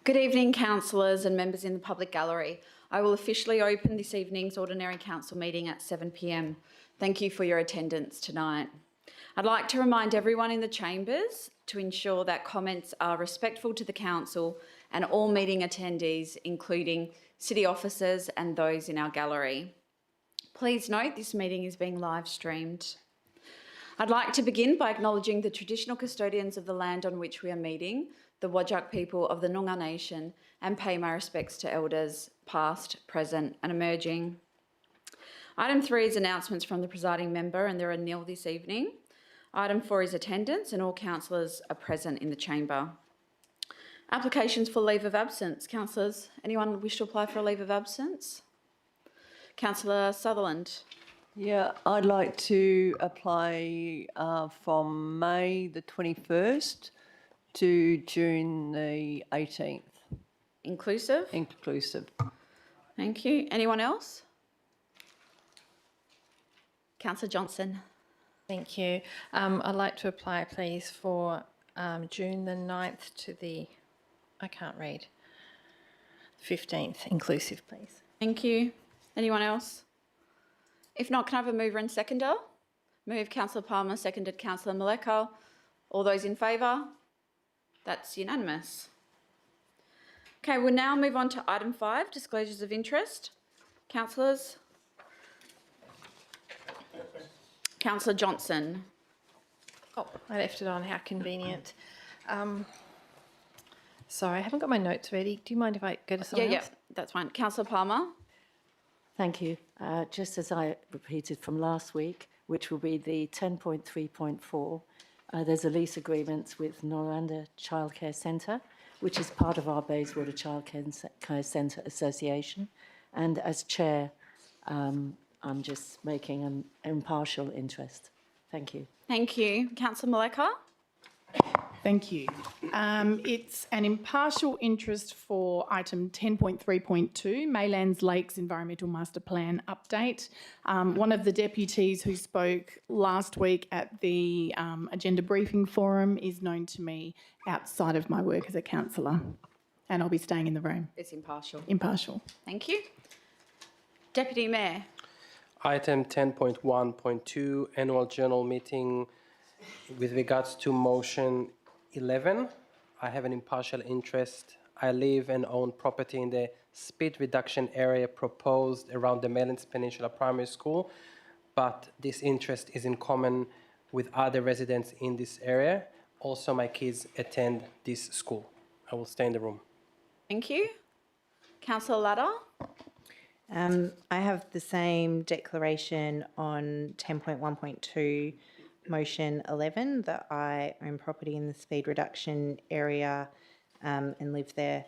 Good evening, councillors and members in the public gallery. I will officially open this evening's ordinary council meeting at 7 p.m. Thank you for your attendance tonight. I'd like to remind everyone in the chambers to ensure that comments are respectful to the council and all meeting attendees, including city officers and those in our gallery. Please note this meeting is being live streamed. I'd like to begin by acknowledging the traditional custodians of the land on which we are meeting, the Whadjuk people of the Noongar Nation, and pay my respects to elders past, present and emerging. Item 3 is announcements from the presiding member, and there are nil this evening. Item 4 is attendance, and all councillors are present in the chamber. Applications for leave of absence. Councillors, anyone wish to apply for a leave of absence? Councillor Sutherland. Yeah, I'd like to apply from May the 21st to June the 18th. Inclusive? Inclusive. Thank you. Anyone else? Councillor Johnson. Thank you. I'd like to apply, please, for June the 9th to the, 15th, inclusive, please. Thank you. Anyone else? If not, can I have a mover and seconder? Move Councillor Palmer, seconded Councillor Maleka. All those in favour? That's unanimous. Okay, we'll now move on to item 5, disclosures of interest. Councillors. Councillor Johnson. Oh, I left it on. How convenient. Sorry, I haven't got my notes ready. Do you mind if I go to someone else? Yeah, that's fine. Councillor Palmer. Thank you. Just as I repeated from last week, which will be the 10.3.4, there's a lease agreement with Noranda Childcare Centre, which is part of our Bayswater Childcare Centre Association. And as chair, I'm just making an impartial interest. Thank you. Thank you. Councillor Maleka. Thank you. It's an impartial interest for item 10.3.2, Maylands Lakes Environmental Master Plan update. One of the deputies who spoke last week at the agenda briefing forum is known to me outside of my work as a councillor, and I'll be staying in the room. It's impartial. Impartial. Thank you. Deputy Mayor. Item 10.1.2, Annual General Meeting. With regards to motion 11, I have an impartial interest. I live and own property in the speed reduction area proposed around the Maylands Peninsula Primary School, but this interest is in common with other residents in this area. Also, my kids attend this school. I will stay in the room. Thank you. Councillor Ladder. I have the same declaration on 10.1.2 motion 11 that I own property in the speed reduction area and live there,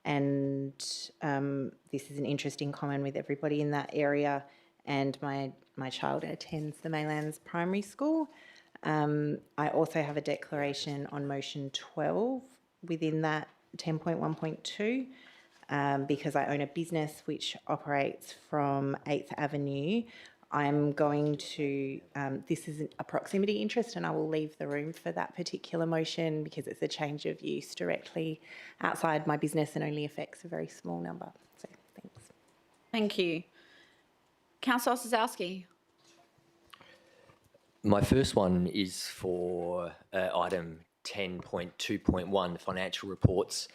and this is an interest in common with everybody in that area, and my child attends the Maylands Primary School. I also have a declaration on motion 12 within that 10.1.2 because I own a business which operates from 8th Avenue. I'm going to, this is a proximity interest, and I will leave the room for that particular motion because it's a change of use directly outside my business and only affects a very small number. So, thanks. Thank you. Councillor Osazowski. My first one is for item 10.2.1, financial reports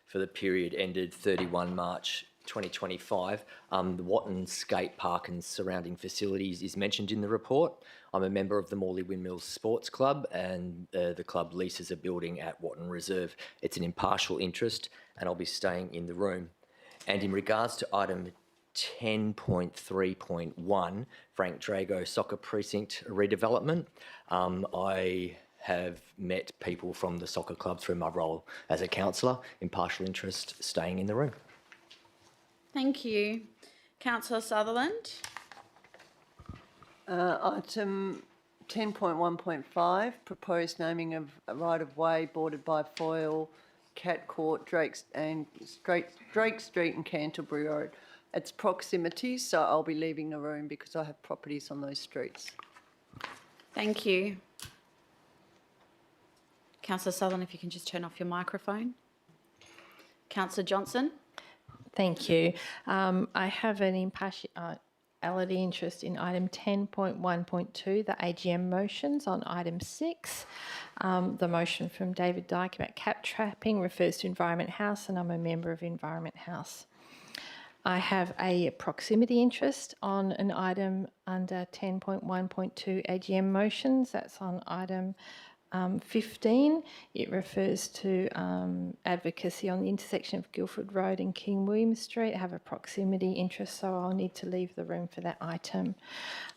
for the period ended 31 March 2025. The Watton Skate Park and surrounding facilities is mentioned in the report. I'm a member of the Morley Windmills Sports Club, and the club leases a building at Watton Reserve. It's an impartial interest, and I'll be staying in the room. And in regards to item 10.3.1, Frank Drago Soccer Precinct redevelopment, I have met people from the soccer club through my role as a councillor. Impartial interest, staying in the room. Thank you. Councillor Sutherland. Item 10.1.5, proposed naming of a right-of-way bordered by Foyle, Cat Court, Drake Street and Canterbury Road. It's proximity, so I'll be leaving the room because I have properties on those streets. Thank you. Councillor Sutherland, if you can just turn off your microphone. Councillor Johnson? Thank you. I have an impartiality interest in item 10.1.2, the AGM motions on item 6. The motion from David Dyke about cap trapping refers to Environment House, and I'm a member of Environment House. I have a proximity interest on an item under 10.1.2 AGM motions. That's on item 15. It refers to advocacy on the intersection of Guildford Road and King William Street. I have a proximity interest, so I'll need to leave the room for that item.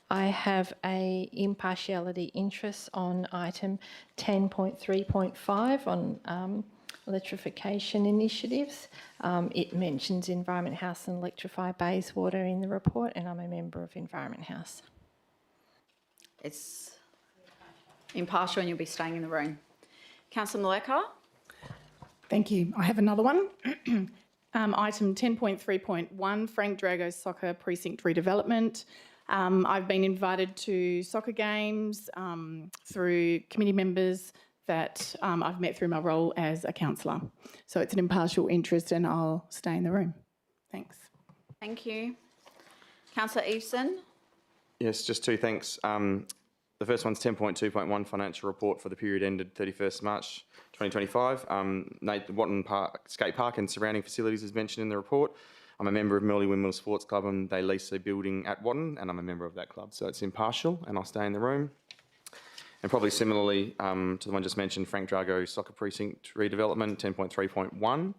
I have a impartiality interest on item 10.3.5 on electrification initiatives. It mentions Environment House and Electrify Bayswater in the report, and I'm a member of Environment House. It's impartial and you'll be staying in the room. Councillor Malekar? Thank you. I have another one. Item 10.3.1, Frank Drago Soccer Precinct Redevelopment. I've been invited to soccer games through committee members that I've met through my role as a councillor. So it's an impartial interest and I'll stay in the room. Thanks. Thank you. Councillor Eveson? Yes, just two thanks. The first one's 10.2.1 financial report for the period ended 31st March 2025. Watton Park, Skate Park and surrounding facilities is mentioned in the report. I'm a member of Merley Windmill Sports Club and they lease a building at Watton and I'm a member of that club. So it's impartial and I'll stay in the room. And probably similarly to the one just mentioned, Frank Drago Soccer Precinct Redevelopment, 10.3.1.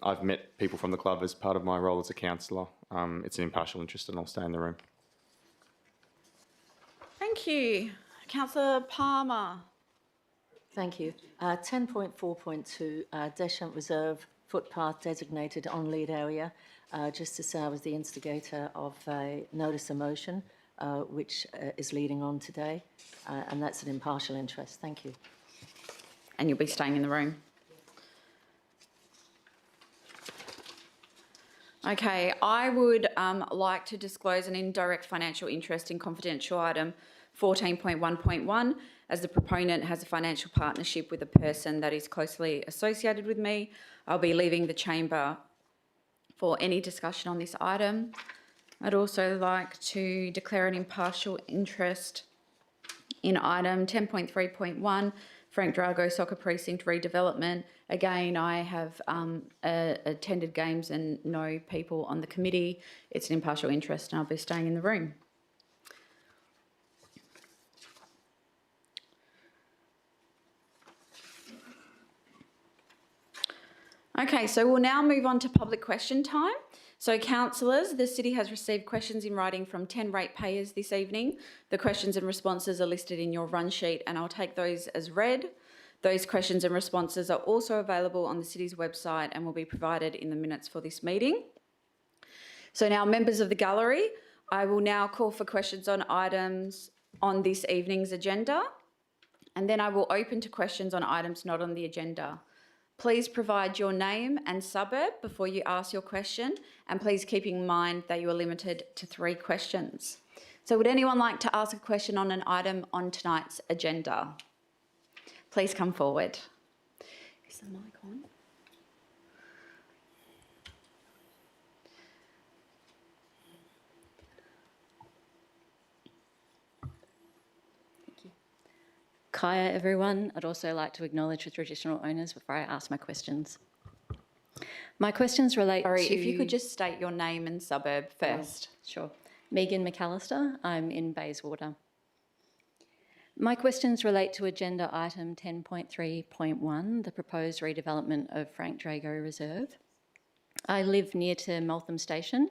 I've met people from the club as part of my role as a councillor. It's an impartial interest and I'll stay in the room. Thank you. Councillor Palmer? Thank you. 10.4.2, Deschamps Reserve footpath designated on lead area. Just to say I was the instigator of a notice of motion, which is leading on today, and that's an impartial interest. Thank you. And you'll be staying in the room. Okay, I would like to disclose an indirect financial interest in confidential item 14.1.1 as the proponent has a financial partnership with a person that is closely associated with me. I'll be leaving the chamber for any discussion on this item. I'd also like to declare an impartial interest in item 10.3.1, Frank Drago Soccer Precinct Redevelopment. Again, I have attended games and know people on the committee. It's an impartial interest and I'll be staying in the room. Okay, so we'll now move on to public question time. So councillors, the city has received questions in writing from 10 ratepayers this evening. The questions and responses are listed in your run sheet and I'll take those as read. Those questions and responses are also available on the city's website and will be provided in the minutes for this meeting. So now, members of the gallery, I will now call for questions on items on this evening's agenda, and then I will open to questions on items not on the agenda. Please provide your name and suburb before you ask your question, and please keep in mind that you are limited to 3 questions. So would anyone like to ask a question on an item on tonight's agenda? Please come forward. Is the mic on? Kaya, everyone. I'd also like to acknowledge the traditional owners before I ask my questions. My questions relate Sorry, to... if you could just state your name and suburb first. Sure. Megan McAllister. I'm in Bayswater. My questions relate to agenda item 10.3.1, the proposed redevelopment of Frank Drago Reserve. I live near to Meltham Station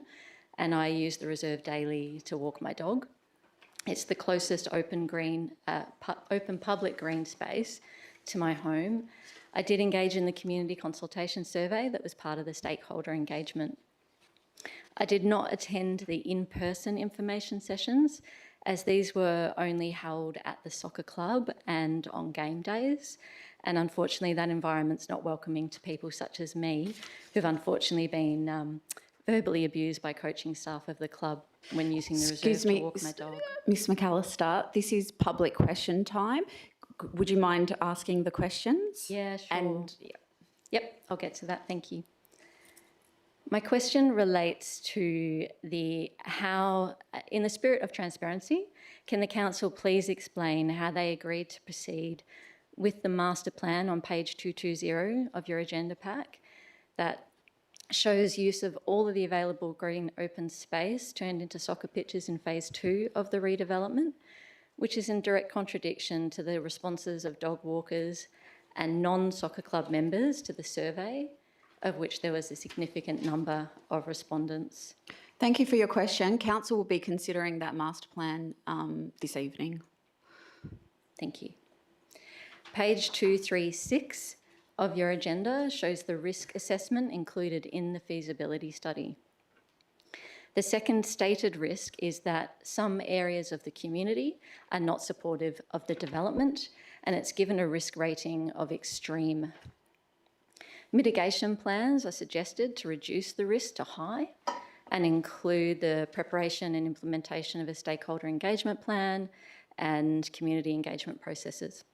and I use the reserve daily to walk my dog. It's the closest open public green space to my home. I did engage in the community consultation survey that was part of the stakeholder engagement. I did not attend the in-person information sessions as these were only held at the soccer club and on game days. And unfortunately, that environment's not welcoming to people such as me, who've unfortunately been verbally abused by coaching staff of the club when using the reserve to walk my dog. Miss McAllister, this is public question time. Would you mind asking the questions? Yeah, sure. And Yep, I'll get to that. Thank you. My question relates to how, in the spirit of transparency, can the council please explain how they agreed to proceed with the master plan on page 220 of your agenda pack that shows use of all of the available green open space turned into soccer pitches in phase 2 of the redevelopment, which is in direct contradiction to the responses of dog walkers and non-soccer club members to the survey, of which there was a significant number of respondents. Thank you for your question. Council will be considering that master plan this evening. Thank you. Page 236 of your agenda shows the risk assessment included in the feasibility study. The second stated risk is that some areas of the community are not supportive of the development, and it's given a risk rating of extreme. Mitigation plans are suggested to reduce the risk to high and include the preparation and implementation of a stakeholder engagement plan and community engagement processes.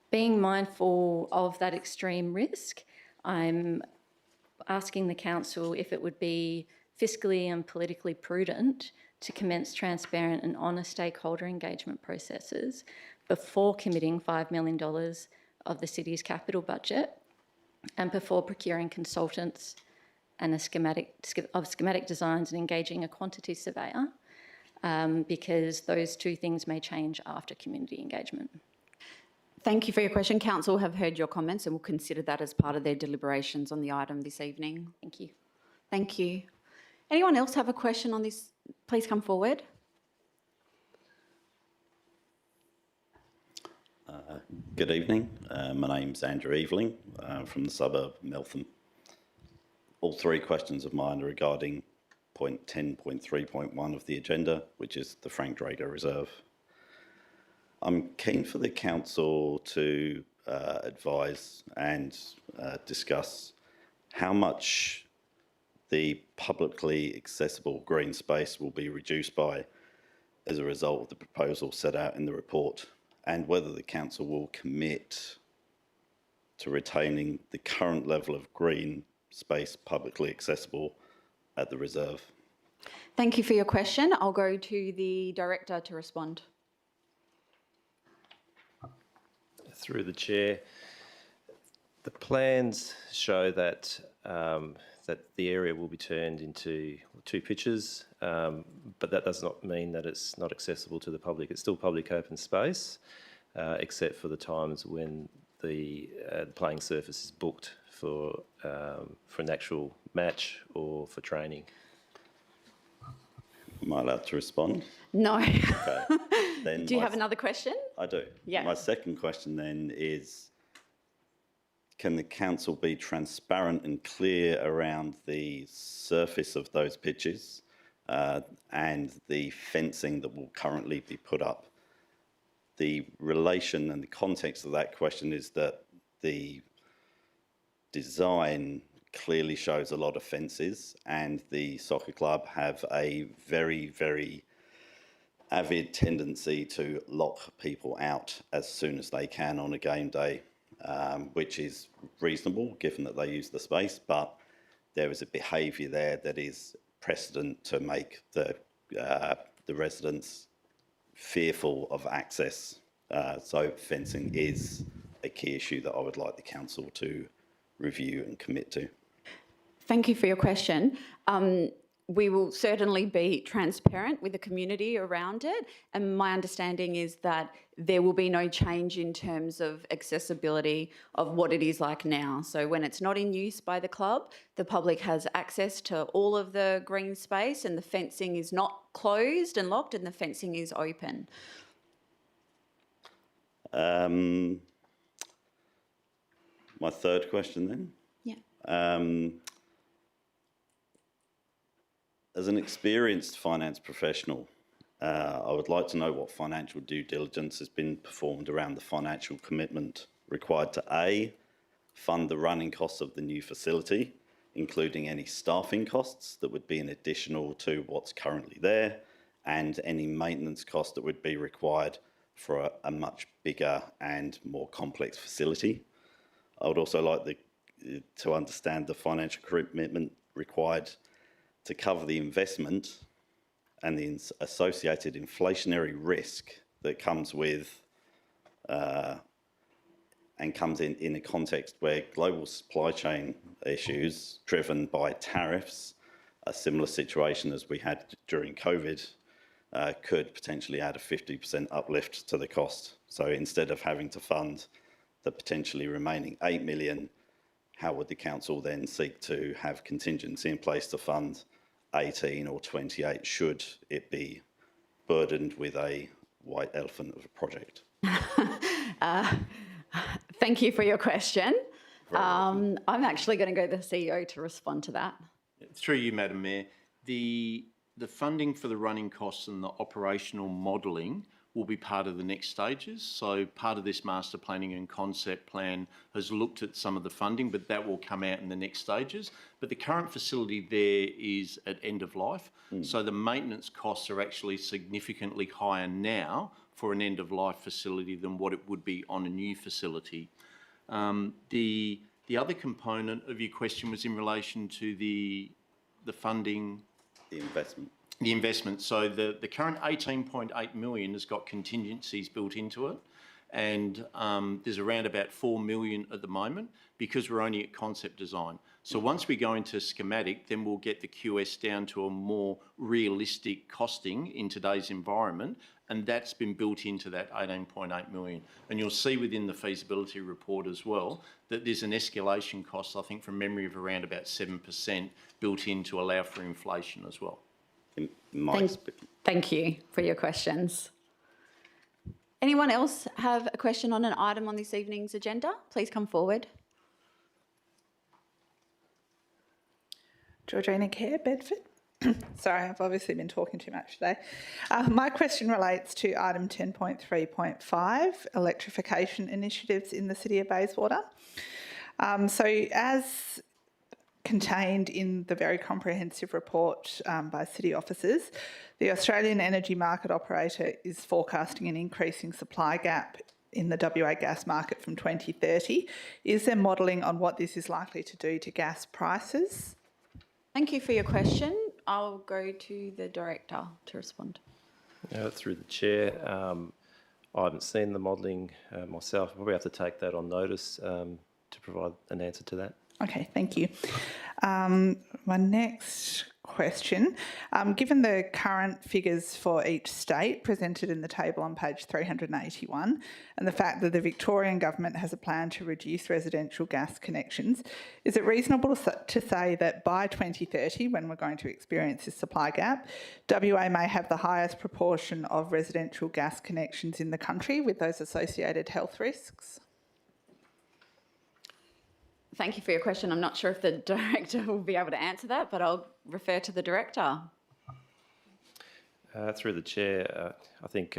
Being mindful of that extreme risk, I'm asking the council if it would be fiscally and politically prudent to commence transparent and honest stakeholder engagement processes before committing $5 million of the city's capital budget and before procuring consultants and schematic designs and engaging a quantity surveyor, because those two things may change after community engagement. Thank you for your question. Council have heard your comments and will consider that as part of their deliberations on the item this evening. Thank you. Thank you. Anyone else have a question on this? Please come forward. Good evening. My name's Andrew Eveling from the suburb of Meltham. All three questions of mine are regarding point 10.3.1 of the agenda, which is the Frank Drago Reserve. I'm keen for the council to advise and discuss how much the publicly accessible green space will be reduced by as a result of the proposal set out in the report, and whether the council will commit to retaining the current level of green space publicly accessible at the reserve. Thank you for your question. I'll go to the director to respond. Through the chair, the plans show that that the area will be turned into 2 pitches, but that does not mean that it's not accessible to the public. It's still public open space, except for the times when the playing surface is booked for an actual match or for training. Am I allowed to respond? No. Okay. Then Do you have another question? I do. Yeah. My second question then is, can the council be transparent and clear around the surface of those pitches and the fencing that will currently be put up? The relation and the context of that question is that the design clearly shows a lot of fences, and the soccer club have a very, very avid tendency to lock people out as soon as they can on a game day, which is reasonable given that they use the space, but there is a behaviour there that is precedent to make the residents fearful of access. So fencing is a key issue that I would like the council to review and commit to. Thank you for your question. We will certainly be transparent with the community around it, and my understanding is that there will be no change in terms of accessibility of what it is like now. So when it's not in use by the club, the public has access to all of the green space, and the fencing is not closed and locked, and the fencing is open. My third question then. Yeah. As an experienced finance professional, I would like to know what financial due diligence has been performed around the financial commitment required to A, fund the running costs of the new facility, including any staffing costs that would be an additional to what's currently there, and any maintenance costs that would be required for a much bigger and more complex facility. I would also like to understand the financial commitment required to cover the investment and the associated inflationary risk that comes with and comes in a context where global supply chain issues driven by tariffs, a similar situation as we had during COVID, could potentially add a 50% uplift to the cost. So instead of having to fund the potentially remaining 8 million, how would the council then seek to have contingency in place to fund 18 or 28 should it be burdened with a white elephant of a project? Thank you for your question. I'm actually going to go to the CEO to respond to that. Through you, Madam Mayor, the funding for the running costs and the operational modelling will be part of the next stages. So part of this master planning and concept plan has looked at some of the funding, but that will come out in the next stages. But the current facility there is at end of life. So the maintenance costs are actually significantly higher now for an end of life facility than what it would be on a new facility. The other component of your question was in relation to the funding. The investment. The investment. So the current 18.8 million has got contingencies built into it. And there's around about 4 million at the moment because we're only at concept design. So once we go into schematic, then we'll get the QS down to a more realistic costing in today's environment. And that's been built into that 18.8 million. And you'll see within the feasibility report as well that there's an escalation cost, I think from memory, of around about 7% built in to allow for inflation as well. Thank you for your questions. Anyone else have a question on an item on this evening's agenda? Please come forward. Georgina Kerr, Bedford. Sorry, I've obviously been talking too much today. My question relates to item 10.3.5, electrification initiatives in the City of Bayswater. So as contained in the very comprehensive report by city officers, the Australian Energy Market Operator is forecasting an increasing supply gap in the WA gas market from 2030. Is there modelling on what this is likely to do to gas prices? Thank you for your question. I'll go to the Director to respond. Through the Chair, I haven't seen the modelling myself. I'll probably have to take that on notice to provide an answer to that. Okay, thank you. My next question, given the current figures for each state presented in the table on page 381 and the fact that the Victorian Government has a plan to reduce residential gas connections, is it reasonable to say that by 2030, when we're going to experience this supply gap, WA may have the highest proportion of residential gas connections in the country with those associated health risks? Thank you for your question. I'm not sure if the Director will be able to answer that, but I'll refer to the Director. Through the Chair, I think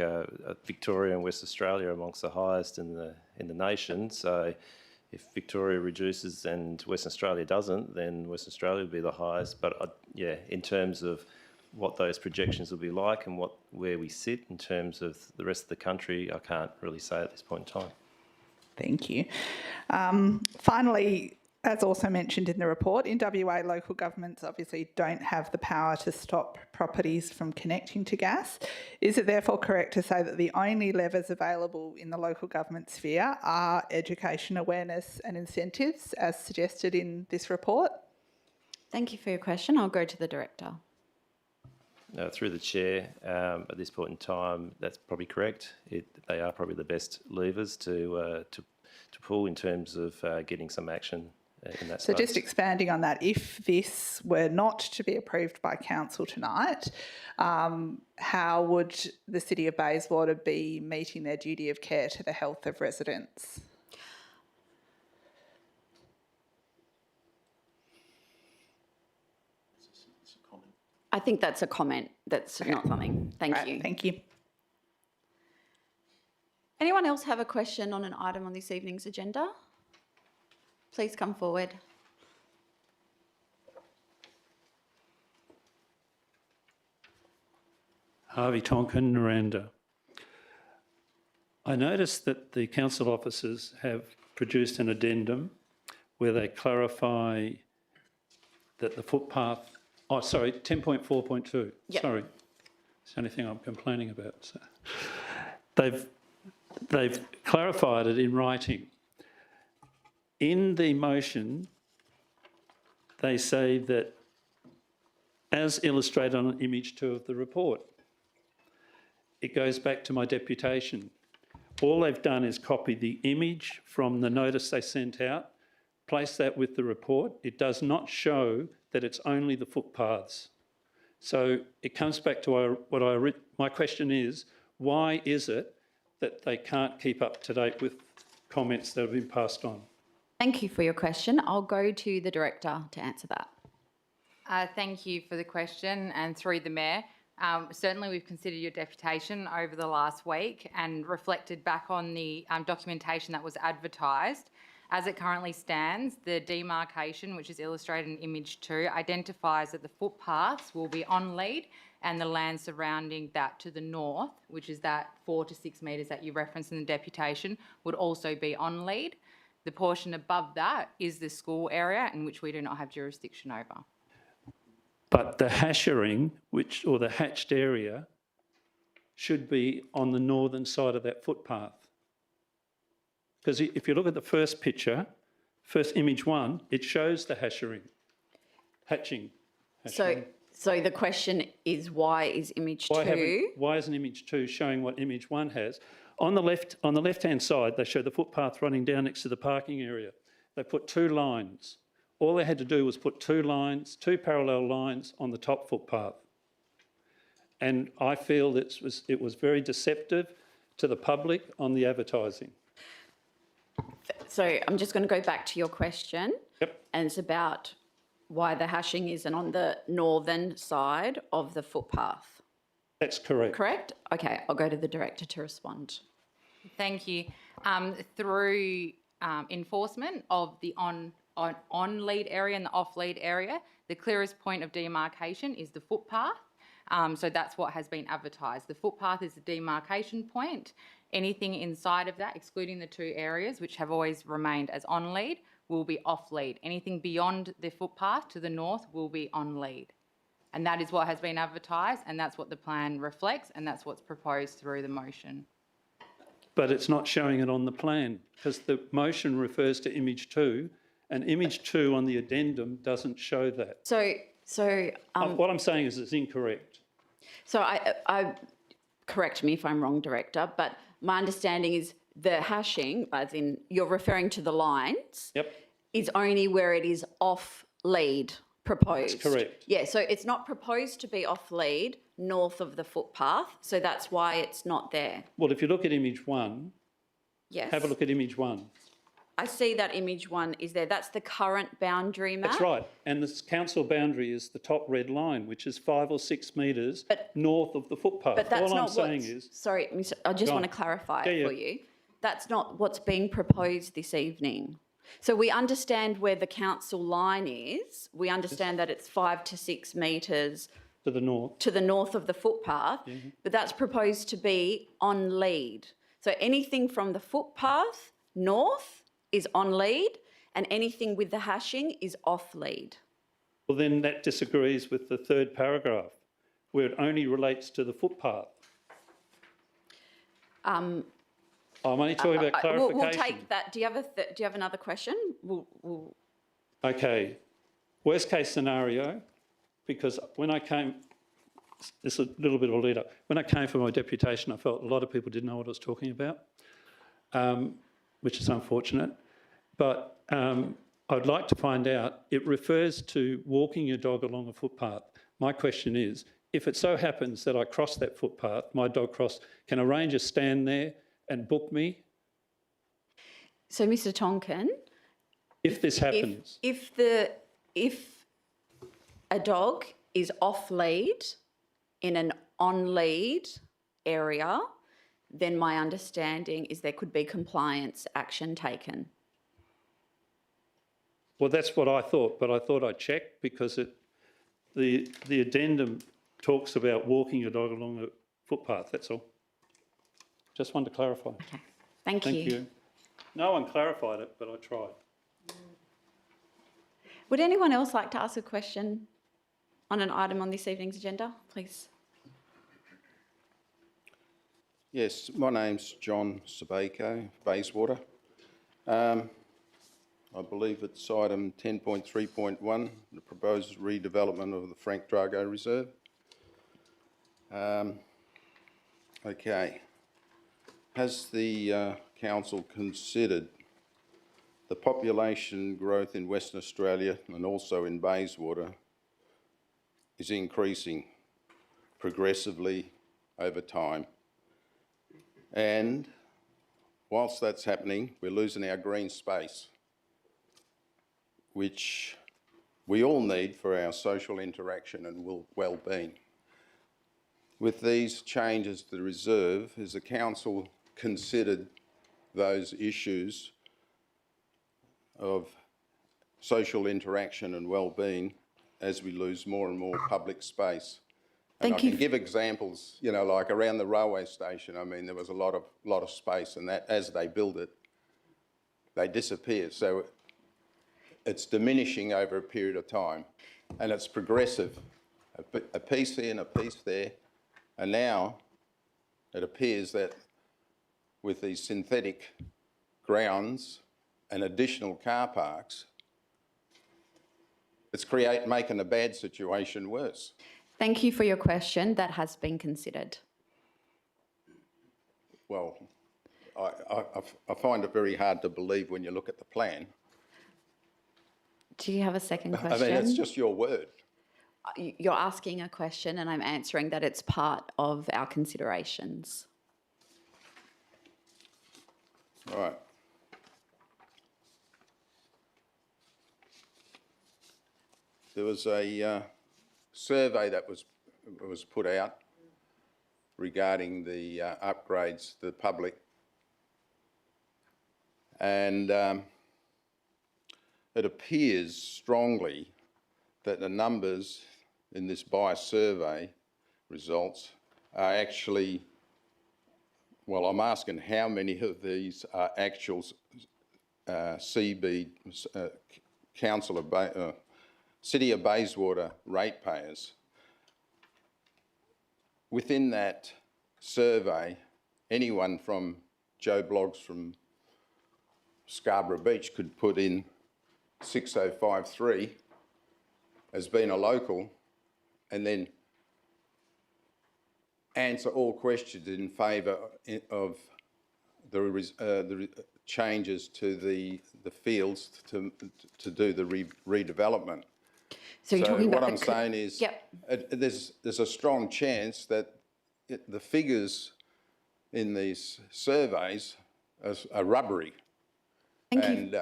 Victoria and West Australia are amongst the highest in the nation. So if Victoria reduces and Western Australia doesn't, then Western Australia will be the highest. But yeah, in terms of what those projections will be like and where we sit in terms of the rest of the country, I can't really say at this point in time. Thank you. Finally, as also mentioned in the report, in WA, local governments obviously don't have the power to stop properties from connecting to gas. Is it therefore correct to say that the only levers available in the local government sphere are education, awareness and incentives, as suggested in this report? Thank you for your question. I'll go to the Director. Through the Chair, at this point in time, that's probably correct. They are probably the best levers to pull in terms of getting some action in that So space. just expanding on that, if this were not to be approved by Council tonight, how would the City of Bayswater be meeting their duty of care to the health of residents? I think that's a comment. That's not something. Thank you. Thank you. Anyone else have a question on an item on this evening's agenda? Please come forward. Harvey Tonkin, Naranda. I noticed that the council officers have produced an addendum where they clarify that the footpath, 10.4.2, Yep. sorry. It's the only thing I'm complaining about. So they've clarified it in writing. In the motion, they say that as illustrated on image 2 of the report, it goes back to my deputation. All they've done is copy the image from the notice they sent out, place that with the report. It does not show that it's only the footpaths. So it comes back to my question is, why is it that they can't keep up to date with comments that have been passed on? Thank you for your question. I'll go to the Director to answer that. Thank you for the question, and through the Mayor. Certainly we've considered your deputation over the last week and reflected back on the documentation that was advertised. As it currently stands, the demarcation, which is illustrated in image 2, identifies that the footpaths will be on lead and the land surrounding that to the north, which is that 4 to 6 metres that you referenced in the deputation, would also be on lead. The portion above that is the school area, in which we do not have jurisdiction over. But the hashering, or the hatched area, should be on the northern side of that footpath. Because if you look at the first picture, first image 1, it shows the hatching. So the question is, why is image 2? Why isn't image 2 showing what image 1 has? On the left-hand side, they show the footpath running down next to the parking area. They put 2 lines. All they had to do was put 2 lines, 2 parallel lines on the top footpath. And I feel it was very deceptive to the public on the advertising. So I'm just going to go back to your question. Yep. And it's about why the hashing isn't on the northern side of the footpath. That's correct. Correct? Okay, I'll go to the Director to respond. Thank you. Through enforcement of the on-lead area and the off-lead area, the clearest point of demarcation is the footpath. So that's what has been advertised. The footpath is the demarcation point. Anything inside of that, excluding the 2 areas, which have always remained as on-lead, will be off-lead. Anything beyond the footpath to the north will be on-lead. And that is what has been advertised, and that's what the plan reflects, and that's what's proposed through the motion. But it's not showing it on the plan, because the motion refers to image 2, and image 2 on the addendum doesn't show that. What I'm saying is it's incorrect. So I correct me if I'm wrong, Director, but my understanding is the hashing, as in you're referring to the lines, Yep. is only where it is off lead proposed. That's correct. Yeah, so it's not proposed to be off lead north of the footpath, so that's why it's not there. Well, if you look at image 1, Yes. have a look at image 1. I see that image 1 is there. That's the current boundary map. That's right. And the council boundary is the top red line, which is 5 or 6 metres north of the footpath. But that's All not I'm saying is... Sorry, I just Go want on. to clarify Yeah, it yeah. for you. That's not what's being proposed this evening. So we understand where the council line is. We understand that it's 5 to 6 metres to the north. To the north of the footpath, but that's proposed to be on lead. So anything from the footpath north is on lead, and anything with the hashing is off lead. Well, then that disagrees with the 3rd paragraph, where it only relates to the footpath. I'm only talking about clarification. We'll take that. Do you have another question? Okay. Worst case scenario, because when I came, this is a little bit of a lead up. When I came for my deputation, I felt a lot of people didn't know what I was talking about, which is unfortunate. But I'd like to find out, it refers to walking your dog along a footpath. My question is, if it so happens that I cross that footpath, my dog crossed, can a ranger stand there and book me? So, Mr. Tonkin, If this happens. if a dog is off lead in an on lead area, then my understanding is there could be compliance action taken. Well, that's what I thought, but I thought I'd check because the addendum talks about walking your dog along a footpath, that's all. Just wanted to clarify. Okay, thank Thank you. you. No one clarified it, but I tried. Would anyone else like to ask a question on an item on this evening's agenda, please? Yes, my name's John Sabako, Bayswater. I believe it's item 10.3.1, the proposed redevelopment of the Frank Drago Reserve. Okay. Has the council considered the population growth in Western Australia and also in Bayswater is increasing progressively over time? And whilst that's happening, we're losing our green space, which we all need for our social interaction and well-being. With these changes to the reserve, has the council considered those issues of social interaction and well-being as we lose more and more public space? And I can give examples, you know, like around the railway station. I mean, there was a lot of space, and that as they build it, they disappear. So it's diminishing over a period of time, and it's progressive. A piece here and a piece there, and now it appears that with these synthetic grounds and additional car parks, it's making a bad situation worse. Thank you for your question. That has been considered. Well, I find it very hard to believe when you look at the plan. Do you have a second question? I mean, it's just your word. You're asking a question and I'm answering that it's part of our considerations. All right. There was a survey that was put out regarding the upgrades to the public, and it appears strongly that the numbers in this survey results are actually, well, I'm asking how many of these are actual CB, Council of City of Bayswater ratepayers. Within that survey, anyone from Joe Bloggs from Scarborough Beach could put in 6053 as being a local and then answer all questions in favour of the changes to the fields to do the redevelopment. So you're talking about what I'm saying is, there's a strong chance that the figures in these surveys are rubbery. Thank you. And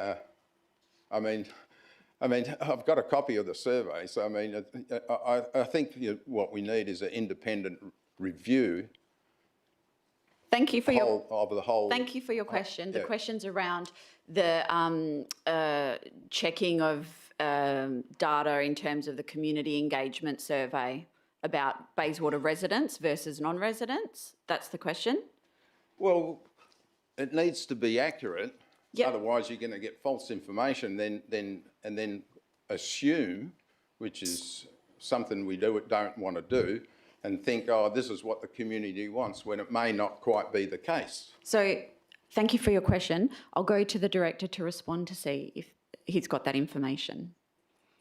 I mean, I've got a copy of the survey. So I mean, I think what we need is an independent review. Thank you for your whole. Thank you for your question. The question's around the checking of data in terms of the community engagement survey about Bayswater residents versus non-residents. That's the question. Well, it needs to be accurate. Otherwise, you're going to get false information. And then assume, which is something we don't want to do, and think, oh, this is what the community wants, when it may not quite be the case. So, thank you for your question. I'll go to the director to respond to see if he's got that information.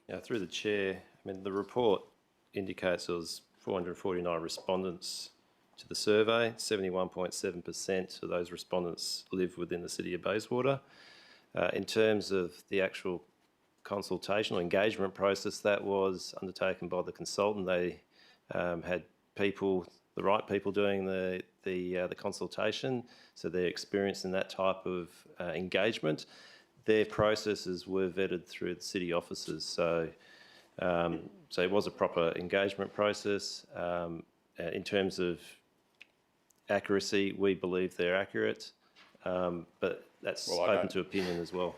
Yeah, through the chair, I mean, the report indicates there was 449 respondents to the survey. 71.7% of those respondents live within the City of Bayswater. In terms of the actual consultation or engagement process that was undertaken by the consultant, they had people, the right people doing the consultation, so they're experienced in that type of engagement. Their processes were vetted through the city officers, so it was a proper engagement process. In terms of accuracy, we believe they're accurate, but that's open to opinion as well.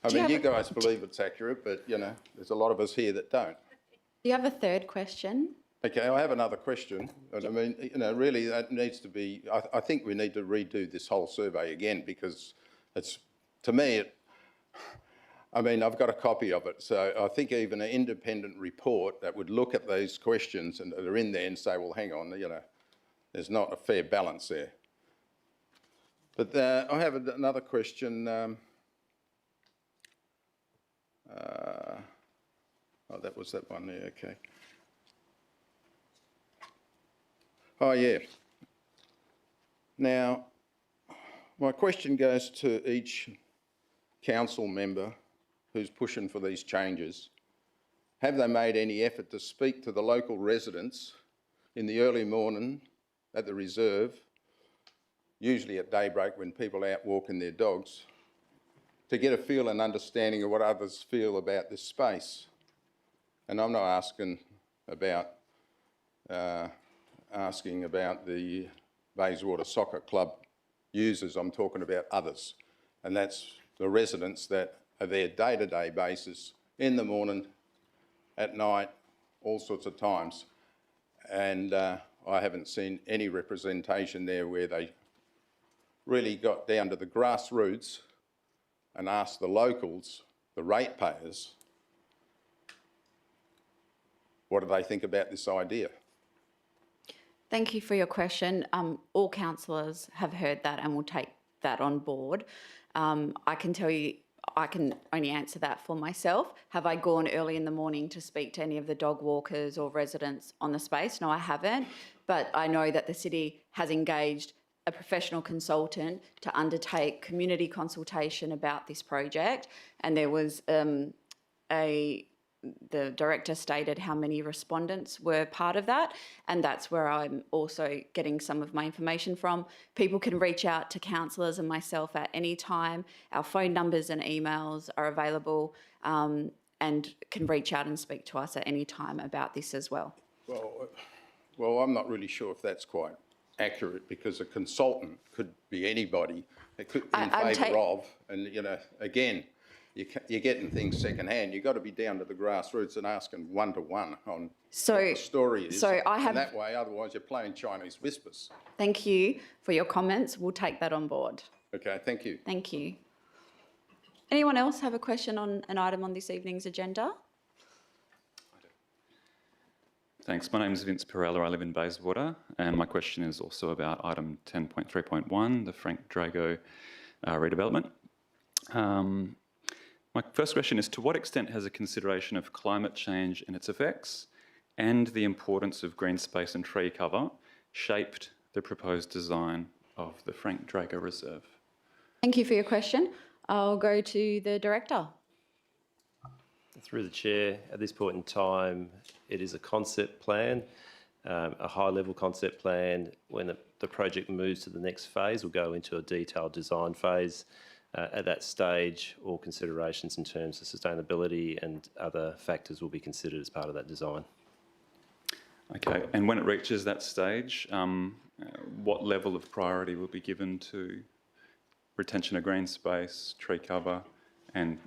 I mean, you guys believe it's accurate, but, you know, there's a lot of us here that don't. Do you have a third question? Okay, I have another question. I mean, you know, really that needs to be, I think we need to redo this whole survey again, because It's, to me, I mean, I've got a copy of it, so I think even an independent report that would look at these questions and that are in there and say, well, hang on, you know, there's not a fair balance there. But I have another question. Oh, that was that one there, okay. Oh, yeah. Now, my question goes to each council member who's pushing for these changes. Have they made any effort to speak to the local residents in the early morning at the reserve, usually at daybreak when people are out walking their dogs, to get a feel and understanding of what others feel about this space? And I'm not asking about the Bayswater Soccer Club users, I'm talking about others. And that's the residents that are there day-to-day basis, in the morning, at night, all sorts of times. And I haven't seen any representation there where they really got down to the grassroots and asked the locals, the ratepayers, what do they think about this idea? Thank you for your question. All councillors have heard that and will take that on board. I can tell you, I can only answer that for myself. Have I gone early in the morning to speak to any of the dog walkers or residents on the space? No, I haven't. But I know that the city has engaged a professional consultant to undertake community consultation about this project. And there was the director stated how many respondents were part of that, and that's where I'm also getting some of my information from. People can reach out to councillors and myself at any time. Our phone numbers and emails are available, and can reach out and speak to us at any time about this as well. Well, I'm not really sure if that's quite accurate, because a consultant could be anybody. It could be in favour of, and you know, again, you're getting things secondhand. You've got to be down to the grassroots and asking one-to-one on what the story is. So I have, and that way, otherwise you're playing Chinese whispers. Thank you for your comments. We'll take that on board. Okay, thank you. Thank you. Anyone else have a question on an item on this evening's agenda? Thanks. My name is Vince Perella. I live in Bayswater, and my question is also about item 10.3.1, the Frank Drago redevelopment. My first question is, to what extent has a consideration of climate change and its effects and the importance of green space and tree cover shaped the proposed design of the Frank Drago Reserve? Thank you for your question. I'll go to the director. Through the chair, at this point in time, it is a concept plan, a high-level concept plan. When the project moves to the next phase, we'll go into a detailed design phase. At that stage, all considerations in terms of sustainability and other factors will be considered as part of that design. Okay, and when it reaches that stage, what level of priority will be given to retention of green space, tree cover, and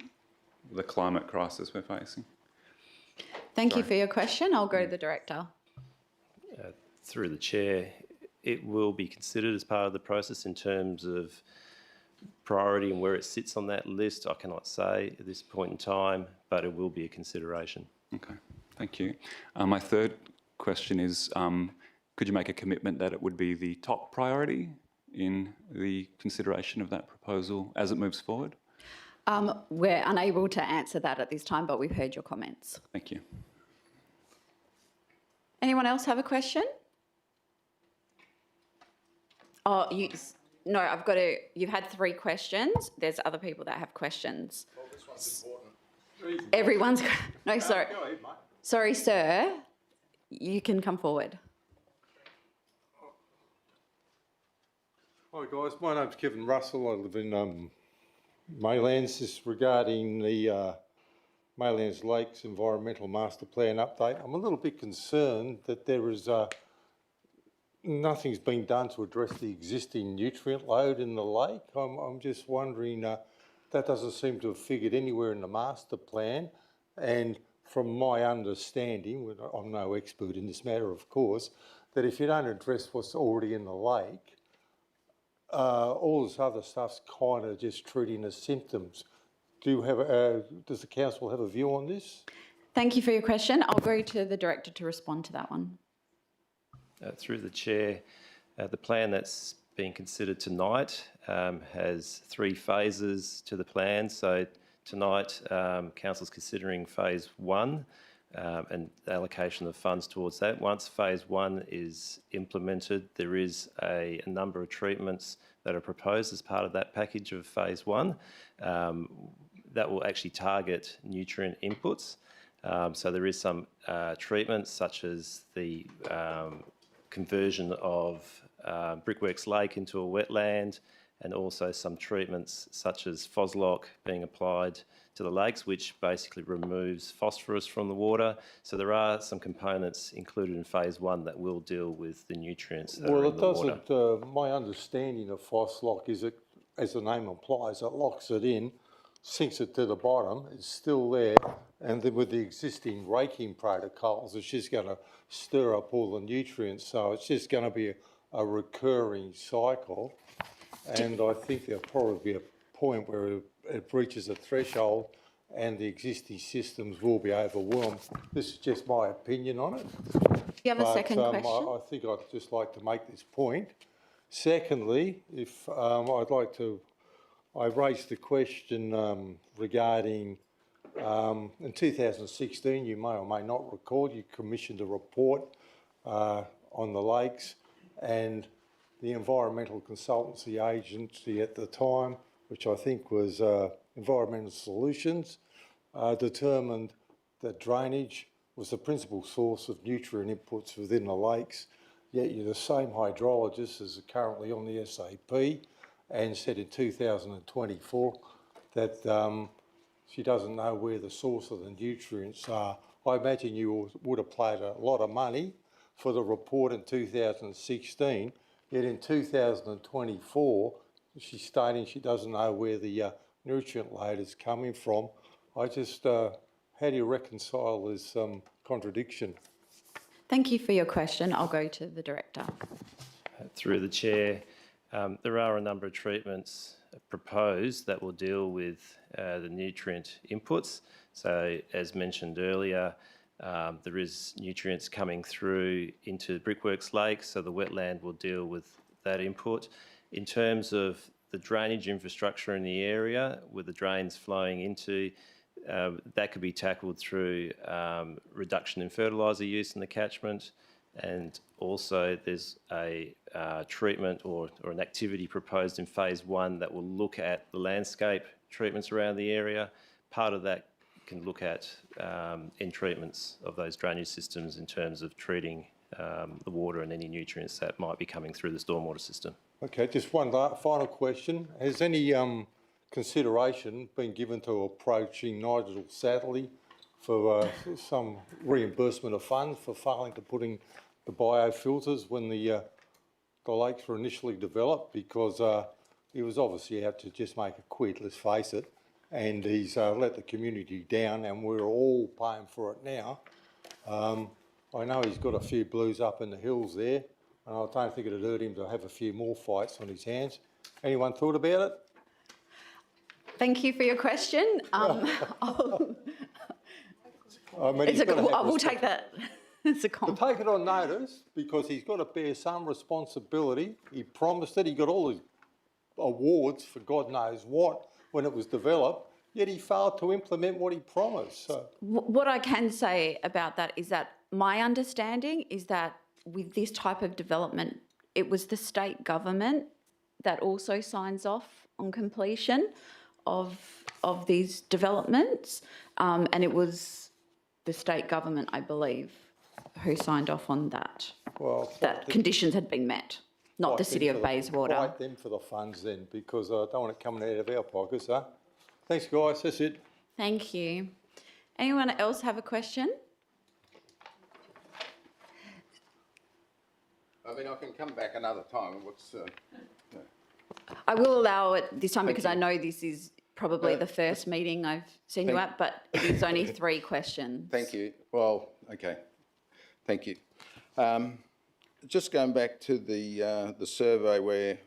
the climate crisis we're facing? Thank you for your question. I'll go to the director. Through the chair, it will be considered as part of the process in terms of priority and where it sits on that list. I cannot say at this point in time, but it will be a consideration. Okay, thank you. My third question is, could you make a commitment that it would be the top priority in the consideration of that proposal as it moves forward? We're unable to answer that at this time, but we've heard your comments. Thank you. Anyone else have a question? Oh, no, I've got to, you've had 3 questions. There's other people that have questions. Well, this one's important. Everyone's, no, sorry. Go ahead, mate. Sorry, sir. You can come forward. Hi guys, my name's Kevin Russell. I live in Maylands. This is regarding the Maylands Lakes Environmental Master Plan update. I'm a little bit concerned that there is nothing's been done to address the existing nutrient load in the lake. I'm just wondering, that doesn't seem to have figured anywhere in the master plan. And from my understanding, I'm no expert in this matter of course, that if you don't address what's already in the lake, all this other stuff's kind of just treating as symptoms. Does the council have a view on this? Thank you for your question. I'll go to the director to respond to that one. Through the chair, the plan that's being considered tonight has 3 phases to the plan. So tonight, council's considering phase 1 and the allocation of funds towards that. Once phase 1 is implemented, there is a number of treatments that are proposed as part of that package of phase 1 that will actually target nutrient inputs. So there is some treatments such as the conversion of Brickworks Lake into a wetland, and also some treatments such as Foslock being applied to the lakes, which basically removes phosphorus from the water. So there are some components included in phase 1 that will deal with the nutrients that are in the water. My understanding of Foslock is it, as the name implies, it locks it in, sinks it to the bottom, it's still there, and then with the existing raking protocols, it's just going to stir up all the nutrients. So it's just going to be a recurring cycle. And I think there'll probably be a point where it reaches a threshold and the existing systems will be overwhelmed. This is just my opinion on it. Do you have a second question? I think I'd just like to make this point. Secondly, if I raised the question regarding, in 2016, you may or may not recall, you commissioned a report on the lakes, and the environmental consultancy agency at the time, which I think was Environmental Solutions, determined that drainage was the principal source of nutrient inputs within the lakes. Yet you're the same hydrologist as are currently on the SAP, and said in 2024 that she doesn't know where the source of the nutrients are. I imagine you would have paid a lot of money for the report in 2016, yet in 2024 she's stating she doesn't know where the nutrient load is coming from. I just, how do you reconcile this contradiction? Thank you for your question. I'll go to the director. Through the chair, there are a number of treatments proposed that will deal with the nutrient inputs. So as mentioned earlier, there is nutrients coming through into Brickworks Lake, so the wetland will deal with that input. In terms of the drainage infrastructure in the area, with the drains flowing into, that could be tackled through reduction in fertiliser use in the catchment, and also there's a treatment or an activity proposed in phase 1 that will look at the landscape treatments around the area. Part of that can look at end treatments of those drainage systems in terms of treating the water and any nutrients that might be coming through the stormwater system. Okay, just one final question. Has any consideration been given to approaching Nigel Satterley for some reimbursement of funds for failing to put in the biofilters when the lakes were initially developed? Because he was obviously out to just make a quid, let's face it, and he's let the community down, and we're all paying for it now. I know he's got a few blues up in the hills there, and I don't think it'd hurt him to have a few more fights on his hands. Anyone thought about it? Thank you for your question. I mean, we'll take that as a compliment. To take it on notice, because he's got to bear some responsibility. He promised it. He got all his awards for God knows what when it was developed, yet he failed to implement what he promised. So. What I can say about that is that my understanding is that with this type of development, it was the state government that also signs off on completion of these developments, and it was the state government, I believe, who signed off on that. Well, that conditions had been met, not the city of Bayswater. Fight them for the funds then, because I don't want it coming out of our pockets, huh? Thanks, guys. That's it. Thank you. Anyone else have a question? I mean, I can come back another time. I will allow it this time because I know this is probably the first meeting I've seen you at, but it is only 3 questions. Thank you. Well, okay. Thank you. Just going back to the survey where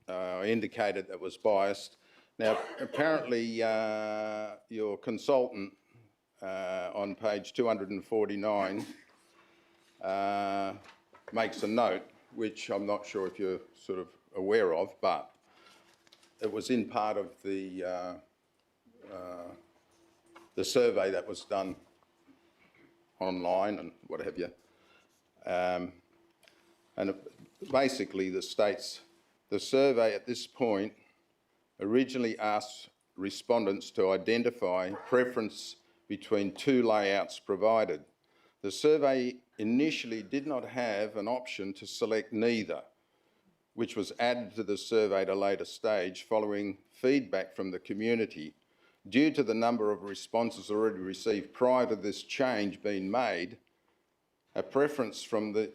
indicated that was biased. Now, apparently, your consultant on page 249 makes a note, which I'm not sure if you're sort of aware of, but it was in part of the survey that was done online and what have you. Basically, the states, the survey at this point originally asked respondents to identify preference between two layouts provided. The survey initially did not have an option to select neither, which was added to the survey at a later stage following feedback from the community. Due to the number of responses already received prior to this change being made, a preference from the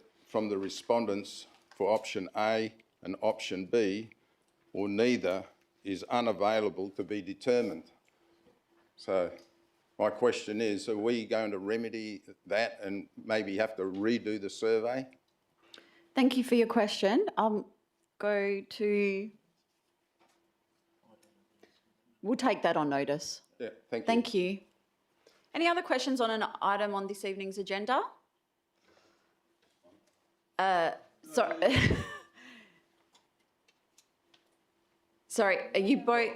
respondents for option A and option B, or neither, is unavailable to be determined. So my question is, are we going to remedy that and maybe have to redo the survey? Thank you for your question. I'll go to... We'll take that on notice. Yeah, thank you. Thank you. Any other questions on an item on this evening's agenda? Sorry. Sorry, are you both...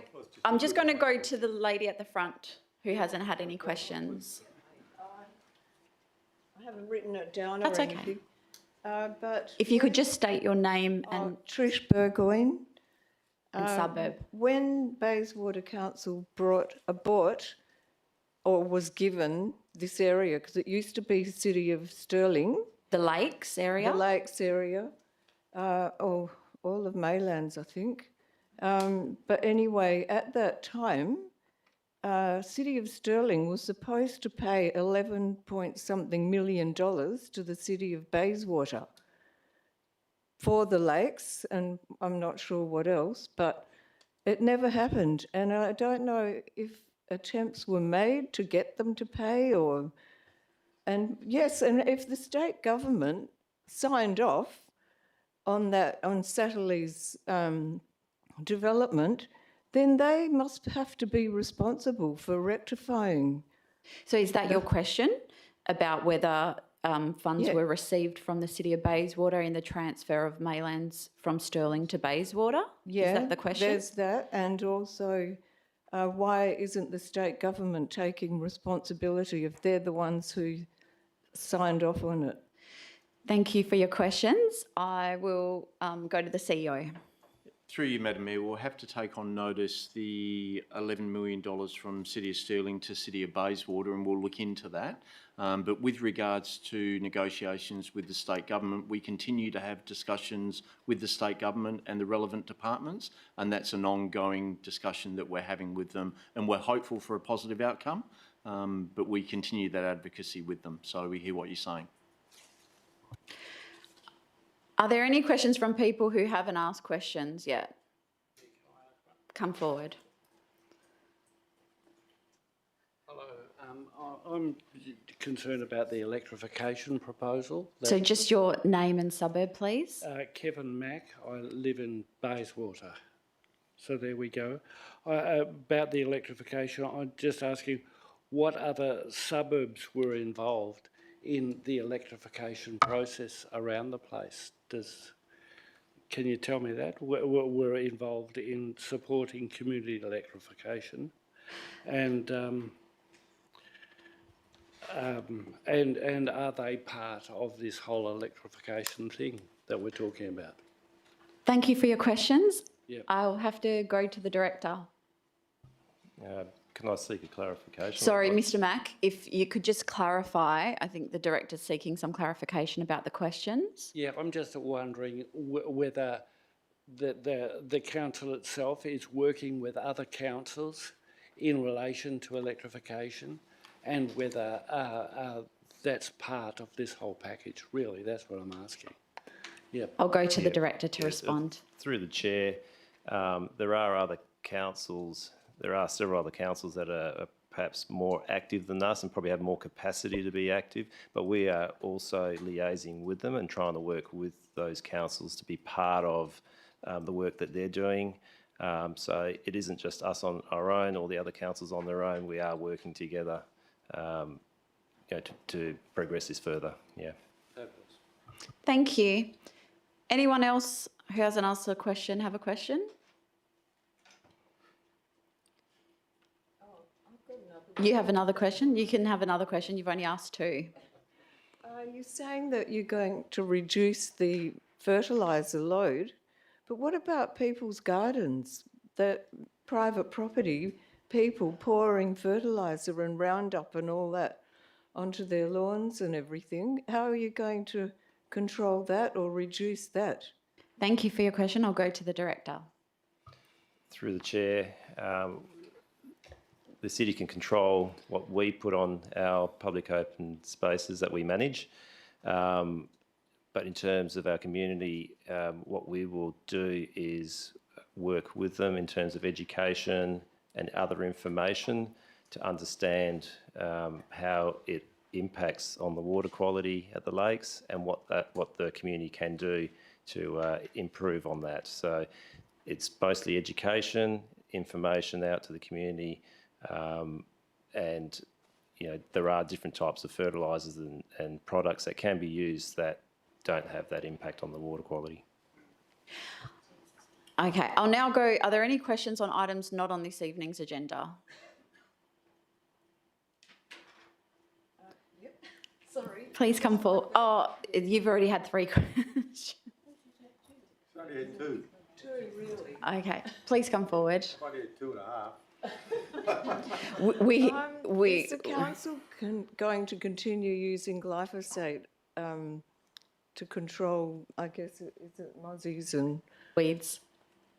I'm just going to go to the lady at the front who hasn't had any questions. I haven't written it down That's or okay. anything. But If you could just state your name and Trish Burgoyne. suburb. When Bayswater Council bought or was given this area, because it used to be City of Stirling. The Lakes area? The Lakes area, or all of Maylands, I think. But anyway, at that time, City of Stirling was supposed to pay 11 point something million dollars to the City of Bayswater for the lakes, and I'm not sure what else, but it never happened. And I don't know if attempts were made to get them to pay or... And yes, and if the state government signed off on that, on Satterley's development, then they must have to be responsible for rectifying. So is that your question about whether funds Yeah. were received from the City of Bayswater in the transfer of Maylands from Stirling to Bayswater? Yeah, Is that the question? there's that, and also why isn't the state government taking responsibility if they're the ones who signed off on it? Thank you for your questions. I will go to the CEO. Through you, Madam Mayor, we'll have to take on notice the $11 million from City of Stirling to City of Bayswater, and we'll look into that. But with regards to negotiations with the state government, we continue to have discussions with the state government and the relevant departments, and that's an ongoing discussion that we're having with them, and we're hopeful for a positive outcome, but we continue that advocacy with them, so we hear what you're saying. Are there any questions from people who haven't asked questions yet? Come forward. Hello, I'm concerned about the electrification proposal. So just your name and suburb, please. Kevin Mack, I live in Bayswater. So there we go. About the electrification, I'm just asking what other suburbs were involved in the electrification process around the place? Can you tell me that? Were involved in supporting community electrification, and are they part of this whole electrification thing that we're talking about? Thank you for your questions. Yep. I'll have to go to the director. Can I seek a clarification? Sorry, Mr. Mack, if you could just clarify, I think the director's seeking some clarification about the questions. Yeah, I'm just wondering whether the council itself is working with other councils in relation to electrification, and whether that's part of this whole package. Really, that's what I'm asking. Yep. I'll go to the director to respond. Through the chair, there are other councils. There are several other councils that are perhaps more active than us and probably have more capacity to be active, but we are also liaising with them and trying to work with those councils to be part of the work that they're doing. So it isn't just us on our own or the other councils on their own. We are working together to progress this further. Yeah. Thank you. Anyone else who hasn't asked a question have a question? You have another question? You can have another question. You've only asked two. You're saying that you're going to reduce the fertiliser load, but what about people's gardens, that private property, people pouring fertiliser and Roundup and all that onto their lawns and everything? How are you going to control that or reduce that? Thank you for your question. I'll go to the director. Through the chair, the city can control what we put on our public open spaces that we manage. But in terms of our community, what we will do is work with them in terms of education and other information to understand how it impacts on the water quality at the lakes and what the community can do to improve on that. So it's mostly education, information out to the community, and there are different types of fertilisers and products that can be used that don't have that impact on the water quality. Okay, I'll now go. Are there any questions on items not on this evening's agenda? Sorry. Please come forward. Oh, you've already had 3 questions. Only had two. Two, really. Okay, please come forward. Only had 2.5. Is the council going to continue using glyphosate to control, I guess, is it mozzies and weeds?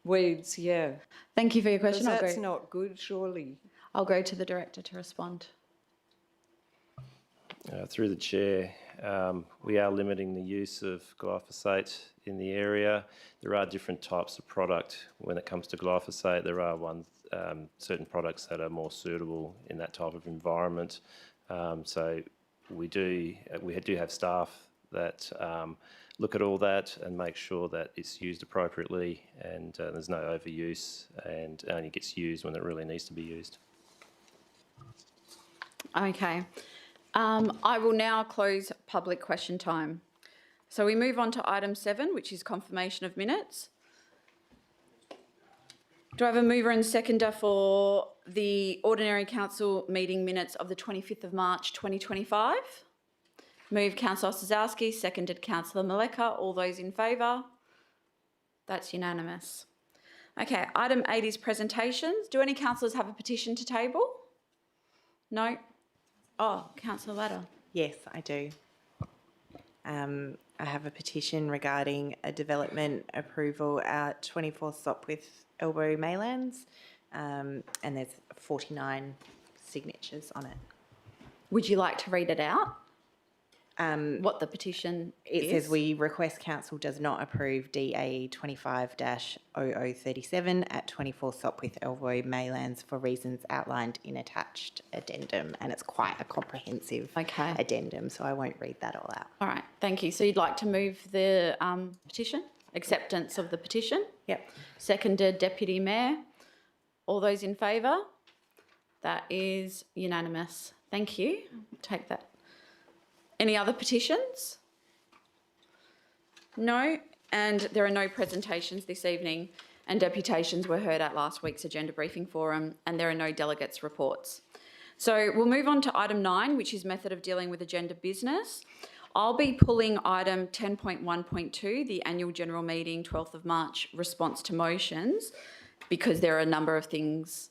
Weeds, yeah. Thank you for your question. That's not good, surely. I'll go to the director to respond. Through the chair, we are limiting the use of glyphosate in the area. There are different types of product when it comes to glyphosate. There are certain products that are more suitable in that type of environment. So we do have staff that look at all that and make sure that it's used appropriately and there's no overuse and only gets used when it really needs to be used. Okay. I will now close public question time. So we move on to item 7, which is confirmation of minutes. Do I have a mover and seconder for the ordinary council meeting minutes of the 25th of March 2025? Moved Councillor Osazowski, seconded Councillor Maleka. All those in favour? That's unanimous. Okay, item 8 is presentations. Do any councillors have a petition to table? No? Oh, Councillor Ladder. Yes, I do. I have a petition regarding a development approval at 24 Sopwith Elbow Maylands, and there's 49 signatures on it. Would you like to read it out? What the petition is? It says we request council does not approve DA 25-0037 at 24 Sopwith Elbow Maylands for reasons outlined in attached addendum, and it's quite a comprehensive addendum, so I won't read that all out. All right, thank you. So you'd like to move the petition, acceptance of the petition? Yep. Seconded, Deputy Mayor. All those in favour? That is unanimous. Thank you. I'll take that. Any other petitions? No, and there are no presentations this evening, and deputations were heard at last week's agenda briefing forum, and there are no delegates' reports. So we'll move on to item 9, which is method of dealing with agenda business. I'll be pulling item 10.1.2, the annual general meeting, 12th of March, response to motions, because there are a number of things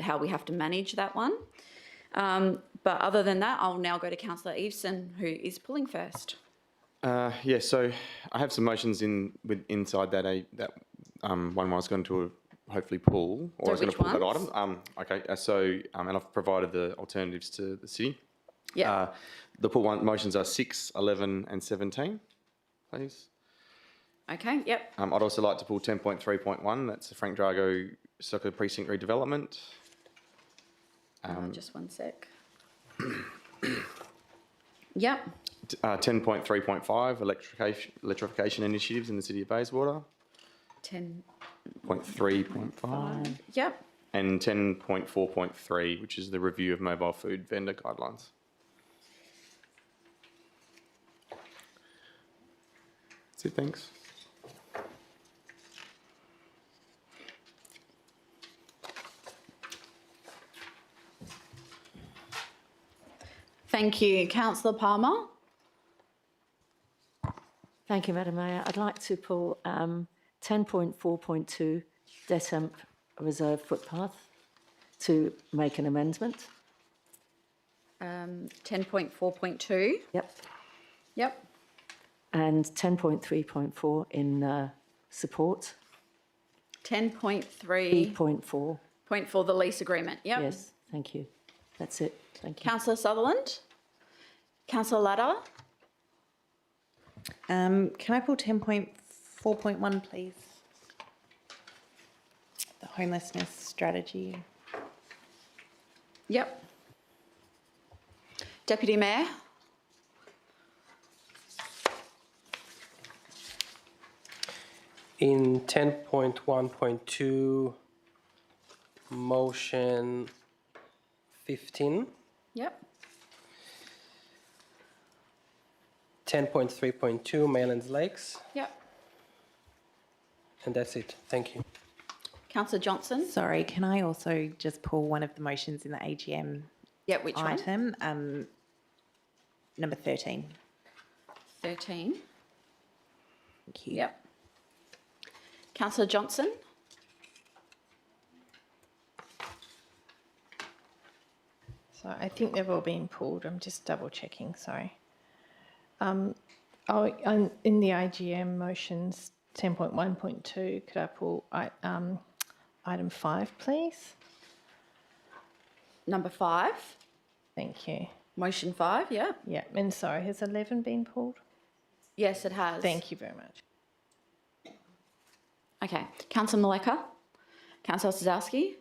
how we have to manage that one. But other than that, I'll now go to Councillor Eveson, who is pulling first. Yeah, so I have some motions inside that one I was going to hopefully pull, or I was going to pull that item. And I've provided the alternatives to the city. Yeah. The pull motions are 6, 11 and 17, please. Okay, yep. I'd also like to pull 10.3.1, that's the Frank Drago Circular Precinct redevelopment. Just one sec. Yep. 10.3.5, electrification initiatives in the City of Bayswater. 10. 10.3.5 Yep. and 10.4.3, which is the review of mobile food vendor guidelines. That's it, thanks. Thank you. Councillor Palmer? Thank you, Madam Mayor. I'd like to pull 10.4.2 Detemp Reserve Footpath to make an amendment. 10.4.2. Yep. Yep. And 10.3.4 in support. 10.3. 3.4. Point for the lease agreement. Yep. Yes, thank you. That's it. Thank you. Councillor Sutherland? Councillor Latta? Can I pull 10.4.1, please? The homelessness strategy. Yep. Deputy Mayor? In 10.1.2, motion 15. Yep. 10.3.2, Maylands Lakes. Yep. And that's it. Thank you. Councillor Johnson? Sorry, can I also just pull one of the motions in the AGM Yeah, which one? item? Number 13. 13. Thank you. Yep. Councillor Johnson? So I think they've all been pulled. I'm just double checking, sorry. In the AGM motions 10.1.2, could I pull item 5, please? Number 5. Thank you. Motion 5, yeah. Yeah, and sorry, has 11 been pulled? Yes, it has. Thank you very much. Okay. Councillor Maleka? Councillor Sazowski?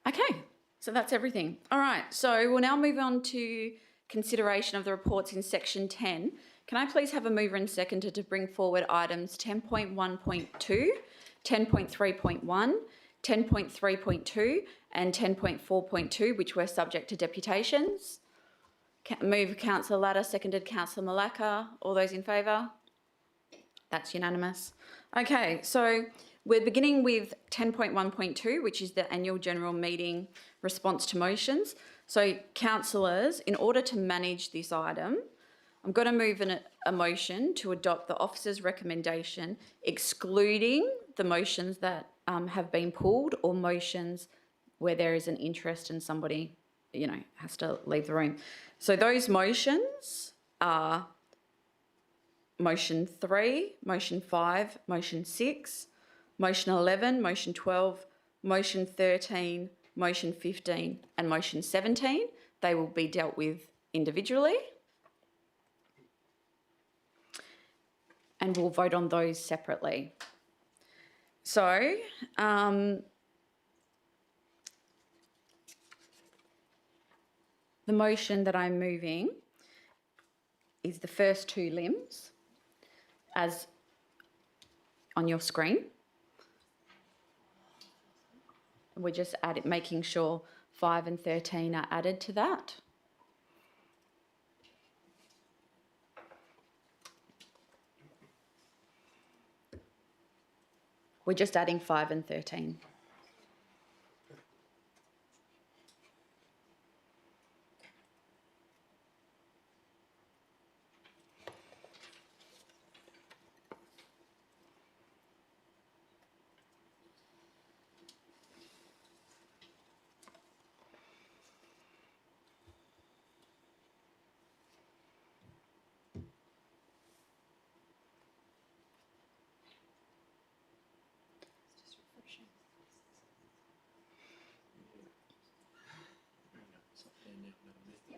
Okay, so that's everything. All right, so we'll now move on to consideration of the reports in section 10. Can I please have a mover and seconder to bring forward items 10.1.2, 10.3.1, 10.3.2 and 10.4.2, which were subject to deputations? Move Councillor Latta, seconded Councillor Maleka. All those in favour? That's unanimous. Okay, so we're beginning with 10.1.2, which is the annual general meeting response to motions. So councillors, in order to manage this item, I'm going to move a motion to adopt the officer's recommendation, excluding the motions that have been pulled or motions where there is an interest and somebody, has to leave the room. So those motions are motion 3, motion 5, motion 6, motion 11, motion 12, motion 13, motion 15 and motion 17. They will be dealt with individually. And we'll vote on those separately. So, the motion that I'm moving is the first two limbs as on your screen. We're just making sure 5 and 13 are added to that. We're just adding 5 and 13.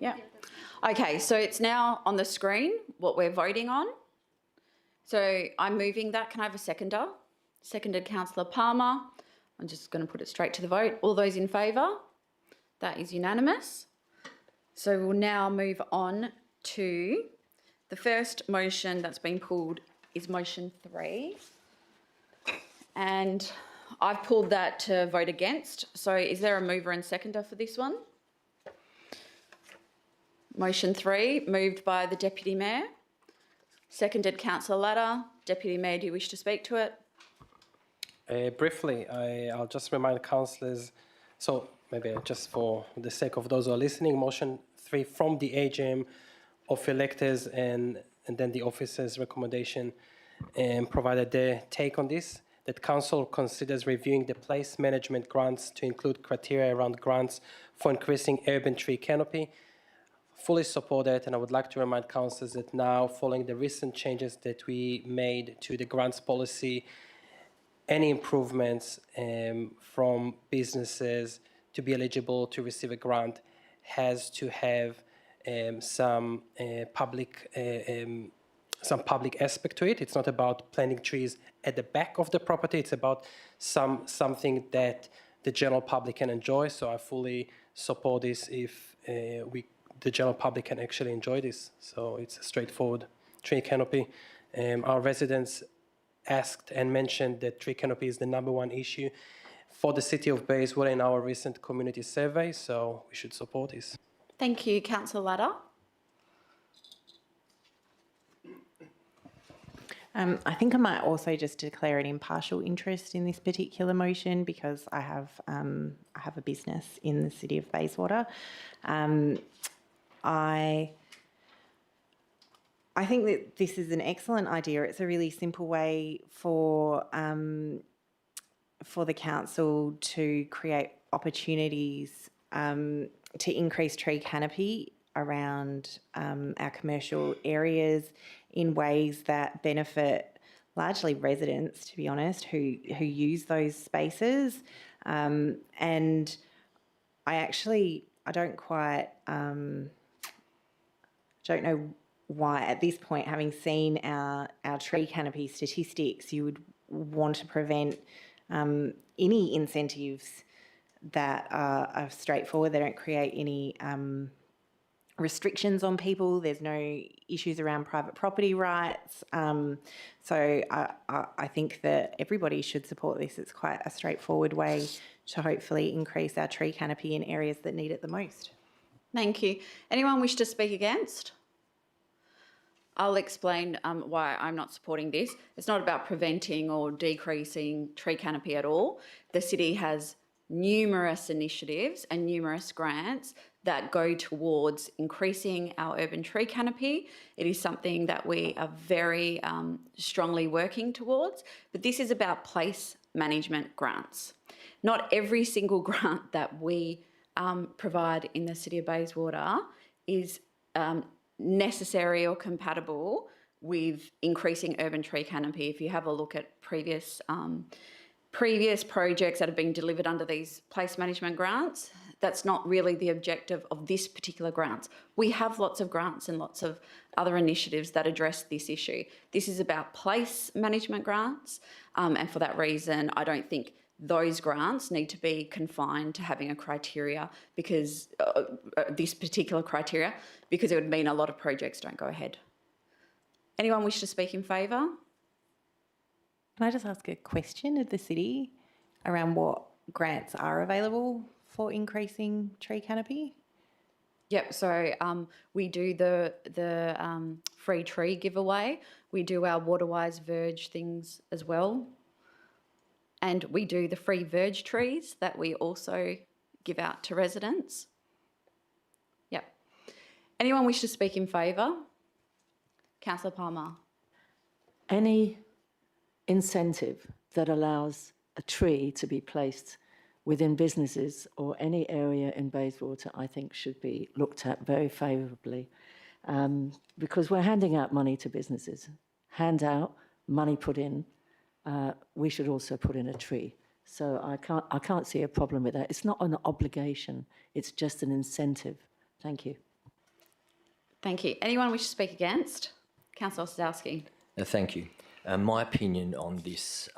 Yeah. Okay, so it's now on the screen what we're voting on. So I'm moving that. Can I have a seconder? Seconded Councillor Palmer. I'm just going to put it straight to the vote. All those in favour? That is unanimous. So we'll now move on to the first motion that's been pulled is motion 3. And I've pulled that to vote against. So is there a mover and seconder for this one? Motion 3, moved by the Deputy Mayor. Seconded Councillor Latta. Deputy Mayor, do you wish to speak to it? Briefly, I'll just remind councillors, so maybe just for the sake of those who are listening, motion 3 from the AGM of electors and then the officers' recommendation provided their take on this, that council considers reviewing the place management grants to include criteria around grants for increasing urban tree canopy. Fully support it, and I would like to remind councillors that now, following the recent changes that we made to the grants policy, any improvements from businesses to be eligible to receive a grant has to have some public aspect to it. It's not about planting trees at the back of the property. It's about something that the general public can enjoy. So I fully support this if the general public can actually enjoy this. So it's a straightforward tree canopy. Our residents asked and mentioned that tree canopy is the #1 issue for the city of Bayswater in our recent community survey, so we should support this. Thank you, Councillor Latta. I think I might also just declare an impartial interest in this particular motion because I have a business in the city of Bayswater. I think that this is an excellent idea. It's a really simple way for the council to create opportunities to increase tree canopy around our commercial areas in ways that benefit largely residents, to be honest, who use those spaces. And I don't quite don't know why at this point, having seen our tree canopy statistics, you would want to prevent any incentives that are straightforward. They don't create any restrictions on people. There's no issues around private property rights. So I think that everybody should support this. It's quite a straightforward way to hopefully increase our tree canopy in areas that need it the most. Thank you. Anyone wish to speak against? I'll explain why I'm not supporting this. It's not about preventing or decreasing tree canopy at all. The city has numerous initiatives and numerous grants that go towards increasing our urban tree canopy. It is something that we are very strongly working towards, but this is about place management grants. Not every single grant that we provide in the city of Bayswater is necessary or compatible with increasing urban tree canopy. If you have a look at previous projects that have been delivered under these place management grants, that's not really the objective of this particular grant. We have lots of grants and lots of other initiatives that address this issue. This is about place management grants, and for that reason, I don't think those grants need to be confined to having a criteria because this particular criteria, because it would mean a lot of projects don't go ahead. Anyone wish to speak in favour? Can I just ask a question of the city around what grants are available for increasing tree canopy? Yep, so we do the free tree giveaway. We do our Waterwise Verge things as well. And we do the free verge trees that we also give out to residents. Yep. Anyone wish to speak in favour? Councillor Palmer. Any incentive that allows a tree to be placed within businesses or any area in Bayswater, I think should be looked at very favourably, because we're handing out money to businesses. Hand out, money put in. We should also put in a tree. So I can't see a problem with that. It's not an obligation. It's just an incentive. Thank you. Thank you. Anyone wish to speak against? Councillor Sadowski. Thank you. My opinion on this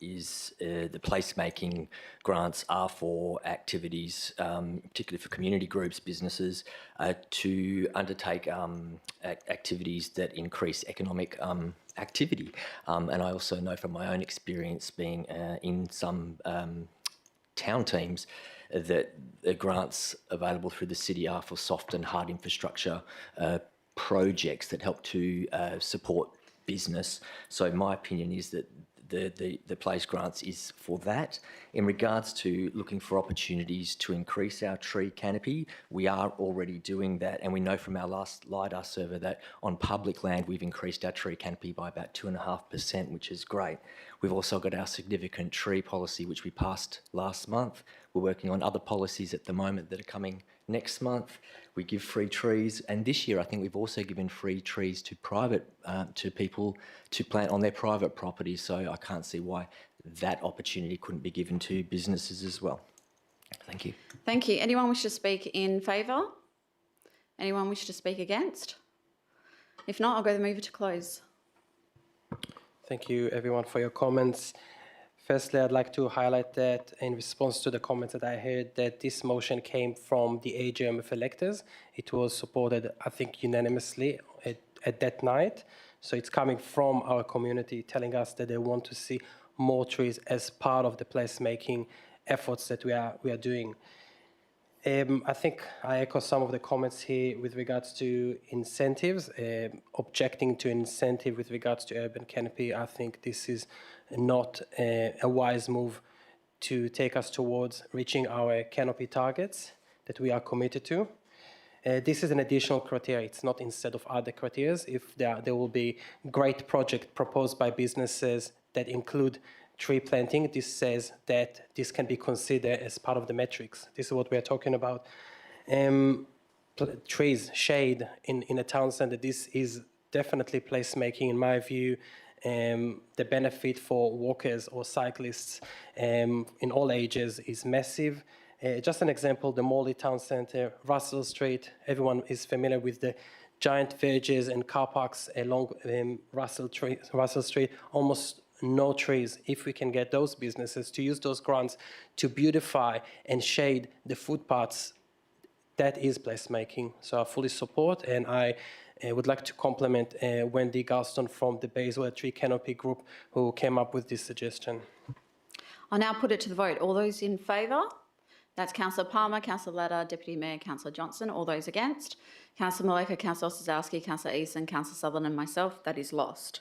is the placemaking grants are for activities, particularly for community groups, businesses, to undertake activities that increase economic activity. And I also know from my own experience being in some town teams that the grants available through the city are for soft and hard infrastructure projects that help to support business. So my opinion is that the place grants is for that. In regards to looking for opportunities to increase our tree canopy, we are already doing that, and we know from our last LiDAR survey that on public land we've increased our tree canopy by about 2.5%, which is great. We've also got our significant tree policy, which we passed last month. We're working on other policies at the moment that are coming next month. We give free trees, and this year I think we've also given free trees to to people to plant on their private property. So I can't see why that opportunity couldn't be given to businesses as well. Thank you. Thank you. Anyone wish to speak in favour? Anyone wish to speak against? If not, I'll go the mover to close. Thank you, everyone, for your comments. Firstly, I'd like to highlight that in response to the comments that I heard, that this motion came from the AGM of electors. It was supported, I think, unanimously at that night. So it's coming from our community telling us that they want to see more trees as part of the placemaking efforts that we are doing. I think I echo some of the comments here with regards to incentives, objecting to incentive with regards to urban canopy. I think this is not a wise move to take us towards reaching our canopy targets that we are committed to. This is an additional criteria. It's not instead of other criteria. If there will be great project proposed by businesses that include tree planting, this says that this can be considered as part of the metrics. This is what we are talking about. Trees, shade in a town centre, this is definitely placemaking in my view. The benefit for walkers or cyclists in all ages is massive. Just an example, the Morley Town Centre, Russell Street, everyone is familiar with the giant verges and car parks along Russell Street, almost no trees. If we can get those businesses to use those grants to beautify and shade the footpaths, that is placemaking. So I fully support, and I would like to compliment Wendy Galston from the Bayswater Tree Canopy Group who came up with this suggestion. I'll now put it to the vote. All those in favour? That's Councillor Palmer, Councillor Latta, Deputy Mayor, Councillor Johnson. All those against? Councillor Maleka, Councillor Osazowski, Councillor Eason, Councillor Sutherland and myself. That is lost.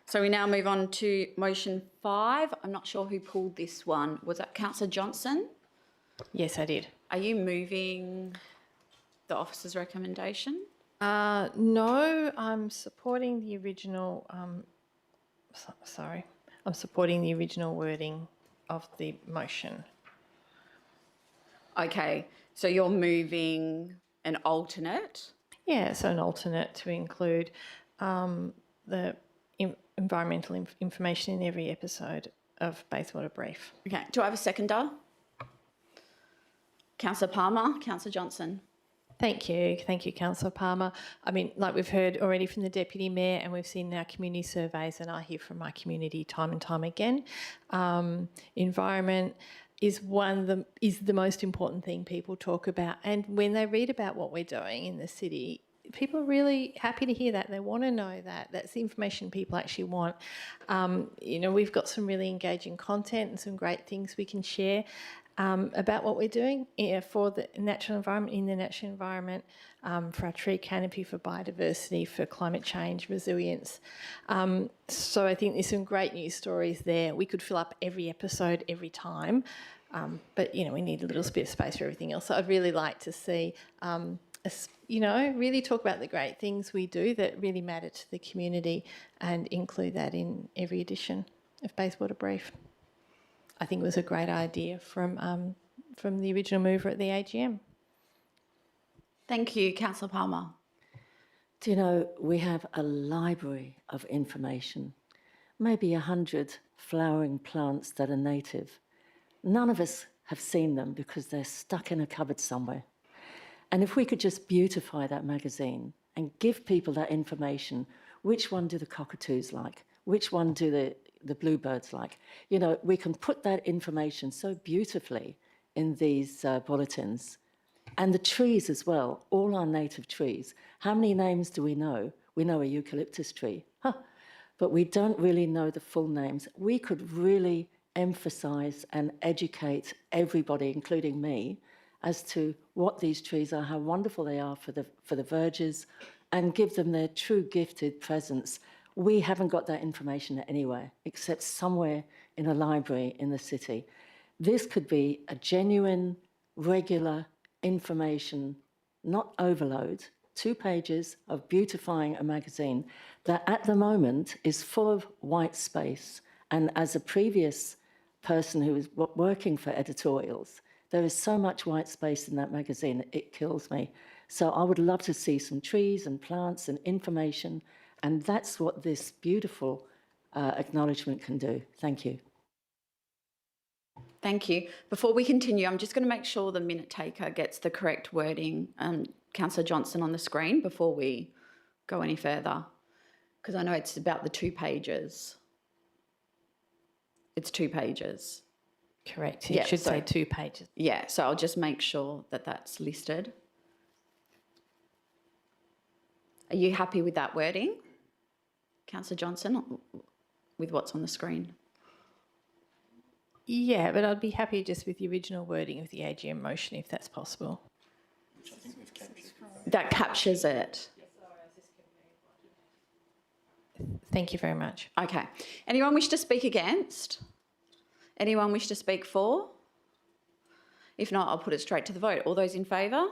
So we now move on to motion 5. I'm not sure who pulled this one. Was that Councillor Johnson? Yes, I did. Are you moving the officer's recommendation? No, I'm supporting the original, I'm supporting the original wording of the motion. Okay, so you're moving an alternate? Yeah, so an alternate to include the environmental information in every episode of Bayswater Brief. Okay, do I have a seconder? Councillor Palmer, Councillor Johnson. Thank you, Councillor Palmer. I mean, like we've heard already from the Deputy Mayor, and we've seen in our community surveys, and I hear from my community time and time again, environment is the most important thing people talk about. And when they read about what we're doing in the city, people are really happy to hear that. They want to know that. That's the information people actually want. We've got some really engaging content and some great things we can share about what we're doing for the natural environment, for our tree canopy, for biodiversity, for climate change, resilience. So I think there's some great news stories there. We could fill up every episode every time, but we need a little bit of space for everything else. So I'd really like to see really talk about the great things we do that really matter to the community and include that in every edition of Bayswater Brief. I think it was a great idea from the original mover at the AGM. Thank you, Councillor Palmer. Do you know, we have a library of information, maybe 100 flowering plants that are native. None of us have seen them because they're stuck in a cupboard somewhere. And if we could just beautify that magazine and give people that information, which one do the cockatoos like? Which one do the the bluebirds like. You know, we can put that information so beautifully in these bulletins. And the trees as well, all our native trees. How many names do we know? We know a eucalyptus tree, but we don't really know the full names. We could really emphasise and educate everybody, including me, as to what these trees are, how wonderful they are for the vergers, and give them their true gifted presence. We haven't got that information anywhere, except somewhere in a library in the city. This could be a genuine, regular information, not overload, 2 pages of beautifying a magazine that at the moment is full of white space. And as a previous person who was working for editorials, there is so much white space in that magazine, it kills me. So I would love to see some trees and plants and information, and that's what this beautiful acknowledgement can do. Thank you. Thank you. Before we continue, I'm just going to make sure the minute taker gets the correct wording, Councillor Johnson, on the screen before we go any further, because I know it's about the 2 pages. It's 2 pages. Correct. It should say 2 pages. Yeah, so I'll just make sure that that's listed. Are you happy with that wording, Councillor Johnson, with what's on the screen? Yeah, but I'd be happy just with the original wording of the AGM motion, if that's possible. That captures it. Thank you very much. Okay. Anyone wish to speak against? Anyone wish to speak for? If not, I'll put it straight to the vote. All those in favour?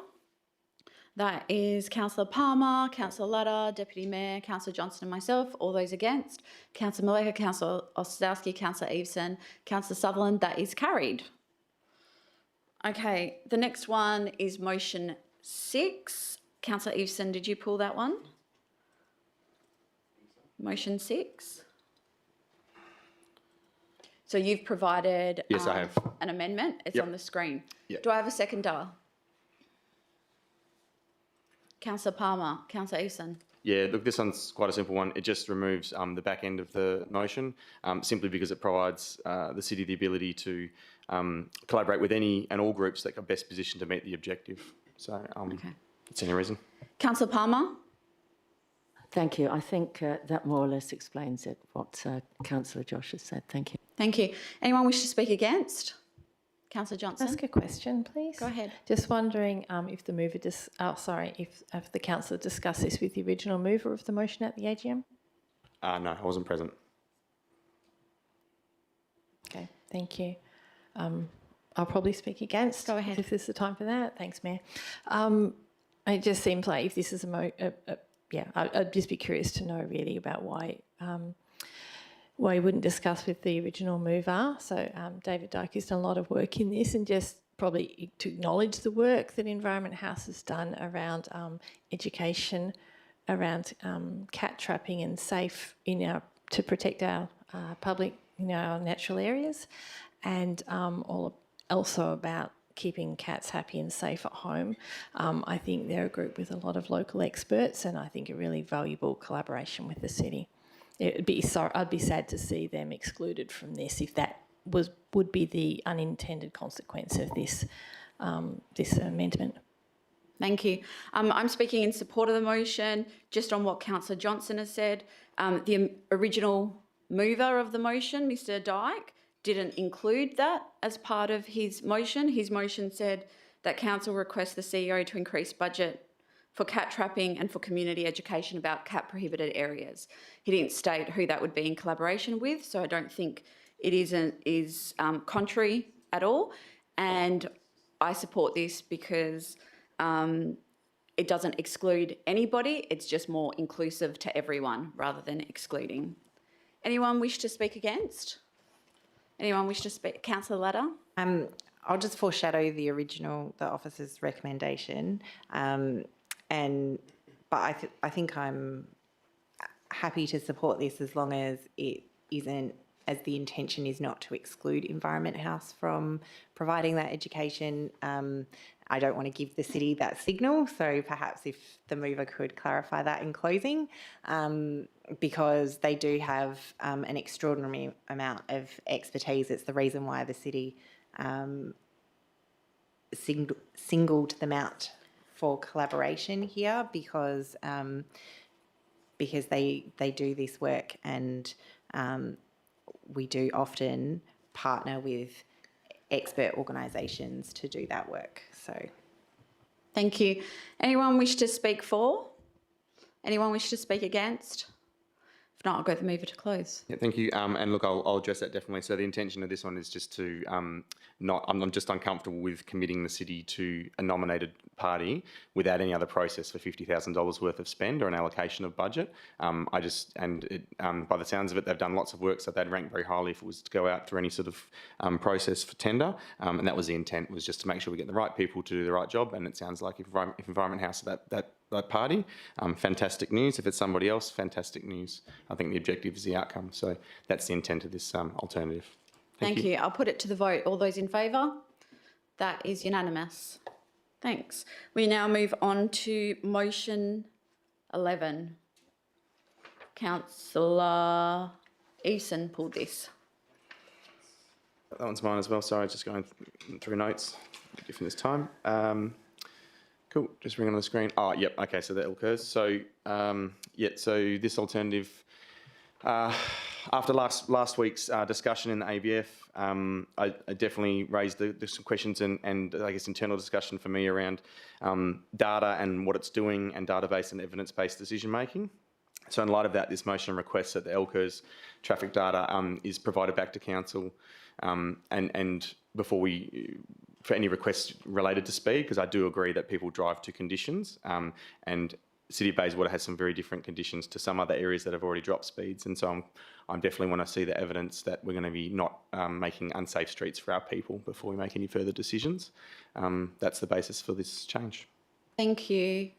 That is Councillor Palmer, Councillor Latta, Deputy Mayor, Councillor Johnson and myself. All those against? Councillor Maleka, Councillor Ostowski, Councillor Eveson, Councillor Sutherland. That is carried. Okay, the next one is motion 6. Councillor Eveson, did you pull that one? Motion 6. So you've provided Yes, I have. an amendment. It's Yep. on the screen. Yep. Do I have a seconder? Councillor Palmer, Councillor Eveson. Yeah, look, this one's quite a simple one. It just removes the back end of the motion, simply because it provides the city the ability to collaborate with any and all groups that are best positioned to meet the objective. So that's any reason. Councillor Palmer. Thank you. I think that more or less explains it, what Councillor Josh has said. Thank you. Thank you. Anyone wish to speak against? Councillor Johnson. Ask a question, please. Go ahead. Just wondering if the mover, if the councillor discussed this with the original mover of the motion at the AGM? No, I wasn't present. Okay, thank you. I'll probably speak against. Go ahead. If this is the time for that. Thanks, Mayor. It just seems like if this is I'd just be curious to know really about why you wouldn't discuss with the original mover. So David Dyke has done a lot of work in this, and just probably to acknowledge the work that Environment House has done around education, around cat trapping and safe to protect our public, our natural areas, and also about keeping cats happy and safe at home. I think they're a group with a lot of local experts, and I think a really valuable collaboration with the city. I'd be sad to see them excluded from this if that would be the unintended consequence of this amendment. Thank you. I'm speaking in support of the motion, just on what Councillor Johnson has said. The original mover of the motion, Mr. Dyke, didn't include that as part of his motion. His motion said that council requests the CEO to increase budget for cat trapping and for community education about cat prohibited areas. He didn't state who that would be in collaboration with, so I don't think it is contrary at all. And I support this because it doesn't exclude anybody, it's just more inclusive to everyone rather than excluding. Anyone wish to speak against? Anyone wish to speak? Councillor Latta? I'll just foreshadow the officer's recommendation, but I think I'm happy to support this as long as it isn't, as the intention is not to exclude Environment House from providing that education. I don't want to give the city that signal, so perhaps if the mover could clarify that in closing. because they do have an extraordinary amount of expertise. It's the reason why the city singled them out for collaboration here, because they do this work, and we do often partner with expert organisations to do that work. So, Thank you. Anyone wish to speak for? Anyone wish to speak against? If not, I'll go for mover to close. Yeah, thank you. And look, I'll address that definitely. So the intention of this one is just to I'm just uncomfortable with committing the city to a nominated party without any other process for $50,000 worth of spend or an allocation of budget. By the sounds of it, they've done lots of work, so they'd rank very highly if it was to go out through any sort of process for tender. And that was the intent, was just to make sure we get the right people to do the right job. And it sounds like if Environment House are that party, fantastic news. If it's somebody else, fantastic news. I think the objective is the outcome. So that's the intent of this alternative. Thank you. I'll put it to the vote. All those in favour? That is unanimous. Thanks. We now move on to motion 11. Councillor Eason pulled this. That one's mine as well. Sorry, just going through notes. Different this time. Cool. Just bring it on the screen. Oh, yep. Okay, so that all occurs. So, so this alternative, after last week's discussion in the ABF, I definitely raised some questions and I guess internal discussion for me around data and what it's doing, and database and evidence-based decision making. So in light of that, this motion requests that the LCERS traffic data is provided back to council, and before for any requests related to speed, because I do agree that people drive to conditions, and City of Bayswater has some very different conditions to some other areas that have already dropped speeds, and so I definitely want to see the evidence that we're going to be not making unsafe streets for our people before we make any further decisions. That's the basis for this change. Thank you.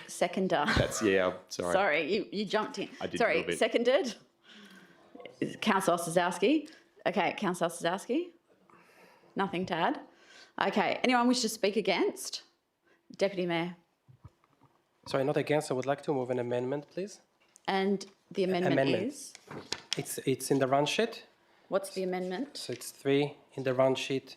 Seconder. Sorry. Sorry, you jumped in. I did a Sorry, little bit. seconded? Councillor Osazowski. Okay, Councillor Osazowski. Nothing to add. Okay, anyone wish to speak against? Deputy Mayor. Sorry, not against. I would like to move an amendment, please. And the amendment is? It's in the run sheet. What's the amendment? So it's 3 in the run sheet.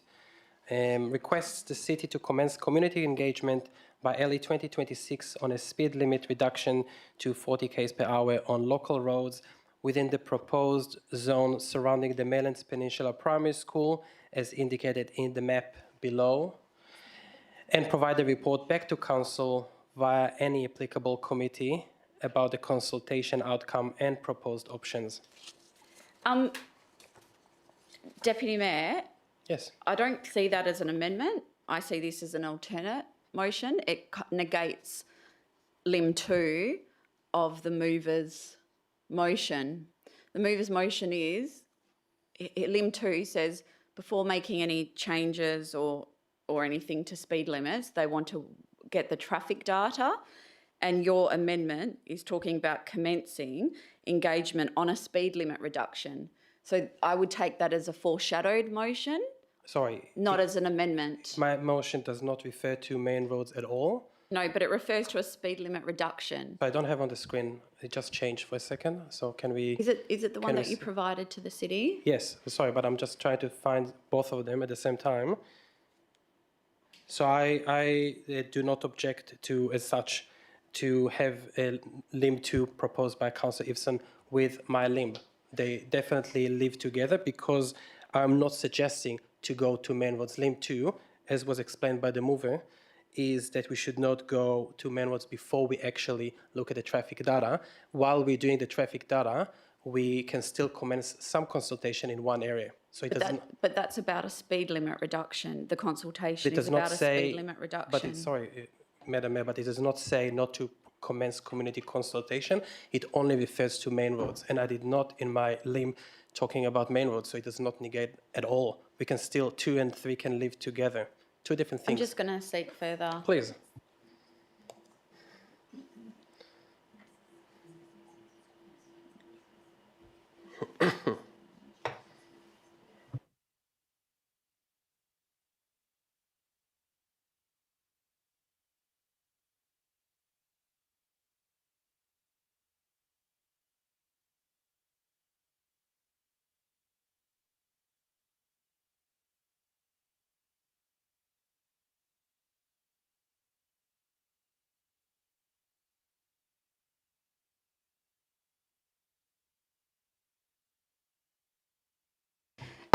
Requests the city to commence community engagement by early 2026 on a speed limit reduction to 40 km per hour on local roads within the proposed zone surrounding the Maylands Peninsula Primary School, as indicated in the map below, and provide a report back to council via any applicable committee about the consultation outcome and proposed options. Deputy Mayor, Yes. I don't see that as an amendment. I see this as an alternate motion. It negates limb 2 of the mover's motion. The mover's motion is, limb 2 says, before making any changes or anything to speed limits, they want to get the traffic data, and your amendment is talking about commencing engagement on a speed limit reduction. So I would take that as a foreshadowed motion, Sorry. not as an amendment. My motion does not refer to main roads at all. No, but it refers to a speed limit reduction. I don't have on the screen. It just changed for a second. So can we? Is it the one can we that you s- provided to the city? Yes. Sorry, but I'm just trying to find both of them at the same time. So I do not object to, as such, to have a limb 2 proposed by Councillor Eveson with my limb. They definitely live together, because I'm not suggesting to go to main roads. Limb 2, as was explained by the mover, is that we should not go to main roads before we actually look at the traffic data. While we're doing the traffic data, we can still commence some consultation in one area. So it doesn't. But that's about a speed limit reduction. The consultation It is does not about a say. speed limit reduction. But it's sorry, Madam Mayor, but it does not say not to commence community consultation. It only refers to main roads, and I did not in my limb talking about main roads, so it does not negate at all. We can still 2 and 3 can live together. Two different I'm things. just going to seek further. Please.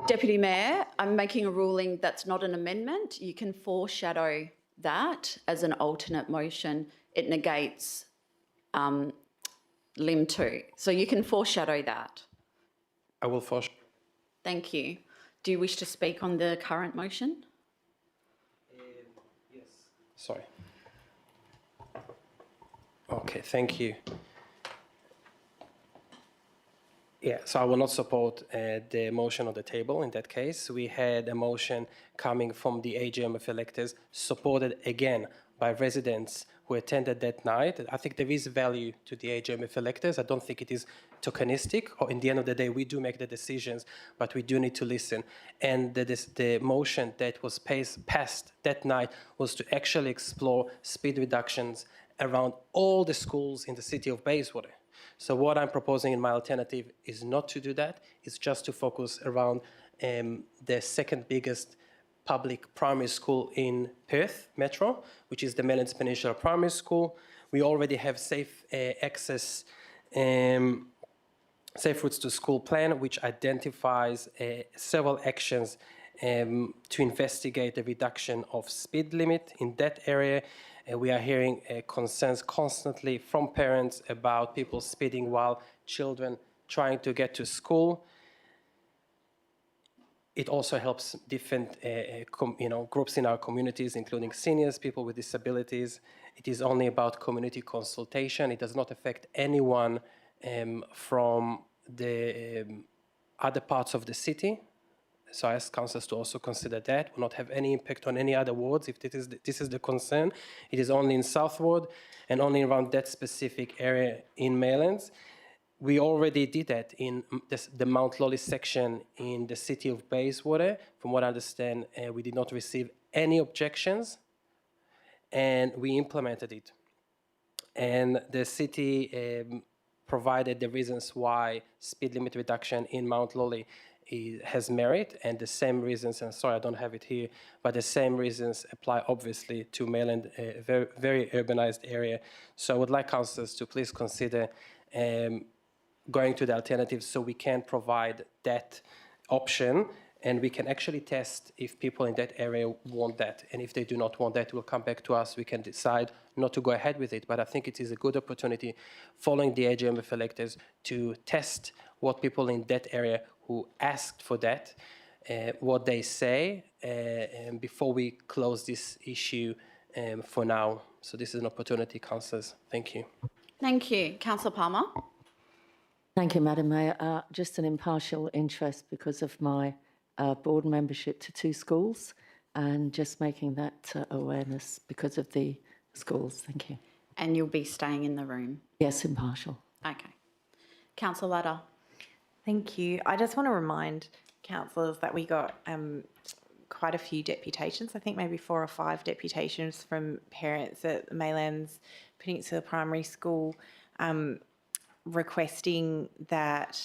Deputy Mayor, I'm making a ruling that's not an amendment. You can foreshadow that as an alternate motion. It negates Lim 2. So you can foreshadow that. I will foreshadow. Thank you. Do you wish to speak on the current motion? Yes. Sorry. Okay, thank you. Yeah, so I will not support the motion on the table in that case. We had a motion coming from the AGM of electors, supported again by residents who attended that night. I think there is value to the AGM of electors. I don't think it is tokenistic, or in the end of the day, we do make the decisions, but we do need to listen. And the motion that was passed that night was to actually explore speed reductions around all the schools in the city of Bayswater. So what I'm proposing in my alternative is not to do that. It's just to focus around the second biggest public primary school in Perth Metro, which is the Mellons Peninsula Primary School. We already have safe access, safe routes to school plan, which identifies several actions to investigate the reduction of speed limit in that area. We are hearing concerns constantly from parents about people speeding while children trying to get to school. It also helps different groups in our communities, including seniors, people with disabilities. It is only about community consultation. It does not affect anyone from the other parts of the city. So I ask councillors to also consider that. Will not have any impact on any other wards if this is the concern. It is only in South Ward and only around that specific area in Maylands. We already did that in the Mount Lolly section in the city of Bayswater. From what I understand, we did not receive any objections and we implemented it. And the city provided the reasons why speed limit reduction in Mount Lolly has merit, and the same reasons, and sorry I don't have it here, but the same reasons apply obviously to Mayland, a very, very urbanized area. So I would like councillors to please consider going to the alternatives so we can provide that option and we can actually test if people in that area want that. And if they do not want that, will come back to us. We can decide not to go ahead with it. But I think it is a good opportunity following the AGM of electors to test what people in that area who asked for that, what they say before we close this issue for now. So this is an opportunity, councillors. Thank you. Thank you. Councillor Palmer. Thank you, Madam Mayor. Just an impartial interest because of my board membership to 2 schools and just making that awareness because of the schools. Thank you. And you'll be staying in the room? Yes, impartial. Okay. Councillor Ladder. Thank you. I just want to remind councillors that we got quite a few deputations, I think maybe 4 or 5 deputations from parents at the Maylands Peninsula Primary School requesting that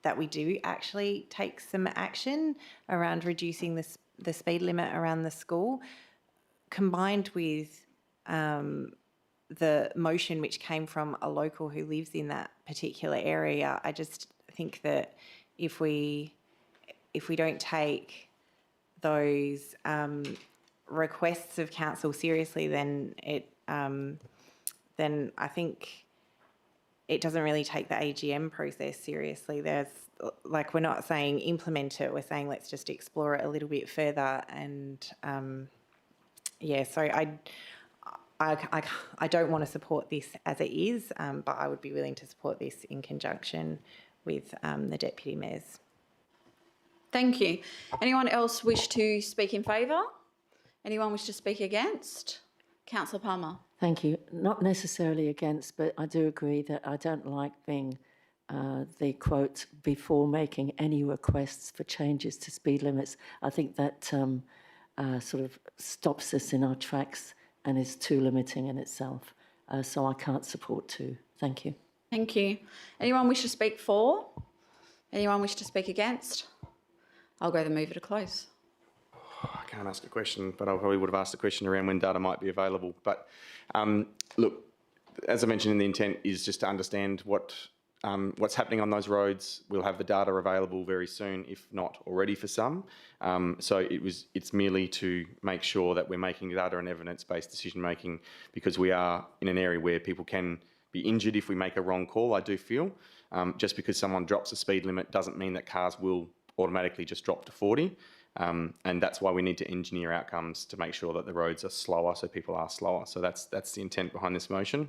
that we do actually take some action around reducing the speed limit around the school, combined with the motion which came from a local who lives in that particular area. I just think that if we don't take those requests of council seriously, then then I think it doesn't really take the AGM process seriously. There's we're not saying implement it, we're saying let's just explore it a little bit further. And so I don't want to support this as it is, but I would be willing to support this in conjunction with the Deputy Mayors. Thank you. Anyone else wish to speak in favour? Anyone wish to speak against? Councillor Palmer. Thank you. Not necessarily against, but I do agree that I don't like being the quote, before making any requests for changes to speed limits. I think that sort of stops us in our tracks and is too limiting in itself. So I can't support 2. Thank you. Thank you. Anyone wish to speak for? Anyone wish to speak against? I'll go the mover to close. I can't ask a question, but I probably would have asked a question around when data might be available. But look, as I mentioned in the intent, is just to understand what what's happening on those roads. We'll have the data available very soon, if not already for some. So it's merely to make sure that we're making data and evidence-based decision making, because we are in an area where people can be injured if we make a wrong call, I do feel. Just because someone drops a speed limit doesn't mean that cars will automatically just drop to 40. And that's why we need to engineer outcomes to make sure that the roads are slower so people are slower. So that's the intent behind this motion.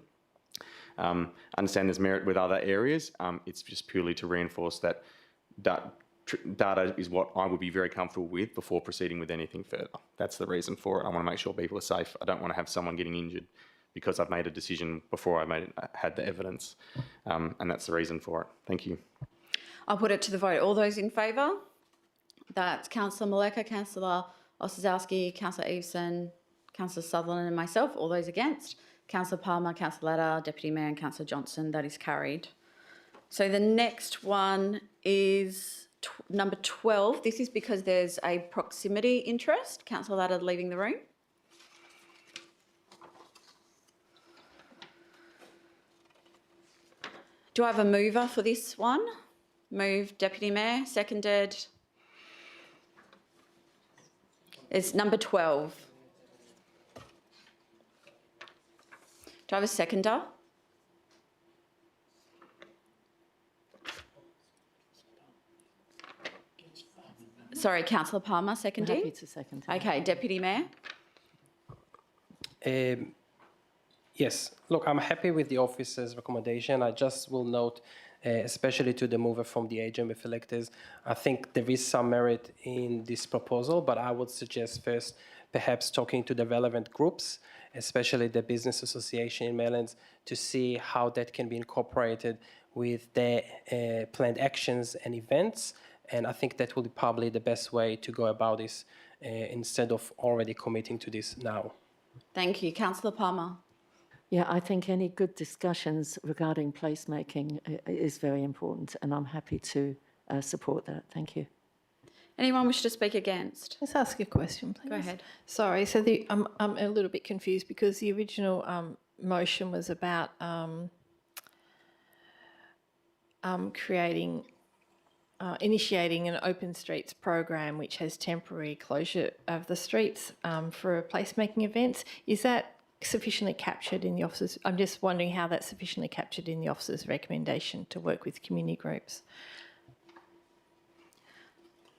Understand there's merit with other areas. It's just purely to reinforce that data is what I would be very comfortable with before proceeding with anything further. That's the reason for it. I want to make sure people are safe. I don't want to have someone getting injured because I've made a decision before I had the evidence. And that's the reason for it. Thank you. I'll put it to the vote. All those in favour? That's Councillor Maleka, Councillor Ossowski, Councillor Eveson, Councillor Sutherland and myself. All those against? Councillor Palmer, Councillor Latta, Deputy Mayor and Councillor Johnson. That is carried. So the next one is number 12. This is because there's a proximity interest. Councillor Latta leaving the room. Do I have a mover for this one? Moved, Deputy Mayor, seconded. It's number 12. Do I have a seconder? Sorry, Councillor Palmer, seconding? Happy to second. Okay, Deputy Mayor? Yes, look, I'm happy with the officer's recommendation. I just will note, especially to the mover from the AGM of electors, I think there is some merit in this proposal, but I would suggest first perhaps talking to the relevant groups, especially the Business Association in Maylands, to see how that can be incorporated with their planned actions and events. And I think that will be probably the best way to go about this instead of already committing to this now. Thank you. Councillor Palmer? Yeah, I think any good discussions regarding placemaking is very important, and I'm happy to support that. Thank you. Anyone wish to speak against? Let's ask a question, please. Go ahead. Sorry, so I'm a little bit confused because the original motion was about initiating an open streets program which has temporary closure of the streets for placemaking events. Is that sufficiently captured in the officer's? I'm just wondering how that's sufficiently captured in the officer's recommendation to work with community groups.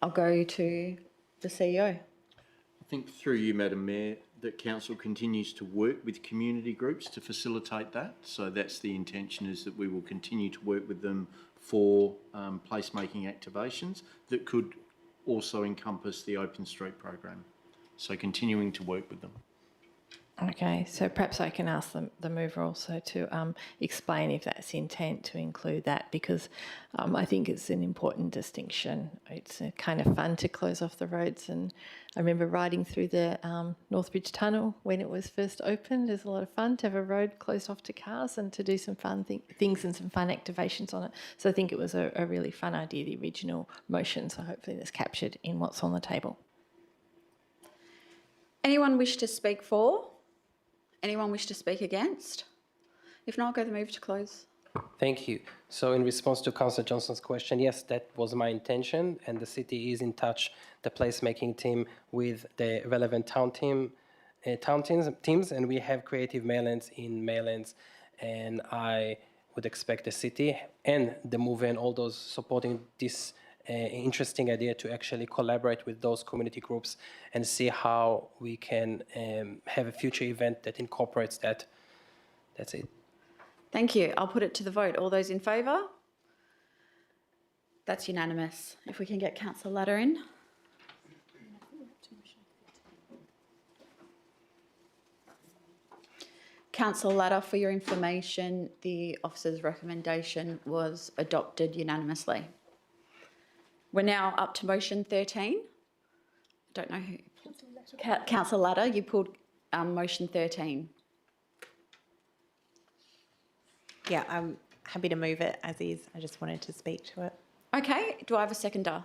I'll go to the CEO. I think through you, Madam Mayor, that Council continues to work with community groups to facilitate that. So that's the intention, is that we will continue to work with them for placemaking activations that could also encompass the Open Street program. So continuing to work with them. Okay, so perhaps I can ask the mover also to explain if that's the intent to include that, because I think it's an important distinction. It's kind of fun to close off the roads, and I remember riding through the Northbridge Tunnel when it was first opened. There's a lot of fun to have a road closed off to cars and to do some fun things and some fun activations on it. So I think it was a really fun idea, the original motion, so hopefully that's captured in what's on the table. Anyone wish to speak for? Anyone wish to speak against? If not, I'll go the move to close. Thank you. So in response to Councillor Johnson's question, yes, that was my intention, and the city is in touch, the placemaking team, with the relevant town teams, and we have creative Maylands in Maylands, and I would expect the city and the mover and all those supporting this interesting idea to actually collaborate with those community groups and see how we can have a future event that incorporates that. That's it. Thank you. I'll put it to the vote. All those in favour? That's unanimous. If we can get Councillor Latta in. Councillor Latta, for your information, the officer's recommendation was adopted unanimously. We're now up to motion 13. I don't know who. Councillor Latta, you pulled motion 13. Yeah, I'm happy to move it as is. I just wanted to speak to it. Okay, do I have a seconder?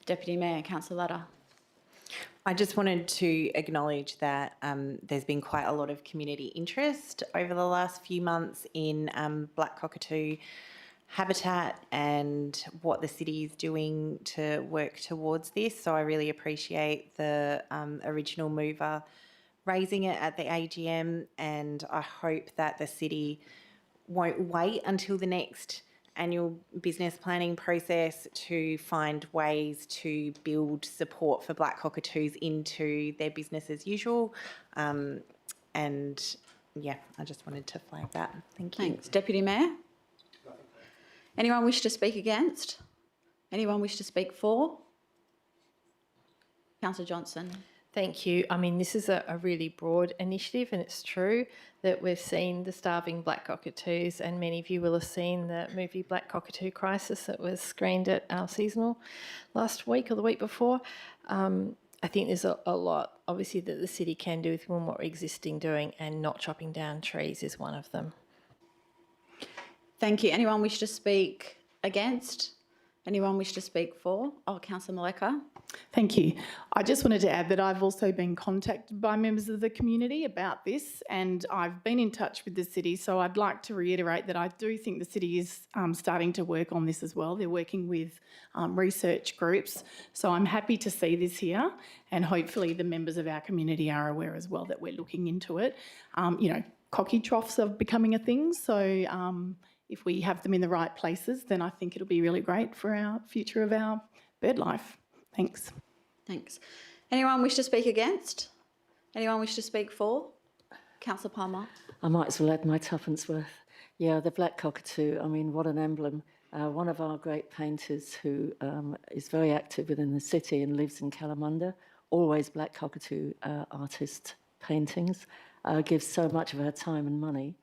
Deputy Mayor, Councillor Latta. I just wanted to acknowledge that there's been quite a lot of community interest over the last few months in black cockatoo habitat and what the city is doing to work towards this. So I really appreciate the original mover raising it at the AGM, and I hope that the city won't wait until the next annual business planning process to find ways to build support for black cockatoos into their business as usual. And yeah, I just wanted to flag that. Thank you. Thanks. Deputy Mayor? Anyone wish to speak against? Anyone wish to speak for? Councillor Johnson. Thank you. I mean, this is a really broad initiative, and it's true that we've seen the starving black cockatoos, and many of you will have seen the movie Black Cockatoo Crisis that was screened at our seasonal last week or the week before. I think there's a lot, obviously, that the city can do within what we're existing doing, and not chopping down trees is one of them. Thank you. Anyone wish to speak against? Anyone wish to speak for? Oh, Councillor Maleka. Thank you. I just wanted to add that I've also been contacted by members of the community about this, and I've been in touch with the city. So I'd like to reiterate that I do think the city is starting to work on this as well. They're working with research groups. So I'm happy to see this here, and hopefully the members of our community are aware as well that we're looking into it. Cocky troughs are becoming a thing. So if we have them in the right places, then I think it'll be really great for our future of our bird life. Thanks. Thanks. Anyone wish to speak against? Anyone wish to speak for? Councillor Palmer. I might as well add my tuppence worth. Yeah, the black cockatoo, I mean, what an emblem. One of our great painters who is very active within the city and lives in Kalamunda, always black cockatoo artist paintings, gives so much of her time and money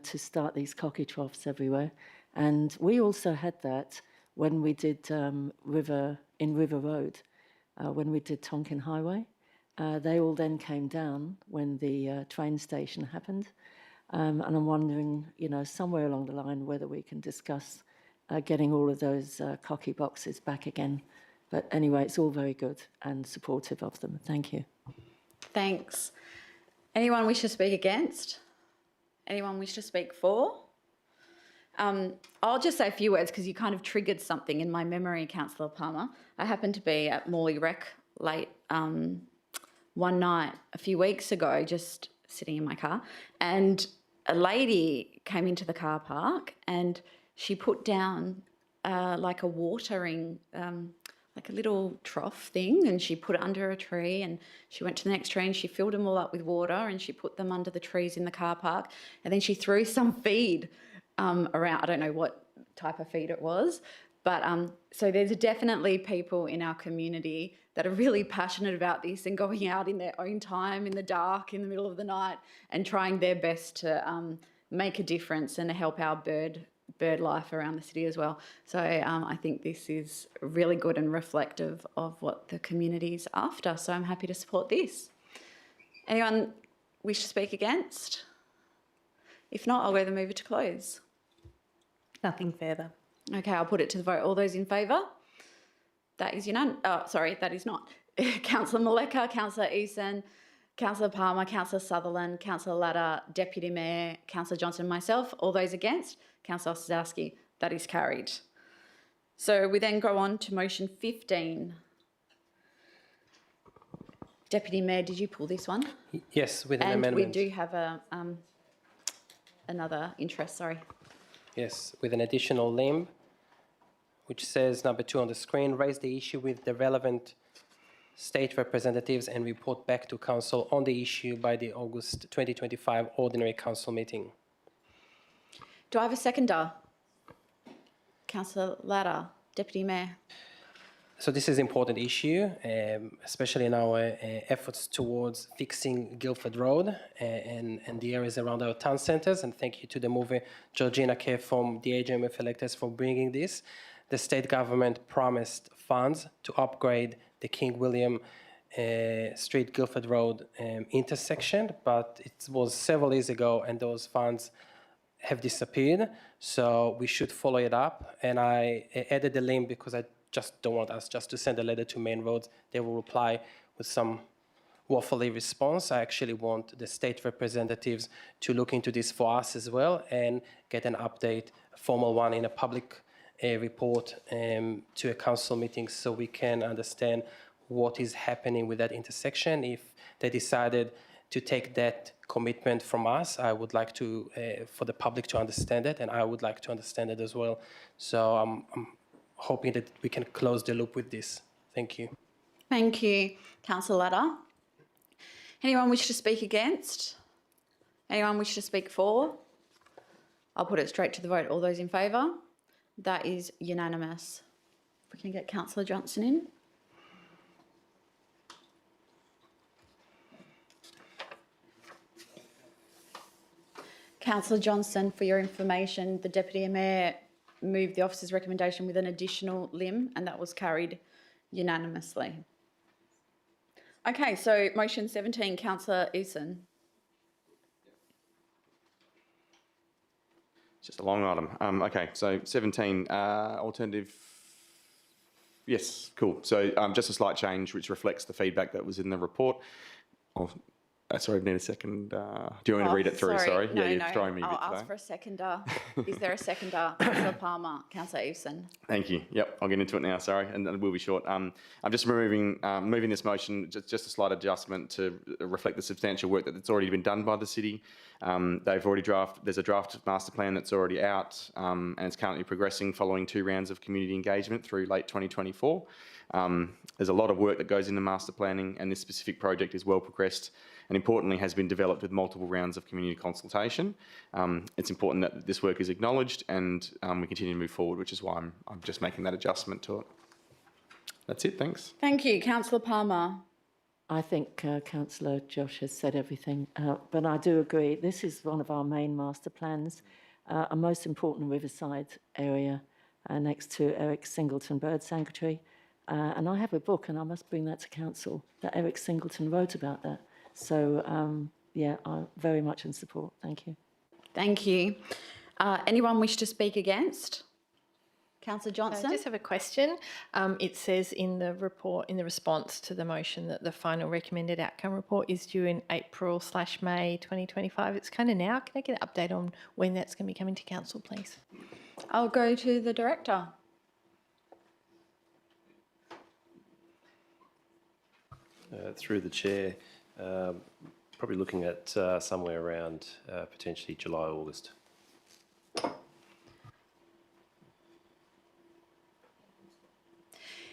to start these cocky troughs everywhere. And we also had that when we did River Road, when we did Tonkin Highway. They all then came down when the train station happened. And I'm wondering, somewhere along the line, whether we can discuss getting all of those cocky boxes back again. But anyway, it's all very good and supportive of them. Thank you. Thanks. Anyone wish to speak against? Anyone wish to speak for? I'll just say a few words because you kind of triggered something in my memory, Councillor Palmer. I happened to be at Morley Rec late one night a few weeks ago, just sitting in my car, and a lady came into the car park and she put down like a watering, like a little trough thing, and she put it under a tree, and she went to the next tree and she filled them all up with water and she put them under the trees in the car park, and then she threw some feed around. I don't know what type of feed it was, but so there's definitely people in our community that are really passionate about this and going out in their own time in the dark in the middle of the night and trying their best to make a difference and to help our bird life around the city as well. So I think this is really good and reflective of what the community's after. So I'm happy to support this. Anyone wish to speak against? If not, I'll go the mover to close. Nothing further. Okay, I'll put it to the vote. All those in favour? That is unanimous. Oh, sorry, that is not. Councillor Maleka, Councillor Eason, Councillor Palmer, Councillor Sutherland, Councillor Latta, Deputy Mayor, Councillor Johnson, myself. All those against? Councillor Osdowski. That is carried. So we then go on to motion 15. Deputy Mayor, did you pull this one? Yes, with an and amendment. we do have another interest, sorry. Yes, with an additional limb, which says number 2 on the screen, raise the issue with the relevant state representatives and report back to council on the issue by the August 2025 ordinary council meeting. Do I have a seconder? Councillor Latta, Deputy Mayor. So this is an important issue, especially in our efforts towards fixing Guildford Road and the areas around our town centres. And thank you to the mover Georgina Kerr from the AGM electors for bringing this. The state government promised funds to upgrade the King William Street Guildford Road intersection, but it was several years ago and those funds have disappeared. So we should follow it up. And I added the link because I just don't want us just to send a letter to Main Roads. They will reply with some waffly response. I actually want the state representatives to look into this for us as well and get an update, a formal one in a public report to a council meeting so we can understand what is happening with that intersection. If they decided to take that commitment from us, I would like to, for the public to understand it, and I would like to understand it as well. So I'm hoping that we can close the loop with this. Thank you. Thank you, Councillor Latta. Anyone wish to speak against? Anyone wish to speak for? I'll put it straight to the vote. All those in favour? That is unanimous. If we can get Councillor Johnson in. Councillor Johnson, for your information, the Deputy Mayor moved the officer's recommendation with an additional limb, and that was carried unanimously. Okay, so motion 17, Councillor Eason. It's just a long item. Okay, so 17, alternative. Yes, cool. So just a slight change which reflects the feedback that was in the report. Oh, sorry, I need a second. Do you want me to read it through? Sorry. No, yeah, you're no. throwing me a bit I'll ask today. for a seconder. Is there a seconder? Councillor Palmer, Councillor Eveson. Thank you. Yep, I'll get into it now. Sorry, and it will be short. I'm just moving this motion, just a slight adjustment to reflect the substantial work that's already been done by the city. They've already there's a draft master plan that's already out, and it's currently progressing following 2 rounds of community engagement through late 2024. There's a lot of work that goes into master planning, and this specific project is well progressed and importantly has been developed with multiple rounds of community consultation. It's important that this work is acknowledged and we continue to move forward, which is why I'm just making that adjustment to it. That's it, thanks. Thank you, Councillor Palmer. I think Councillor Josh has said everything, but I do agree. This is one of our main master plans, a most important riverside area next to Eric Singleton Bird Sanctuary. And I have a book, and I must bring that to council, that Eric Singleton wrote about that. So, yeah, I'm very much in support. Thank you. Thank you. Anyone wish to speak against? Councillor I Johnson? just have a question. It says in the report, in the response to the motion, that the final recommended outcome report is due in April/May 2025. It's kind of now. Can I get an update on when that's going to be coming to council, please? I'll go to the Director. Through the chair, probably looking at somewhere around potentially July, August.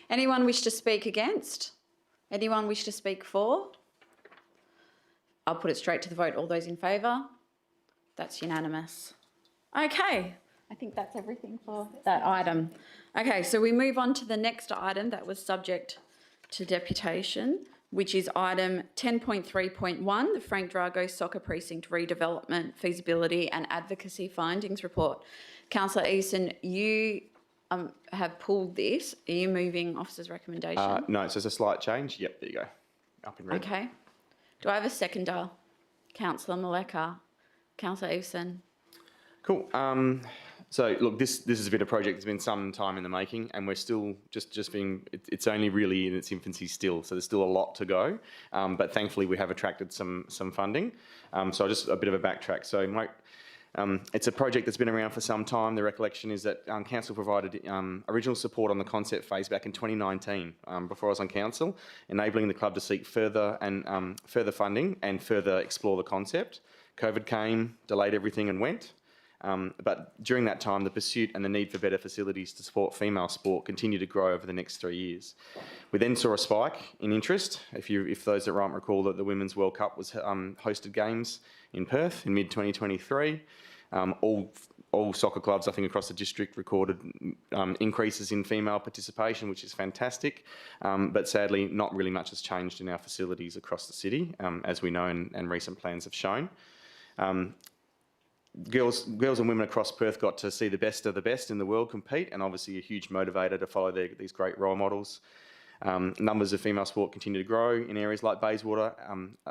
Anyone wish to speak against? Anyone wish to speak for? I'll put it straight to the vote. All those in favour? That's unanimous. Okay, I think that's everything for that item. Okay, so we move on to the next item that was subject to deputation, which is item 10.3.1, the Frank Drago Soccer Precinct Redevelopment Feasibility and Advocacy Findings Report. Councillor Eason, you have pulled this. Are you moving officer's recommendation? No, so it's a slight change. Yep, there you go. Up in red. Okay. Do I have a seconder? Councillor Maleka. Councillor Eveson. Cool. So look, this has been a project that's been some time in the making, and we're still just being. It's only really in its infancy still, so there's still a lot to go. But thankfully, we have attracted some funding. So just a bit of a backtrack. So it's a project that's been around for some time. The recollection is that council provided original support on the concept phase back in 2019, before I was on council, enabling the club to seek further funding and further explore the concept. COVID came, delayed everything, and went. But during that time, the pursuit and the need for better facilities to support female sport continued to grow over the next 3 years. We then saw a spike in interest. If those that might recall that the Women's World Cup was hosted games in Perth in mid-2023. All soccer clubs, I think, across the district recorded increases in female participation, which is fantastic. But sadly, not really much has changed in our facilities across the city, as we know and recent plans have shown. Girls and women across Perth got to see the best of the best in the world compete, and obviously a huge motivator to follow these great role models. Numbers of female sport continue to grow in areas like Bayswater,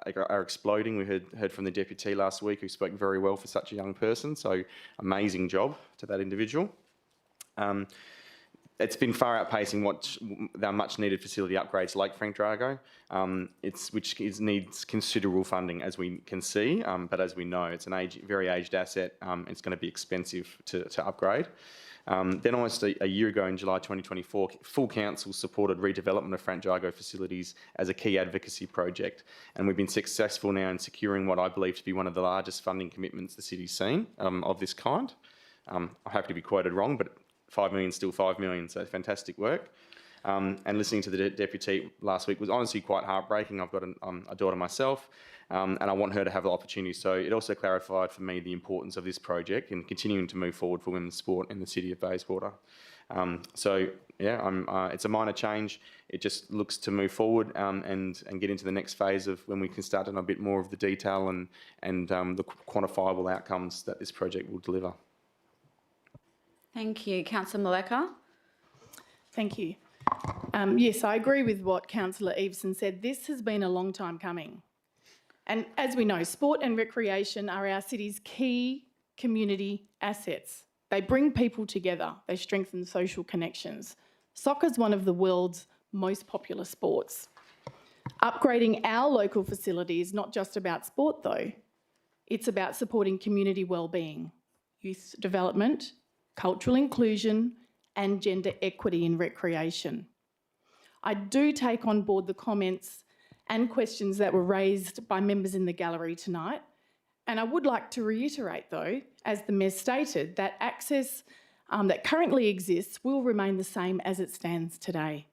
are exploding. We heard from the deputy last week, who spoke very well for such a young person, so amazing job to that individual. it's been far outpacing what the much needed facility upgrades like Frank Drago, needs considerable funding, as we can see. But as we know, it's very aged asset. It's going to be expensive to upgrade. Then almost a year ago in July 2024, full council supported redevelopment of Frank Drago facilities as a key advocacy project. And we've been successful now in securing what I believe to be one of the largest funding commitments the city's seen of this kind. I'm happy to be quoted wrong, but 5 million still 5 million, so fantastic work. And listening to the deputy last week was honestly quite heartbreaking. I've got a daughter myself, and I want her to have the opportunity. So it also clarified for me the importance of this project and continuing to move forward for women's sport in the city of Bayswater. It's a minor change. It just looks to move forward and get into the next phase of when we can start on a bit more of the detail and the quantifiable outcomes that this project will deliver. Thank you. Councillor Maleka. Thank you. Yes, I agree with what Councillor Eveson said. This has been a long time coming. And as we know, sport and recreation are our city's key community assets. They bring people together. They strengthen social connections. Soccer is one of the world's most popular sports. Upgrading our local facility is not just about sport, though. It's about supporting community wellbeing, youth development, cultural inclusion, and gender equity in recreation. I do take on board the comments and questions that were raised by members in the gallery tonight, and I would like to reiterate, though, as the Mayor stated, that access that currently exists will remain the same as it stands today.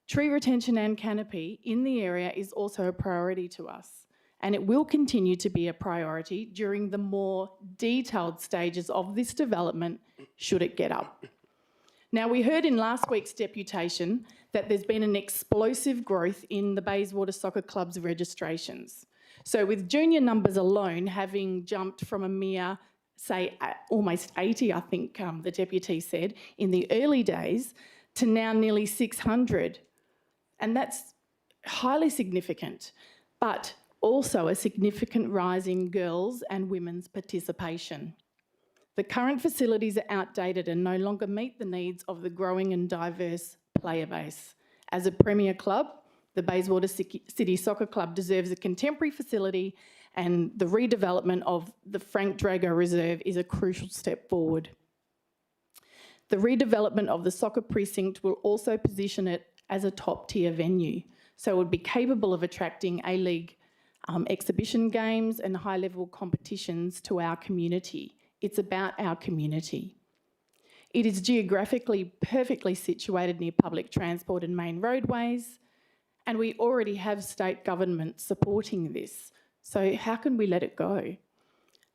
Tree retention and canopy in the area is also a priority to us, and it will continue to be a priority during the more detailed stages of this development should it get up. Now, we heard in last week's deputation that there's been an explosive growth in the Bayswater Soccer Club's registrations. So with junior numbers alone having jumped from a mere, say, almost 80, I think the deputy said, in the early days, to now nearly 600. And that's highly significant, but also a significant rise in girls' and women's participation. The current facilities are outdated and no longer meet the needs of the growing and diverse player base. As a premier club, the Bayswater City Soccer Club deserves a contemporary facility, and the redevelopment of the Frank Drago Reserve is a crucial step forward. The redevelopment of the soccer precinct will also position it as a top-tier venue, so it would be capable of attracting A-League exhibition games and high-level competitions to our community. It's about our community. It is geographically perfectly situated near public transport and main roadways, and we already have state government supporting this. So how can we let it go?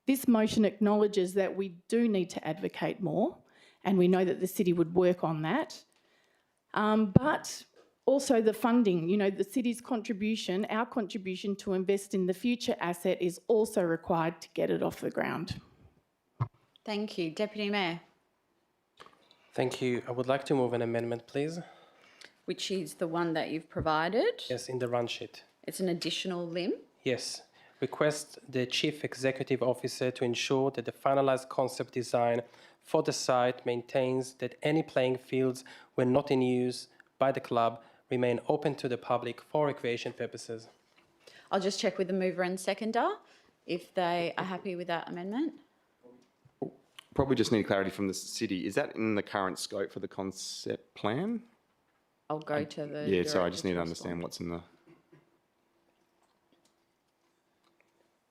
This motion acknowledges that we do need to advocate more, and we know that the city would work on that. But also the funding, you know, the city's contribution, our contribution to invest in the future asset is also required to get it off the ground. Thank you. Deputy Mayor. Thank you. I would like to move an amendment, please. Which is the one that you've provided. Yes, in the run sheet. It's an additional limb. Yes. Request the Chief Executive Officer to ensure that the finalised concept design for the site maintains that any playing fields, when not in use by the club, remain open to the public for recreation purposes. I'll just check with the mover and seconder if they are happy with that amendment. Probably just need clarity from the city. Is that in the current scope for the concept plan? I'll go to the Yeah, sorry, I just director need to to understand what's in the...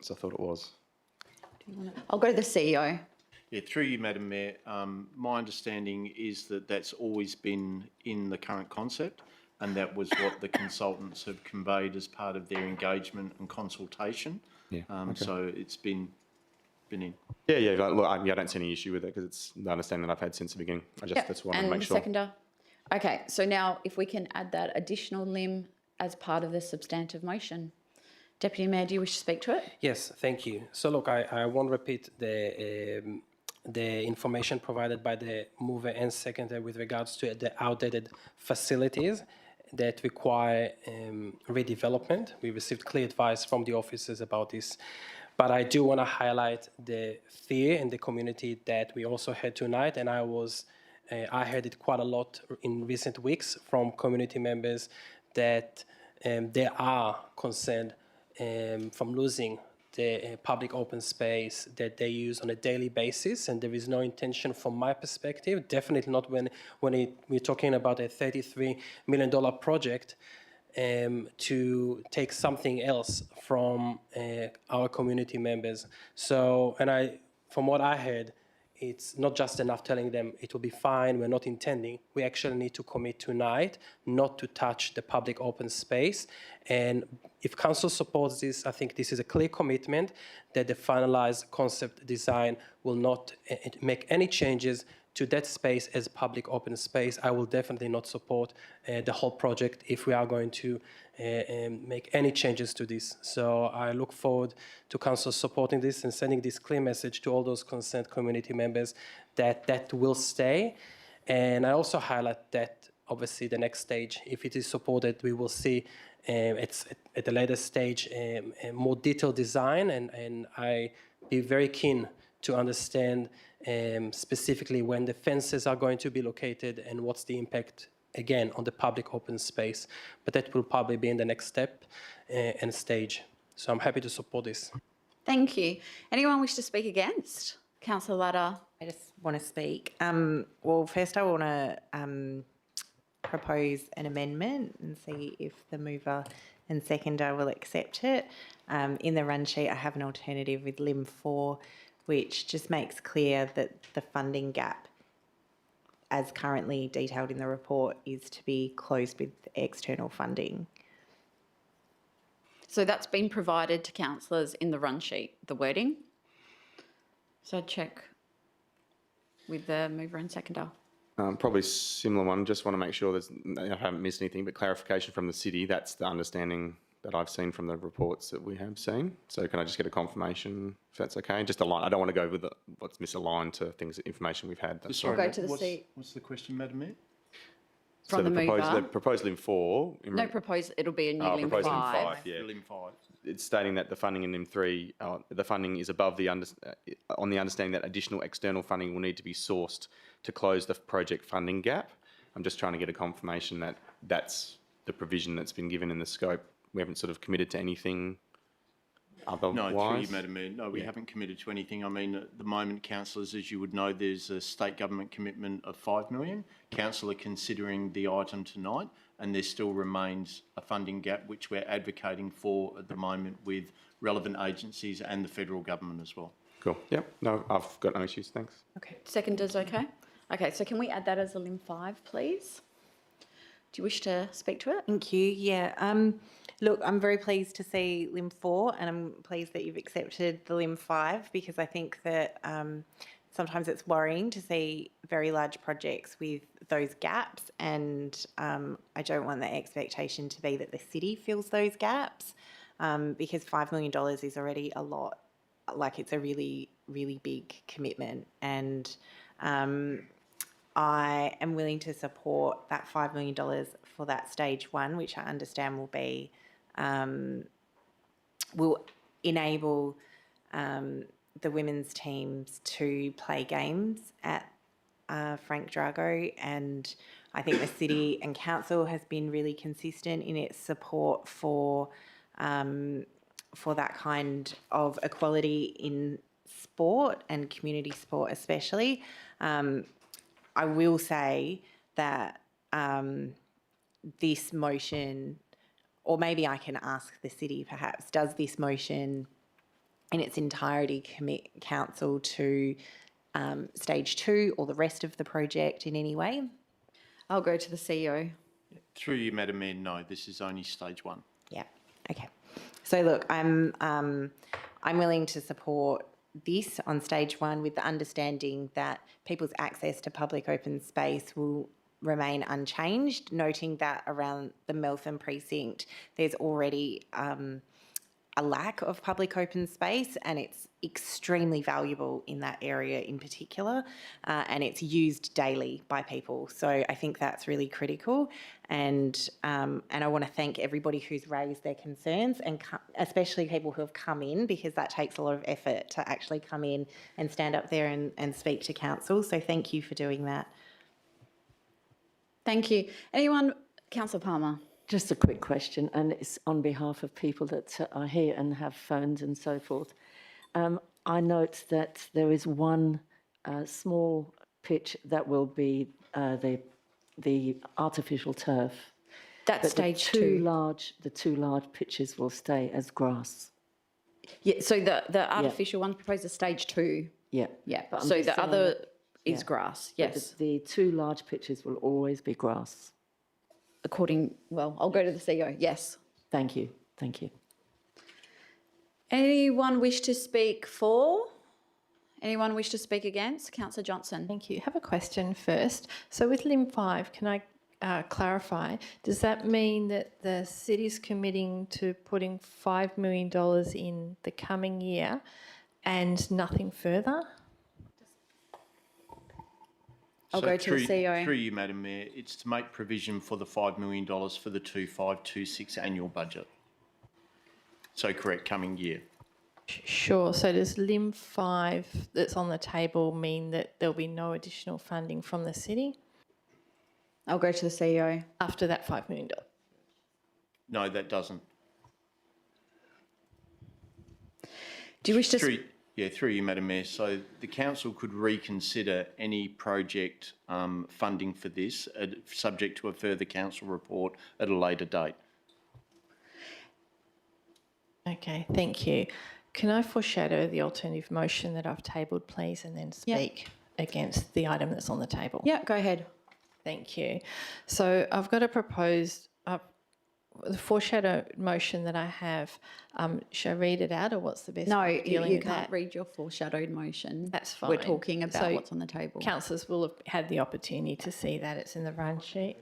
So I thought it was. I'll go to the CEO. Yeah, through you, Madam Mayor. My understanding is that that's always been in the current concept, and that was what the consultants have conveyed as part of their engagement and consultation. Yeah. Okay. So it's been in. Yeah. Look, I don't see any issue with it because it's the understanding that I've had since the beginning. That's what I want to make sure. And seconder. Okay, so now if we can add that additional limb as part of the substantive motion. Deputy Mayor, do you wish to speak to it? Yes, thank you. So look, I won't repeat the information provided by the mover and seconder with regards to the outdated facilities that require redevelopment. We received clear advice from the officers about this. But I do want to highlight the fear in the community that we also had tonight, and I was I heard it quite a lot in recent weeks from community members that they are concerned from losing the public open space that they use on a daily basis, and there is no intention from my perspective, definitely not when we're talking about a $33 million project, to take something else from our community members. So, from what I heard, it's not just enough telling them it will be fine, we're not intending. We actually need to commit tonight not to touch the public open space. And if council supports this, I think this is a clear commitment that the finalized concept design will not make any changes to that space as public open space. I will definitely not support the whole project if we are going to make any changes to this. So I look forward to council supporting this and sending this clear message to all those concerned community members that that will stay. And I also highlight that obviously the next stage, if it is supported, we will see it's at a later stage a more detailed design, and I be very keen to understand specifically when the fences are going to be located and what's the impact, again, on the public open space. But that will probably be in the next step and stage. So I'm happy to support this. Thank you. Anyone wish to speak against? Councillor Ladder. I just want to speak. Well, first I want to propose an amendment and see if the mover and seconder will accept it. In the run sheet, I have an alternative with LIM 4, which just makes clear that the funding gap, as currently detailed in the report, is to be closed with external funding. So that's been provided to councillors in the run sheet, the wording. So check with the mover and seconder. Probably similar one. Just want to make sure I haven't missed anything, but clarification from the city. That's the understanding that I've seen from the reports that we have seen. So can I just get a confirmation if that's okay? Just a line. I don't want to go with what's misaligned to information we've had. Sorry, go to the seat. What's the question, Madam Mayor? From the mover. The proposed LIM 4. No, it'll be a new LIM 5. Proposed LIM 5, yeah. LIM 5. It's stating that the funding in LIM 3, the funding is above on the understanding that additional external funding will need to be sourced to close the project funding gap. I'm just trying to get a confirmation that that's the provision that's been given in the scope. We haven't sort of committed to anything otherwise. No, through you, Madam Mayor. No, we haven't committed to anything. I mean, at the moment, councillors, as you would know, there's a state government commitment of $5 million. Council are considering the item tonight, and there still remains a funding gap, which we're advocating for at the moment with relevant agencies and the federal government as well. Cool. Yep. No, I've got no issues. Thanks. Okay. Seconders, okay? Okay, so can we add that as a LIM 5, please? Do you wish to speak to it? Thank you. Yeah. Look, I'm very pleased to see LIM 4, and I'm pleased that you've accepted the LIM 5, because I think that sometimes it's worrying to see very large projects with those gaps, and I don't want the expectation to be that the city fills those gaps, because $5 million is already a lot. Like, it's a really, really big commitment, and I am willing to support that $5 million for that stage 1, which I understand will be will enable the women's teams to play games at Frank Drago, and I think the city and council has been really consistent in its support for that kind of equality in sport and community sport especially. I will say that this motion, or maybe I can ask the city perhaps, does this motion in its entirety commit council to stage 2 or the rest of the project in any way? I'll go to the CEO. Through you, Madam Mayor, no, this is only stage 1. Yeah, okay. So look, I'm willing to support this on stage 1 with the understanding that people's access to public open space will remain unchanged, noting that around the Meltham precinct there's already a lack of public open space, and it's extremely valuable in that area in particular, and it's used daily by people. So I think that's really critical, and I want to thank everybody who's raised their concerns, and especially people who have come in, because that takes a lot of effort to actually come in and stand up there and speak to council. So thank you for doing that. Thank you. Anyone? Councillor Palmer. Just a quick question, and it's on behalf of people that are here and have phones and so forth. I note that there is one small pitch that will be the artificial turf. That's But stage the 2. The two large pitches will stay as grass. Yeah, so the artificial one proposed is stage 2. Yeah. Yeah, But I'm so just the saying other that- is yeah. grass, But yes. The two large pitches will always be grass. I'll go to the CEO, yes. Thank you. Thank you. Anyone wish to speak for? Anyone wish to speak against? Councillor Johnson. Thank you. I have a question first. So with LIM 5, can I clarify, does that mean that the city's committing to putting $5 million in the coming year and nothing further? I'll go to the CEO. Through you, Madam Mayor, it's to make provision for the $5 million for the 2526 annual budget. So correct, coming year. Sure. So does LIM 5 that's on the table mean that there'll be no additional funding from the city? I'll go to the CEO. After that $5 million? No, that doesn't. Do you wish to... Through you, Madam Mayor. So the council could reconsider any project funding for this, subject to a further council report at a later date. Okay, thank you. Can I foreshadow the alternative motion that I've tabled, please, and then speak against the item that's on the table? Yeah, go ahead. Thank you. So I've got a proposed, the foreshadow motion that I have. Shall I read it out, or what's the best No, way of dealing you with can't that? read your foreshadowed motion. That's fine. We're talking about So what's on the table. Councillors will have had the opportunity to see that. It's in the run sheet.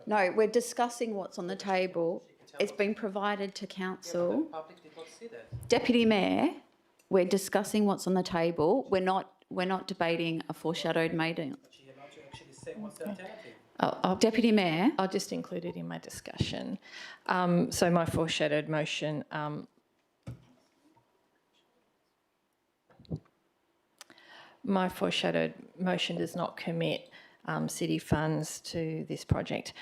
No, we're discussing what's on the table. It's been provided to council. Deputy Mayor, we're discussing what's on the table. We're not debating a foreshadowed meeting. Deputy Mayor. I'll just include it in my discussion. So my foreshadowed motion. My foreshadowed motion does not commit city funds to this project.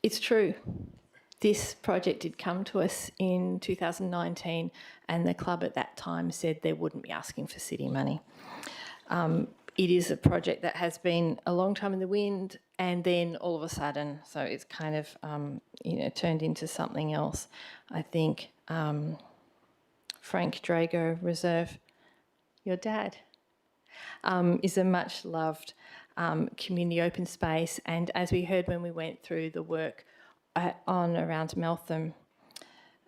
It's true. This project did come to us in 2019, and the club at that time said they wouldn't be asking for city money. It is a project that has been a long time in the wind, and then all of a sudden, so it's kind of turned into something else. I think Frank Drago Reserve, your dad, is a much loved community open space, and as we heard when we went through the work on around Meltham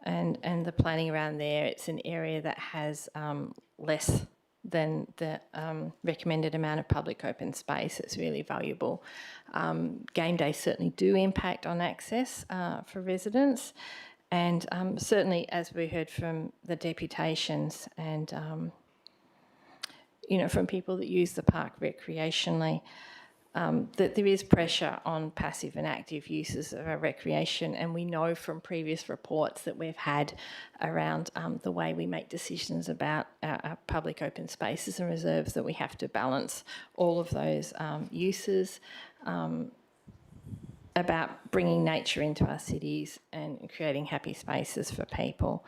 and the planning around there, it's an area that has less than the recommended amount of public open space. It's really valuable. Game days certainly do impact on access for residents, and certainly, as we heard from the deputations and from people that use the park recreationally, that there is pressure on passive and active uses of our recreation, and we know from previous reports that we've had around the way we make decisions about our public open spaces and reserves, that we have to balance all of those uses, about bringing nature into our cities and creating happy spaces for people.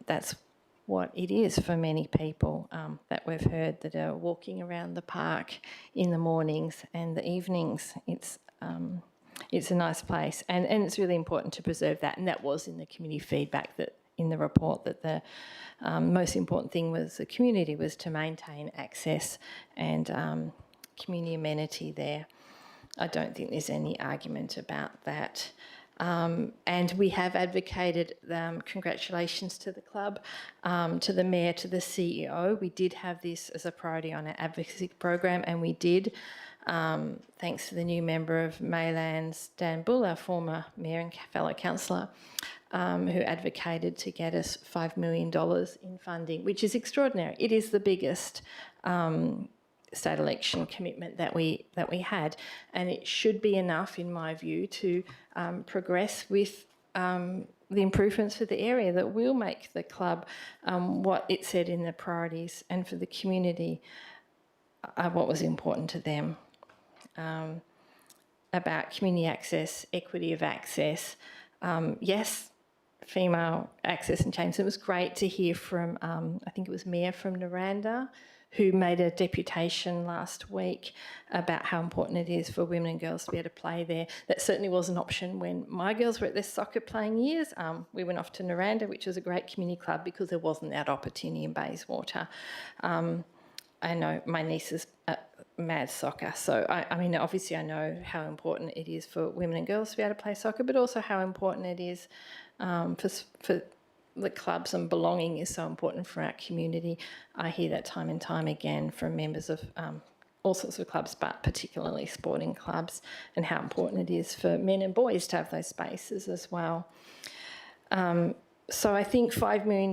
That's what it is for many people that we've heard that are walking around the park in the mornings and the evenings. It's a nice place, and it's really important to preserve that. And that was in the community feedback that in the report, that the most important thing was the community was to maintain access and community amenity there. I don't think there's any argument about that. And we have advocated congratulations to the club, to the mayor, to the CEO. We did have this as a priority on our advocacy program, and we did, thanks to the new member of Maylands, Dan Bull, our former mayor and fellow councillor, who advocated to get us $5 million in funding, which is extraordinary. It is the biggest state election commitment that we had, and it should be enough, in my view, to progress with the improvements for the area that will make the club what it said in the priorities, and for the community what was important to them. about community access, equity of access. Yes, female access in James. It was great to hear from, I think it was Mia from Naranda, who made a deputation last week about how important it is for women and girls to be able to play there. That certainly was an option when my girls were at their soccer playing years. We went off to Naranda, which was a great community club, because there wasn't that opportunity in Bayswater. I know my niece is mad soccer, so I mean, obviously I know how important it is for women and girls to be able to play soccer, but also how important it is for the clubs, and belonging is so important for our community. I hear that time and time again from members of all sorts of clubs, but particularly sporting clubs, and how important it is for men and boys to have those spaces as well. So I think $5 million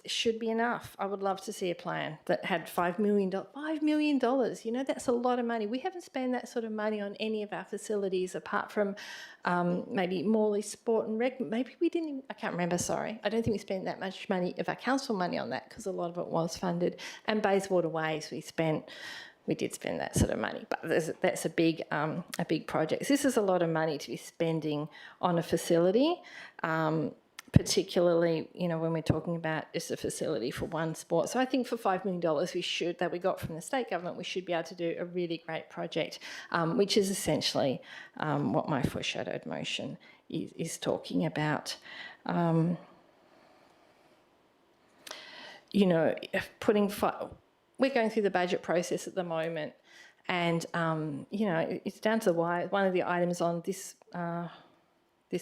should be enough. I would love to see a plan that had $5 million. $5 million, you know, that's a lot of money. We haven't spent that sort of money on any of our facilities apart from maybe Morley Sport and Rec. Maybe we didn't, I can't remember, sorry. I don't think we spent that much money of our council money on that, because a lot of it was funded. And Bayswater Ways, we did spend that sort of money, but that's a big project. This is a lot of money to be spending on a facility. Particularly, you know, when we're talking about just a facility for one sport. So I think for $5 million that we got from the state government, we should be able to do a really great project, which is essentially what my foreshadowed motion is talking about. You know, we're going through the budget process at the moment, and, you know, it's down to the wire. One of the items on this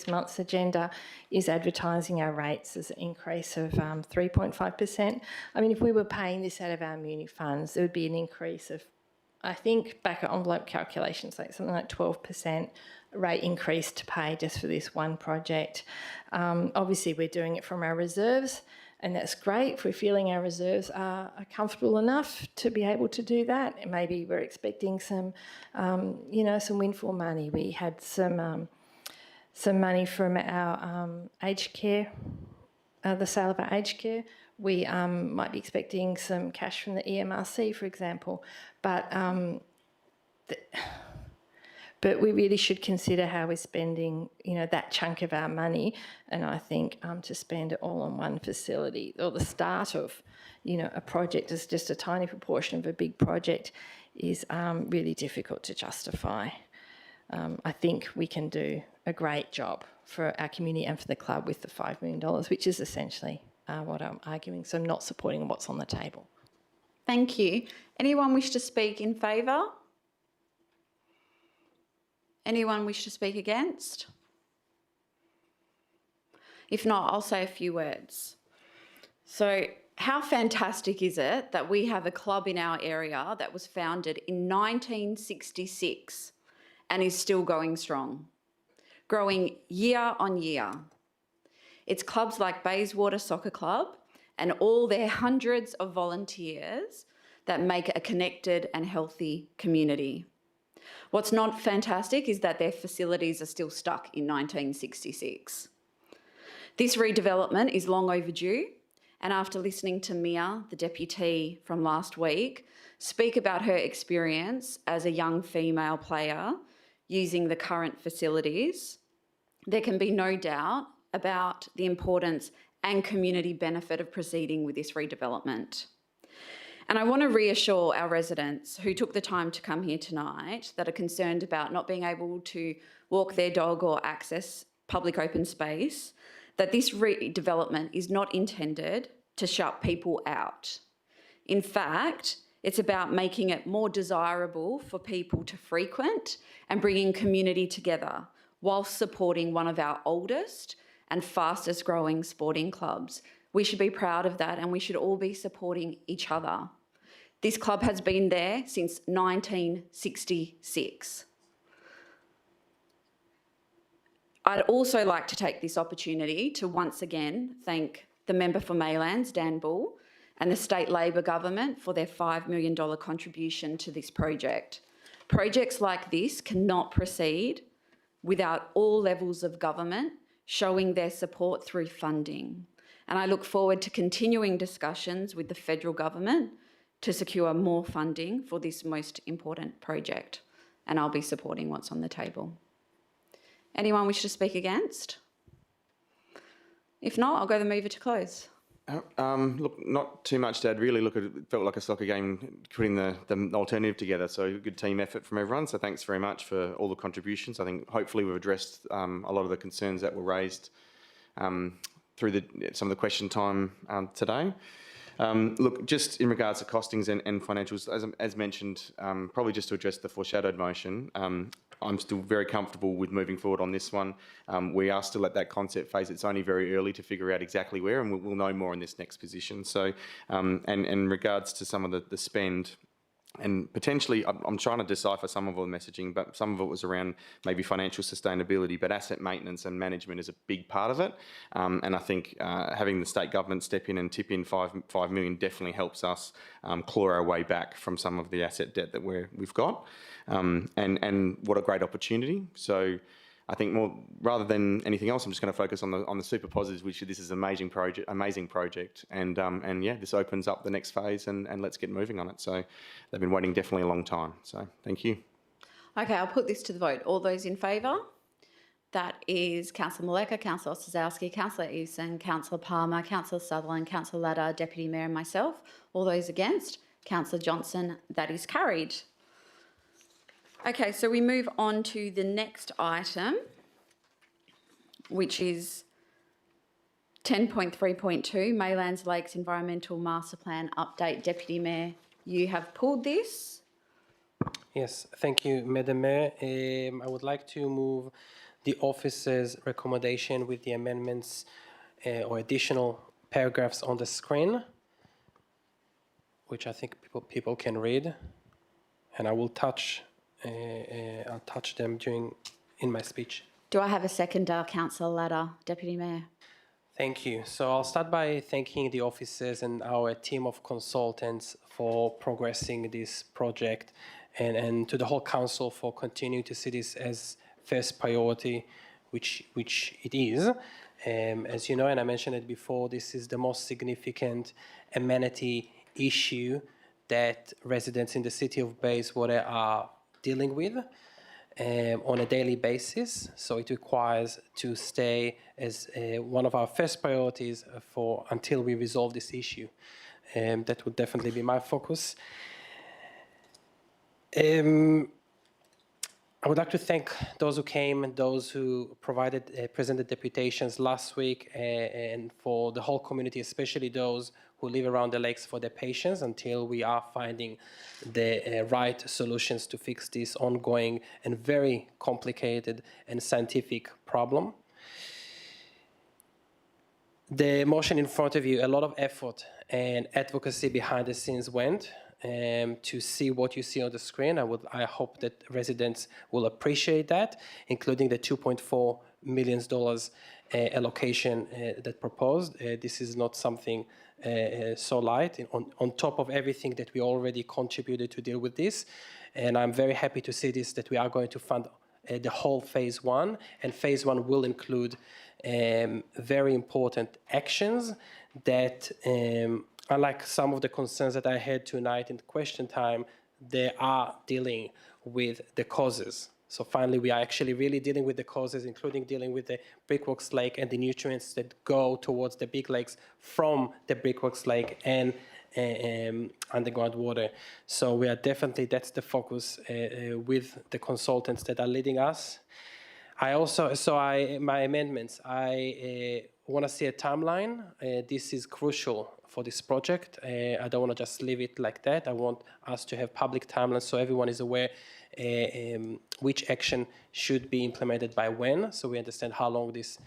month's agenda is advertising our rates as an increase of 3.5%. I mean, if we were paying this out of our muni funds, there would be an increase of, I think, back at envelope calculations, like something like 12% rate increase to pay just for this one project. Obviously, we're doing it from our reserves, and that's great. If we're feeling our reserves are comfortable enough to be able to do that, and maybe we're expecting some, you know, some windfall money. We had some money from our aged care, the sale of our aged care. We might be expecting some cash from the EMRC, for example. But we really should consider how we're spending, you know, that chunk of our money. And I think to spend it all on one facility, or the start of, you know, a project is just a tiny proportion of a big project, is really difficult to justify. I think we can do a great job for our community and for the club with the $5 million, which is essentially what I'm arguing. So I'm not supporting what's on the table. Thank you. Anyone wish to speak in favour? Anyone wish to speak against? If not, I'll say a few words. So how fantastic is it that we have a club in our area that was founded in 1966 and is still going strong, growing year on year. It's clubs like Bayswater Soccer Club and all their hundreds of volunteers that make a connected and healthy community. What's not fantastic is that their facilities are still stuck in 1966. This redevelopment is long overdue, and after listening to Mia, the deputy from last week, speak about her experience as a young female player using the current facilities, there can be no doubt about the importance and community benefit of proceeding with this redevelopment. And I want to reassure our residents who took the time to come here tonight that are concerned about not being able to walk their dog or access public open space, that this redevelopment is not intended to shut people out. In fact, it's about making it more desirable for people to frequent and bringing community together whilst supporting one of our oldest and fastest growing sporting clubs. We should be proud of that, and we should all be supporting each other. This club has been there since 1966. I'd also like to take this opportunity to once again thank the member for Maylands, Dan Bull, and the state Labor government for their $5 million contribution to this project. Projects like this cannot proceed without all levels of government showing their support through funding. And I look forward to continuing discussions with the federal government to secure more funding for this most important project. and I'll be supporting what's on the table. Anyone wish to speak against? If not, I'll go the mover to close. Look, not too much to add. Really, look, it felt like a soccer game putting the alternative together. So good team effort from everyone. So thanks very much for all the contributions. I think hopefully we've addressed a lot of the concerns that were raised through some of the question time today. Look, just in regards to costings and financials, as mentioned, probably just to address the foreshadowed motion, I'm still very comfortable with moving forward on this one. We are still at that concept phase. It's only very early to figure out exactly where, and we'll know more in this next position. So, and in regards to some of the spend, and potentially, I'm trying to decipher some of the messaging, but some of it was around maybe financial sustainability, but asset maintenance and management is a big part of it. And I think having the state government step in and tip in $5 million definitely helps us claw our way back from some of the asset debt that we've got. And what a great opportunity. So I think more rather than anything else, I'm just going to focus on the super positives, which this is an amazing project, and yeah, this opens up the next phase, and let's get moving on it. So they've been waiting definitely a long time. So thank you. Okay, I'll put this to the vote. All those in favour? That is Councillor Maleka, Councillor Ostrzowski, Councillor Eveson, Councillor Palmer, Councillor Sutherland, Councillor Ladder, Deputy Mayor and myself. All those against? Councillor Johnson. That is carried. Okay, so we move on to the next item, which is 10.3.2, Maylands Lakes Environmental Master Plan Update. Deputy Mayor, you have pulled this. Yes, thank you, Madam Mayor. I would like to move the officer's recommendation with the amendments or additional paragraphs on the screen, which I think people can read, and I will touch. I'll touch them in my speech. Do I have a seconder, Councillor Ladder, Deputy Mayor? Thank you. So I'll start by thanking the officers and our team of consultants for progressing this project, and to the whole council for continuing to see this as first priority, which it is. As you know, and I mentioned it before, this is the most significant amenity issue that residents in the city of Bayswater are dealing with on a daily basis. So it requires to stay as one of our first priorities until we resolve this issue. That would definitely be my focus. I would like to thank those who came and those who presented deputations last week, and for the whole community, especially those who live around the lakes, for their patience until we are finding the right solutions to fix this ongoing and very complicated and scientific problem. The motion in front of you, a lot of effort and advocacy behind the scenes went to see what you see on the screen. I hope that residents will appreciate that, including the $2.4 million allocation that proposed. This is not something so light, on top of everything that we already contributed to deal with this. And I'm very happy to see this, that we are going to fund the whole phase one, and phase one will include very important actions that, unlike some of the concerns that I had tonight in question time, they are dealing with the causes. So finally, we are actually really dealing with the causes, including dealing with the Brickworks Lake and the nutrients that go towards the big lakes from the Brickworks Lake and underground water. So we are definitely, that's the focus with the consultants that are leading us. My amendments, I want to see a timeline. This is crucial for this project. I don't want to just leave it like that. I want us to have public timelines so everyone is aware which action should be implemented by when, so we understand how long this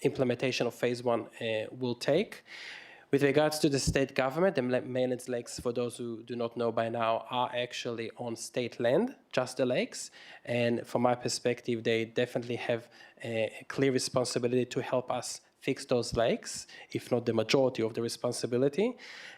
implementation of phase one will take. With regards to the state government, the Maylands Lakes, for those who do not know by now, are actually on state land, just the lakes. And from my perspective, they definitely have a clear responsibility to help us fix those lakes, if not the majority of the responsibility.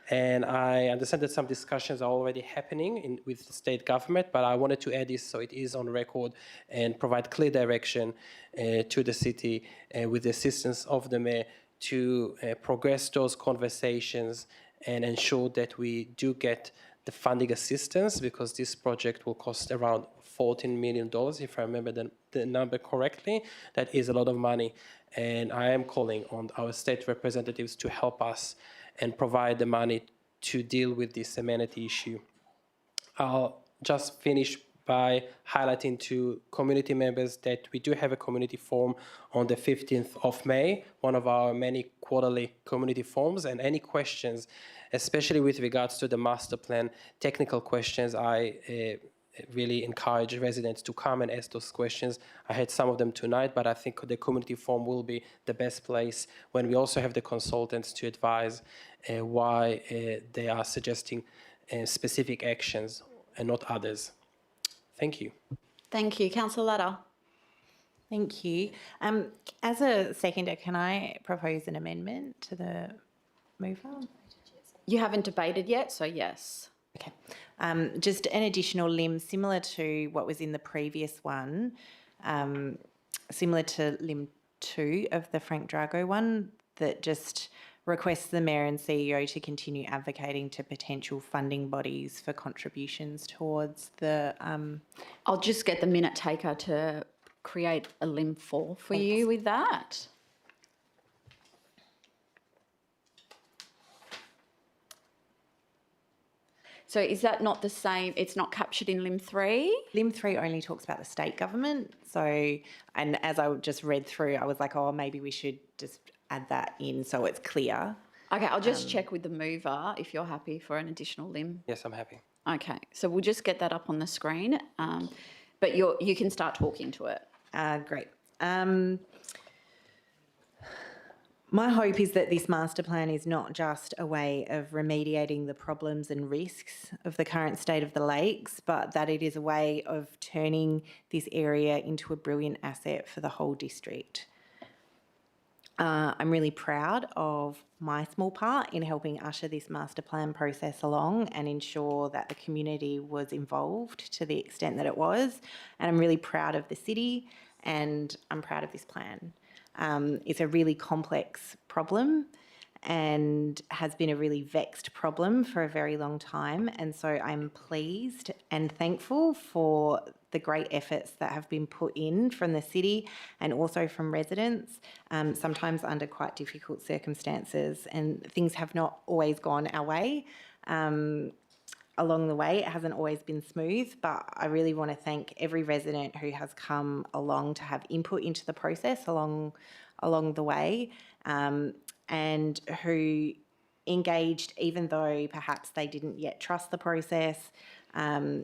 And I understand that some discussions are already happening with the state government, but I wanted to add this so it is on record and provide clear direction to the city with the assistance of the mayor to progress those conversations and ensure that we do get the funding assistance, because this project will cost around $14 million, if I remember the number correctly. That is a lot of money. And I am calling on our state representatives to help us and provide the money to deal with this amenity issue. I'll just finish by highlighting to community members that we do have a community forum on the 15th of May, one of our many quarterly community forums, and any questions, especially with regards to the master plan, technical questions, I really encourage residents to come and ask those questions. I had some of them tonight, but I think the community forum will be the best place when we also have the consultants to advise why they are suggesting specific actions and not others. Thank you. Thank you. Councillor Latta. Thank you. As a seconder, can I propose an amendment to the mover? You haven't debated yet, so yes. Okay. Just an additional limb similar to what was in the previous one, similar to limb 2 of the Frank Drago one, that just requests the Mayor and CEO to continue advocating to potential funding bodies for contributions towards the... I'll just get the minute taker to create a limb 4 for you with that. So is that not the same? It's not captured in limb 3? Limb 3 only talks about the state government. So, and as I just read through, I was like, oh, maybe we should just add that in so it's clear. Okay, I'll just check with the mover if you're happy for an additional limb. Yes, I'm happy. Okay, so we'll just get that up on the screen, but you can start talking to it. Great. My hope is that this master plan is not just a way of remediating the problems and risks of the current state of the lakes, but that it is a way of turning this area into a brilliant asset for the whole district. I'm really proud of my small part in helping usher this master plan process along and ensure that the community was involved to the extent that it was. And I'm really proud of the city and I'm proud of this plan. It's a really complex problem and has been a really vexed problem for a very long time. And so I'm pleased and thankful for the great efforts that have been put in from the city and also from residents, sometimes under quite difficult circumstances. And things have not always gone our way. Along the way, it hasn't always been smooth, but I really want to thank every resident who has come along to have input into the process along the way, and who engaged even though perhaps they didn't yet trust the process, and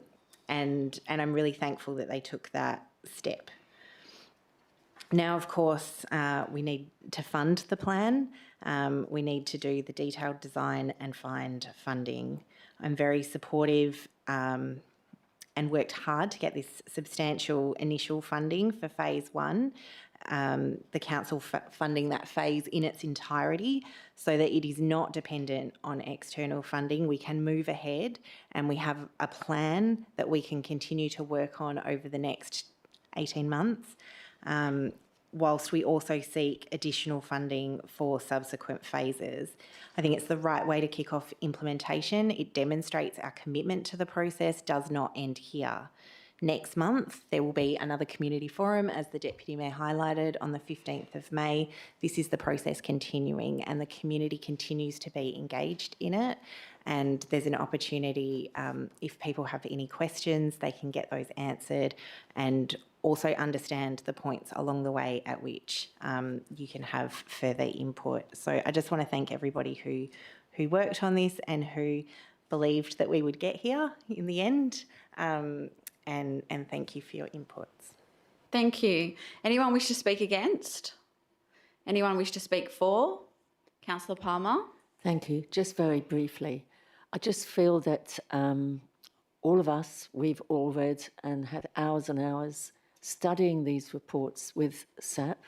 I'm really thankful that they took that step. Now, of course, we need to fund the plan. We need to do the detailed design and find funding. I'm very supportive and worked hard to get this substantial initial funding for phase 1. The council funding that phase in its entirety so that it is not dependent on external funding. We can move ahead and we have a plan that we can continue to work on over the next 18 months. Whilst we also seek additional funding for subsequent phases. I think it's the right way to kick off implementation. It demonstrates our commitment to the process does not end here. Next month, there will be another community forum, as the Deputy Mayor highlighted, on the 15th of May. This is the process continuing and the community continues to be engaged in it. And there's an opportunity, if people have any questions, they can get those answered and also understand the points along the way at which you can have further input. So I just want to thank everybody who worked on this and who believed that we would get here in the end. And thank you for your inputs. Thank you. Anyone wish to speak against? Anyone wish to speak for? Councillor Palmer? Thank you. Just very briefly, I just feel that all of us, we've all read and had hours and hours studying these reports with SAP,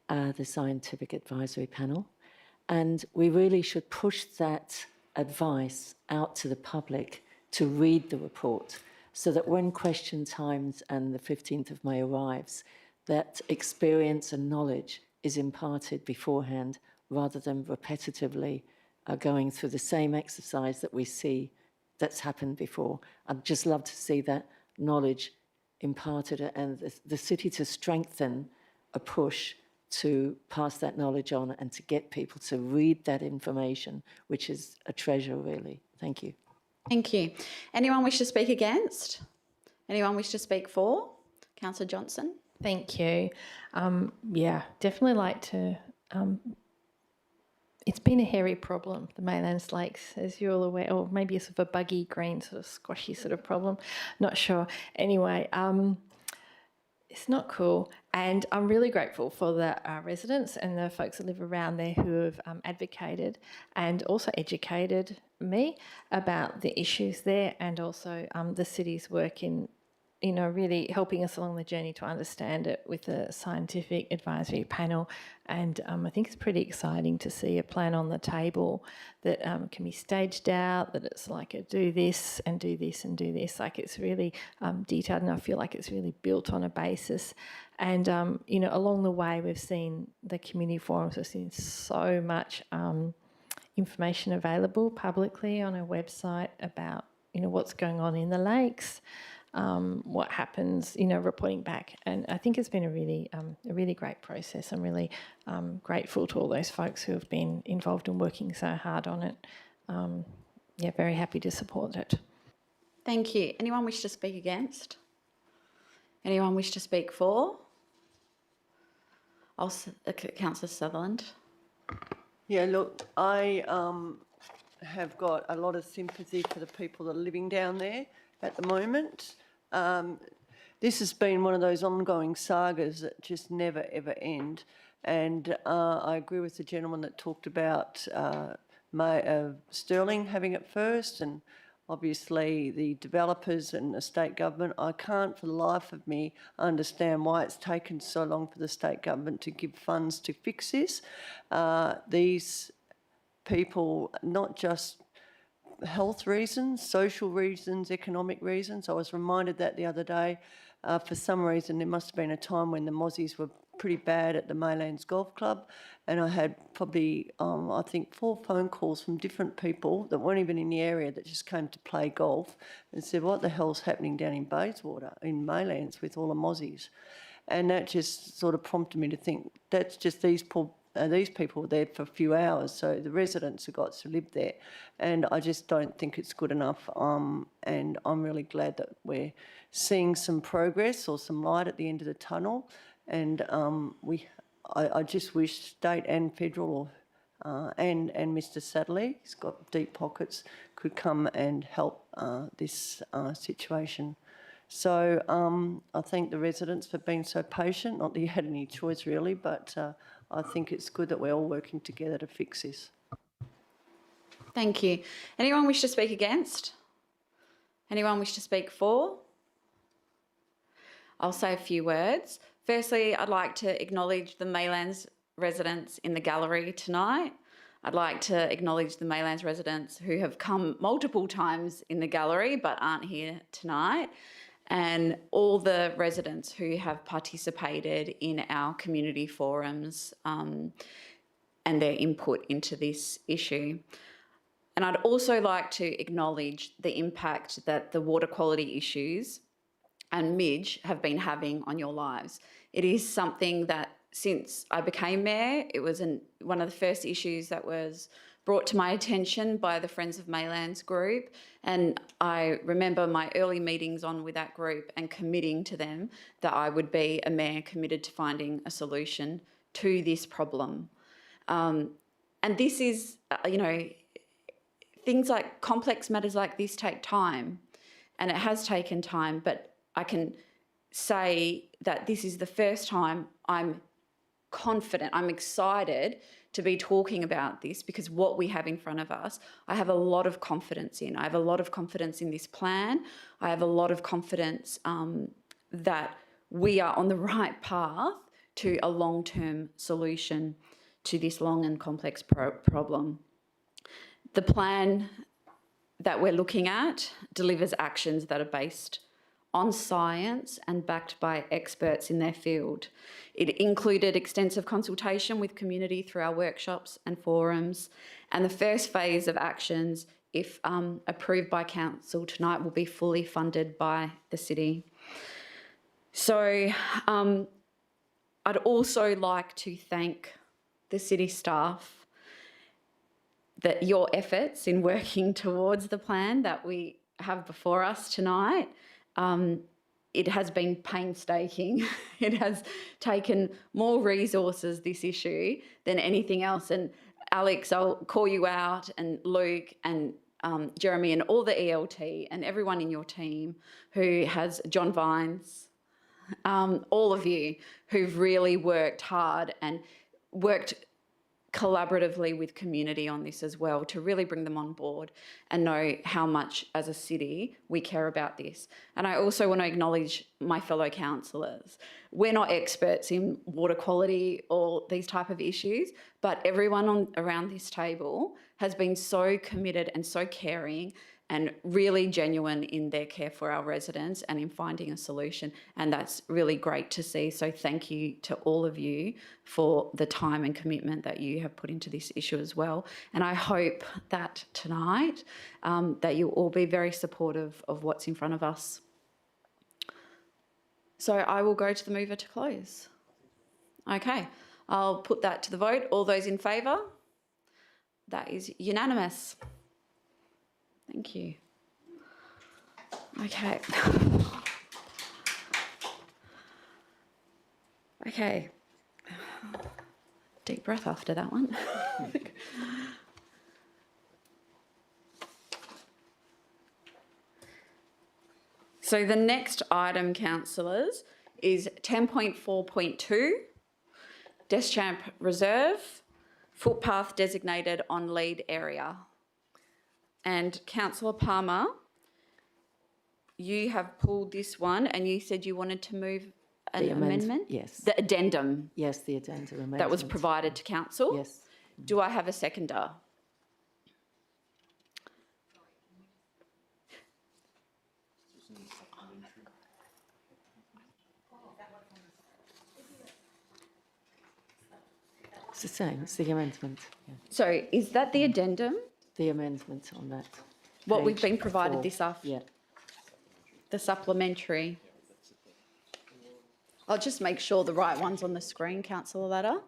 the Scientific Advisory Panel, and we really should push that advice out to the public to read the report so that when question times and the 15th of May arrives, that experience and knowledge is imparted beforehand rather than repetitively going through the same exercise that we see that's happened before. I'd just love to see that knowledge imparted and the city to strengthen a push to pass that knowledge on and to get people to read that information, which is a treasure, really. Thank you. Thank you. Anyone wish to speak against? Anyone wish to speak for? Councillor Johnson? Thank you. Yeah, definitely like to. It's been a hairy problem, the Maylands Lakes, as you're all aware, or maybe a sort of a buggy green, sort of squashy sort of problem. Not sure. Anyway, it's not cool. And I'm really grateful for the residents and the folks that live around there who have advocated and also educated me about the issues there, and also the city's work in, really helping us along the journey to understand it with a scientific advisory panel. And I think it's pretty exciting to see a plan on the table that can be staged out, that it's like a do this and do this and do this. Like, it's really detailed, and I feel like it's really built on a basis. And, along the way, we've seen the community forums, we've seen so much information available publicly on a website about, what's going on in the lakes, what happens, reporting back. And I think it's been a really great process. I'm really grateful to all those folks who have been involved in working so hard on it. Very happy to support it. Thank you. Anyone wish to speak against? Anyone wish to speak for? Councillor Sutherland. Yeah, look, I have got a lot of sympathy for the people that are living down there at the moment. This has been one of those ongoing sagas that just never, ever end. And I agree with the gentleman that talked about Stirling having it first, and obviously the developers and the state government. I can't for the life of me understand why it's taken so long for the state government to give funds to fix this. These people, not just health reasons, social reasons, economic reasons. I was reminded that the other day. For some reason, there must have been a time when the mozzies were pretty bad at the Maylands Golf Club, and I had probably, I think, 4 phone calls from different people that weren't even in the area that just came to play golf and said, what the hell's happening down in Bayswater, in Maylands, with all the mozzies? And that just sort of prompted me to think, that's just these people were there for a few hours, so the residents have got to live there, and I just don't think it's good enough. And I'm really glad that we're seeing some progress or some light at the end of the tunnel. And I just wish state and federal, and Mr. Sadley, he's got deep pockets, could come and help this situation. So I thank the residents for being so patient. Not that you had any choice really, but I think it's good that we're all working together to fix this. Thank you. Anyone wish to speak against? Anyone wish to speak for? I'll say a few words. Firstly, I'd like to acknowledge the Maylands residents in the gallery tonight. I'd like to acknowledge the Maylands residents who have come multiple times in the gallery but aren't here tonight, and all the residents who have participated in our community forums and their input into this issue. And I'd also like to acknowledge the impact that the water quality issues and Midge have been having on your lives. It is something that since I became mayor, it was one of the first issues that was brought to my attention by the Friends of Maylands group. And I remember my early meetings on with that group and committing to them that I would be a mayor committed to finding a solution to this problem. And this is, things like complex matters like this take time, and it has taken time, but I can say that this is the first time I'm confident, I'm excited to be talking about this, because what we have in front of us, I have a lot of confidence in. I have a lot of confidence in this plan. I have a lot of confidence that we are on the right path to a long-term solution to this long and complex problem. The plan that we're looking at delivers actions that are based on science and backed by experts in their field. It included extensive consultation with community through our workshops and forums, and the first phase of actions if approved by council tonight, will be fully funded by the city. So I'd also like to thank the city staff that your efforts in working towards the plan that we have before us tonight. It has been painstaking. It has taken more resources, this issue, than anything else. And Alex, I'll call you out, and Luke and Jeremy and all the ELT and everyone in your team who has, John Vines, all of you who've really worked hard and worked collaboratively with community on this as well, to really bring them on board and know how much as a city we care about this. And I also want to acknowledge my fellow councillors. We're not experts in water quality or these type of issues, but everyone around this table has been so committed and so caring and really genuine in their care for our residents and in finding a solution. And that's really great to see. So thank you to all of you for the time and commitment that you have put into this issue as well. And I hope that tonight that you'll all be very supportive of what's in front of us. So I will go to the mover to close. Okay, I'll put that to the vote. All those in favour? That is unanimous. Thank you. Okay. Okay. Deep breath after that one. So the next item, councillors, is 10.4.2, Deschamps Reserve, footpath designated on lead area. And Councillor Palmer, you have pulled this one and you said you wanted to move an amendment? Yes. The addendum? Yes, the addendum amendment. That was provided to council? Yes. Do I have a seconder? It's the same, it's the amendment. Yeah. So is that the addendum? The amendment on that. What we've page been provided 4. this afternoon? Yeah. The supplementary. I'll just make sure the right one's on the screen, Councillor Latta.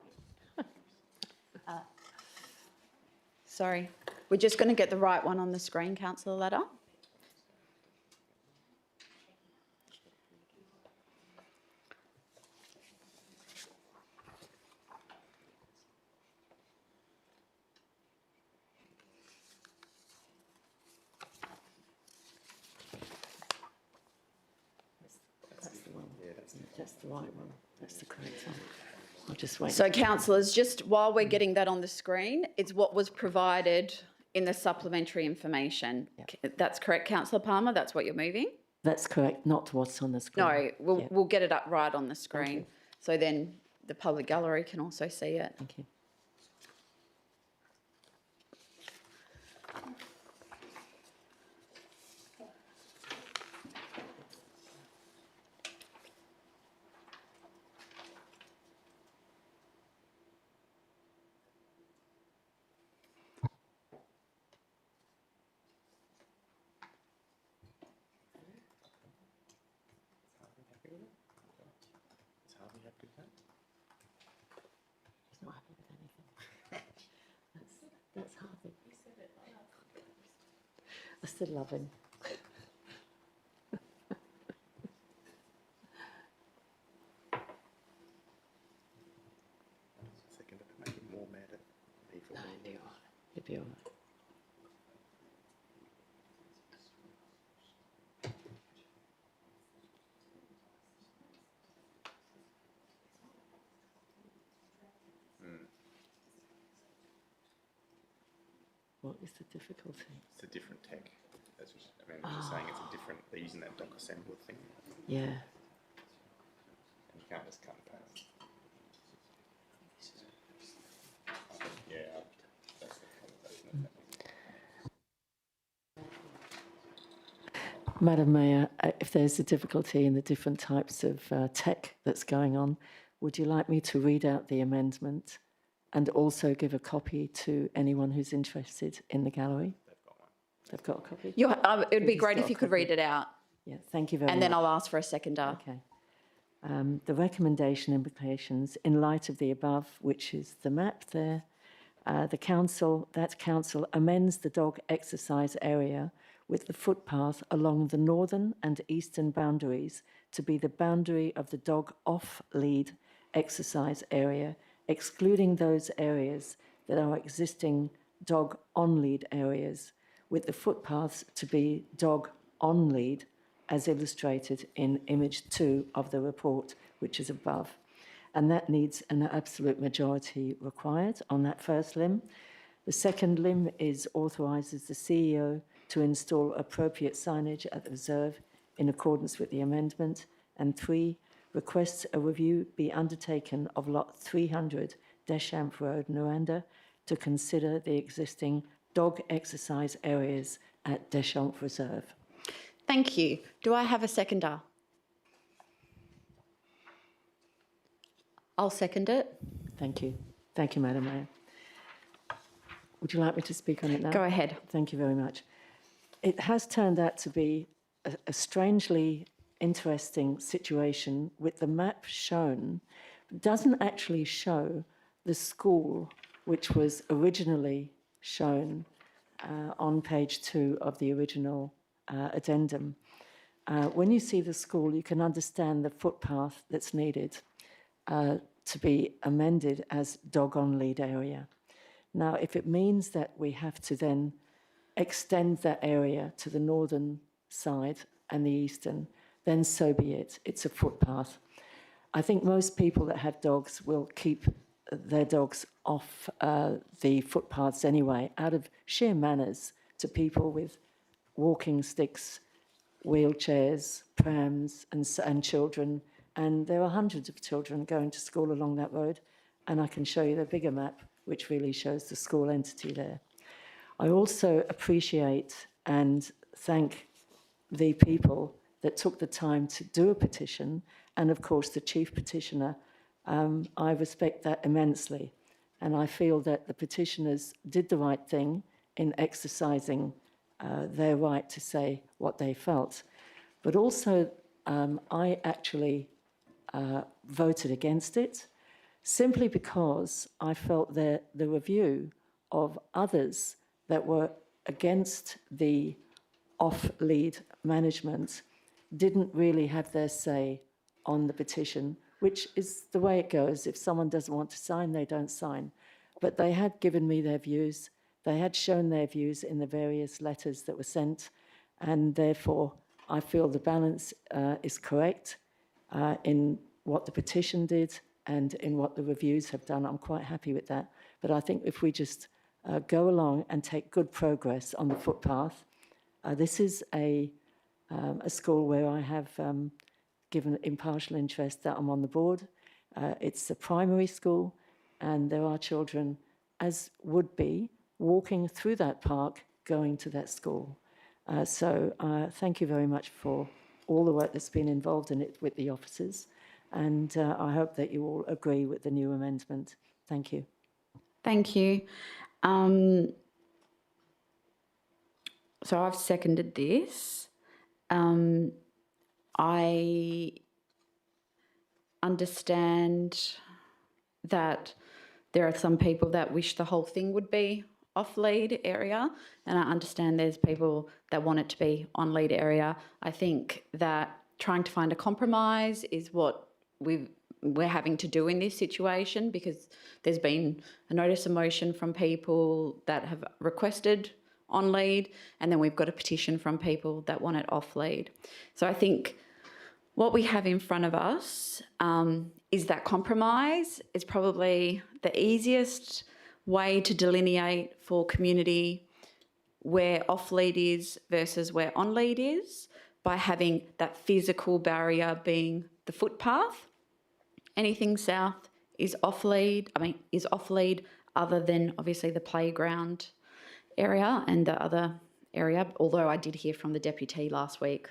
Sorry, we're just going to get the right one on the screen, Councillor Latta. That's the right one. That's the correct one. I'll just wait. So councillors, just while we're getting that on the screen, it's what was provided in the supplementary information. That's correct, Councillor Palmer? That's what you're moving? That's correct, not what's on the screen. No, we'll, Yeah. we'll get it up right on the screen. So then the public gallery can also see it. Thank you. He's not happy with anything. That's Harvey. I still love him. Second, to make him more mad at me for being here. He'll be all right. What is the difficulty? It's a different tech. That's just, I mean, just saying it's a different, they're using that dock assembler thing. Yeah. And you can't just cut and paste. Yeah, that's the conversation. Madam Mayor, if there's a difficulty in the different types of tech that's going on, would you like me to read out the amendment and also give a copy to anyone who's interested in the gallery? They've got a copy. It would be Who's great got if a you could copy? read it out. Yeah, thank you very much. And then I'll ask for a seconder. Okay. The recommendation implications in light of the above, which is the map there, that council amends the dog exercise area with the footpath along the northern and eastern boundaries to be the boundary of the dog off-lead exercise area, excluding those areas that are existing dog on-lead areas, with the footpaths to be dog on-lead, as illustrated in image 2 of the report, which is above. And that needs an absolute majority required on that first limb. The second limb authorises the CEO to install appropriate signage at the reserve in accordance with the amendment. And 3, requests a review be undertaken of lot 300 Deschamps Road, Noranda, to consider the existing dog exercise areas at Deschamps Reserve. Thank you. Do I have a seconder? I'll second it. Thank you. Thank you, Madam Mayor. Would you like me to speak on it now? Go ahead. Thank you very much. It has turned out to be a strangely interesting situation with the map shown, doesn't actually show the school which was originally shown on page 2 of the original addendum. When you see the school, you can understand the footpath that's needed to be amended as dog on lead area. Now, if it means that we have to then extend that area to the northern side and the eastern, then so be it. It's a footpath. I think most people that have dogs will keep their dogs off the footpaths anyway, out of sheer manners to people with walking sticks, wheelchairs, prams, and children. And there are hundreds of children going to school along that road. And I can show you the bigger map, which really shows the school entity there. I also appreciate and thank the people that took the time to do a petition, and of course the chief petitioner. I respect that immensely, and I feel that the petitioners did the right thing in exercising their right to say what they felt. But also, I actually voted against it, simply because I felt that the review of others that were against the off-lead management didn't really have their say on the petition, which is the way it goes. If someone doesn't want to sign, they don't sign. But they had given me their views. They had shown their views in the various letters that were sent, and therefore I feel the balance is correct in what the petition did and in what the reviews have done. I'm quite happy with that. But I think if we just go along and take good progress on the footpath, this is a school where I have given impartial interest that I'm on the board. It's a primary school, and there are children, as would be, walking through that park going to that school. So thank you very much for all the work that's been involved in it with the officers, and I hope that you all agree with the new amendment. Thank you. Thank you. So I've seconded this. I understand that there are some people that wish the whole thing would be off-lead area, and I understand there's people that want it to be on-lead area. I think that trying to find a compromise is what we're having to do in this situation, because there's been a notice of motion from people that have requested on lead, and then we've got a petition from people that want it off lead. So I think what we have in front of us is that compromise is probably the easiest way to delineate for community where off lead is versus where on lead is, by having that physical barrier being the footpath. Anything south is off lead, other than obviously the playground area and the other area, although I did hear from the deputy last week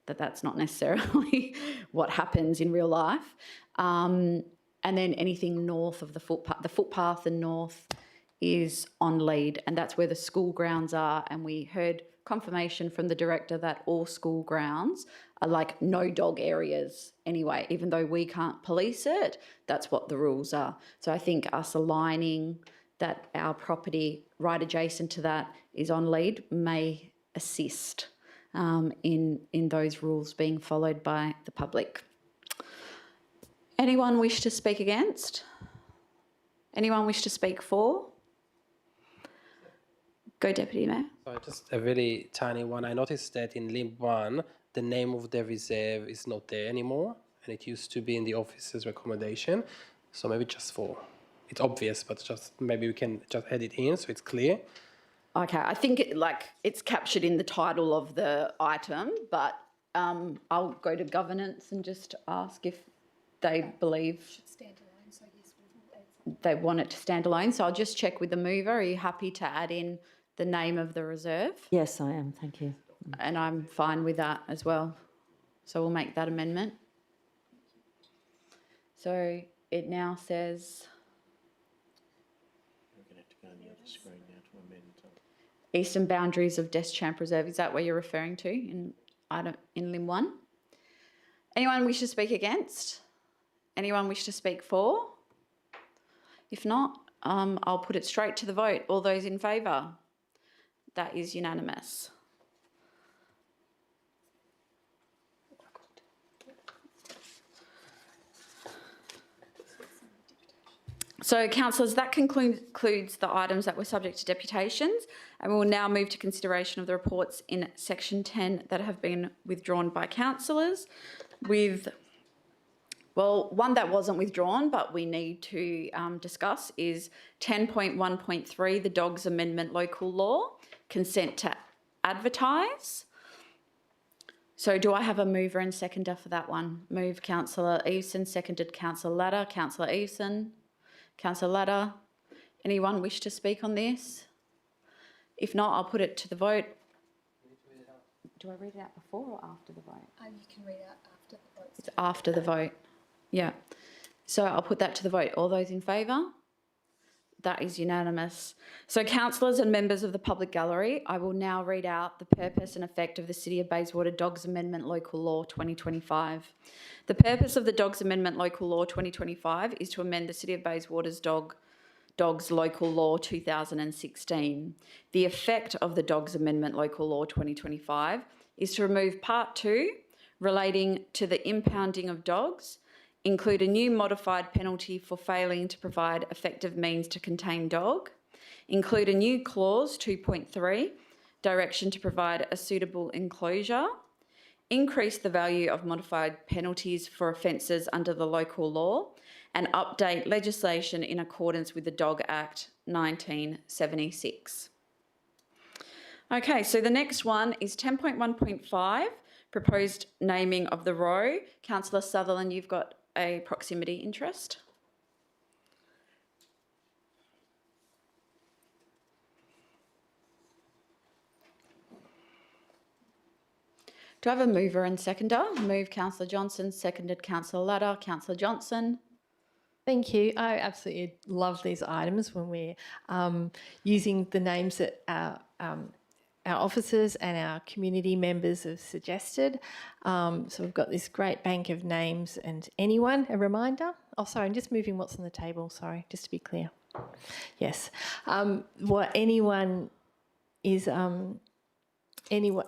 that that's not necessarily what happens in real life. And then anything north of the footpath and north is on lead, and that's where the school grounds are. And we heard confirmation from the director that all school grounds are like no dog areas anyway. Even though we can't police it, that's what the rules are. So I think us aligning that our property right adjacent to that is on lead may assist in those rules being followed by the public. Anyone wish to speak against? Anyone wish to speak for? Go, Deputy Mayor. So just a very tiny one. I noticed that in Limb 1, the name of the reserve is not there anymore, and it used to be in the officer's recommendation. So maybe just for, it's obvious, but just maybe we can just add it in so it's clear. Okay, I think it's captured in the title of the item, but I'll go to governance and just ask if they believe they want it to stand alone. So I'll just check with the mover. Are you happy to add in the name of the reserve? Yes, I am. Thank you. And I'm fine with that as well. So we'll make that amendment. So it now says eastern boundaries of Deschamps Reserve. Is that what you're referring to in Limb 1? Anyone wish to speak against? Anyone wish to speak for? If not, I'll put it straight to the vote. All those in favour? That is unanimous. So, councillors, that concludes the items that were subject to deputations, and we will now move to consideration of the reports in section 10 that have been withdrawn by councillors with, well, one that wasn't withdrawn but we need to discuss is 10.1.3, the Dogs Amendment Local Law, consent to advertise. So do I have a mover and seconder for that one? Move Councillor Eveson, seconded Councillor Latta. Councillor Eveson. Councillor Latta, anyone wish to speak on this? If not, I'll put it to the vote. Do I read it out before or after the vote? You can read it out after the vote. It's after the vote. Yeah. So I'll put that to the vote. All those in favour? That is unanimous. So, councillors and members of the public gallery, I will now read out the purpose and effect of the City of Bayswater Dogs Amendment Local Law 2025. The purpose of the Dogs Amendment Local Law 2025 is to amend the City of Bayswater's Dogs Local Law 2016. The effect of the Dogs Amendment Local Law 2025 is to remove Part 2 relating to the impounding of dogs, include a new modified penalty for failing to provide effective means to contain dog, include a new clause 2.3, direction to provide a suitable enclosure, increase the value of modified penalties for offences under the local law, and update legislation in accordance with the Dog Act 1976. Okay, so the next one is 10.1.5, proposed naming of the row. Councillor Sutherland, you've got a proximity interest. Do I have a mover and seconder? Move Councillor Johnson, seconded Councillor Latta. Councillor Johnson. Thank you. I absolutely love these items when we're using the names that our officers and our community members have suggested. So we've got this great bank of names and anyone, a reminder. Oh, sorry, I'm just moving what's on the table, sorry, just to be clear. Yes. What anyone is,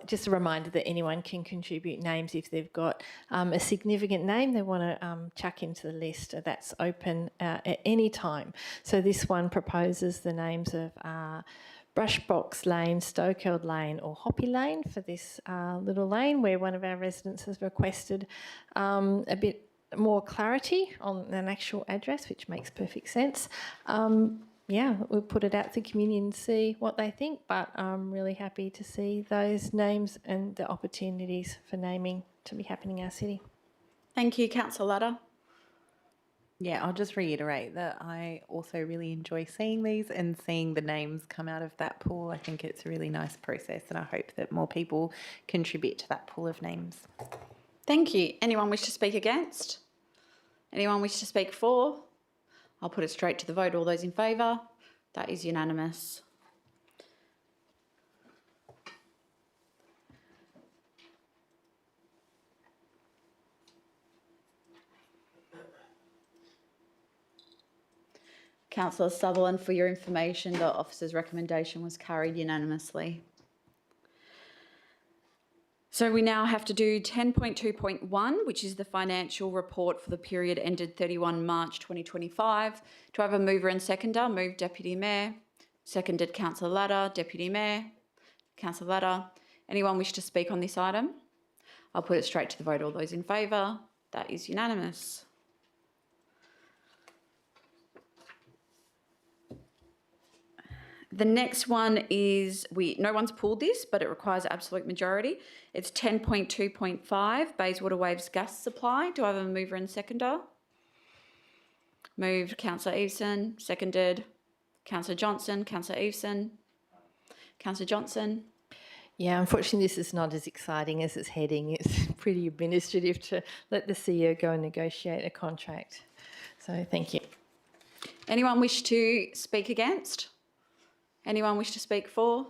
just a reminder that anyone can contribute names if they've got a significant name they want to chuck into the list. That's open at any time. So this one proposes the names of Brushbox Lane, Stokeld Lane or Hoppy Lane for this little lane where one of our residents has requested a bit more clarity on an actual address, which makes perfect sense. Yeah, we'll put it out to the community and see what they think, but I'm really happy to see those names and the opportunities for naming to be happening in our city. Thank you, Councillor Latta. Yeah, I'll just reiterate that I also really enjoy seeing these and seeing the names come out of that pool. I think it's a really nice process and I hope that more people contribute to that pool of names. Thank you. Anyone wish to speak against? Anyone wish to speak for? I'll put it straight to the vote. All those in favour? That is unanimous. Councillor Sutherland, for your information, the officer's recommendation was carried unanimously. So we now have to do 10.2.1, which is the financial report for the period ended 31 March 2025. Do I have a mover and seconder? Moved Deputy Mayor. Seconded Councillor Ladder. Deputy Mayor. Councillor Ladder. Anyone wish to speak on this item? I'll put it straight to the vote. All those in favour? That is unanimous. The next one is, no one's pulled this, but it requires absolute majority. It's 10.2.5, Bayswater Waves gas supply. Do I have a mover and seconder? Moved Councillor Eveson, seconded Councillor Johnson. Councillor Eveson. Councillor Johnson. Yeah, unfortunately, this is not as exciting as it's heading. It's pretty administrative to let the CEO go and negotiate a contract. So thank you. Anyone wish to speak against? Anyone wish to speak for?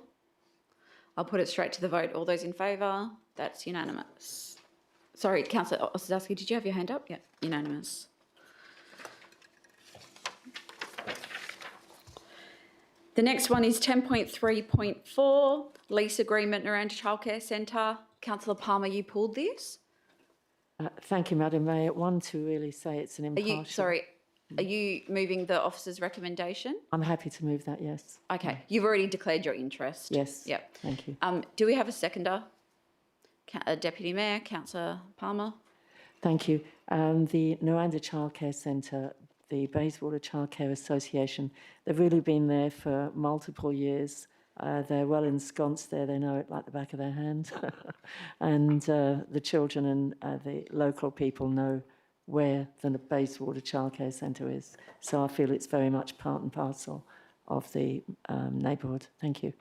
I'll put it straight to the vote. All those in favour? That's unanimous. Sorry, Councillor Osadowski, did you have your hand up? Yeah, unanimous. The next one is 10.3.4, lease agreement around childcare centre. Councillor Palmer, you pulled this? Thank you, Madam Mayor. One, to really say it's an impartial... Are you moving the officer's recommendation? I'm happy to move that, yes. Okay, you've already declared your interest. Yes. Yep. Thank you. Do we have a seconder? Deputy Mayor, Councillor Palmer. Thank you. The Noranda Childcare Centre, the Bayswater Childcare Association, they've really been there for multiple years. They're well ensconced there. They know it like the back of their hand. And the children and the local people know where the Bayswater Childcare Centre is. So I feel it's very much part and parcel of the neighbourhood. Thank you.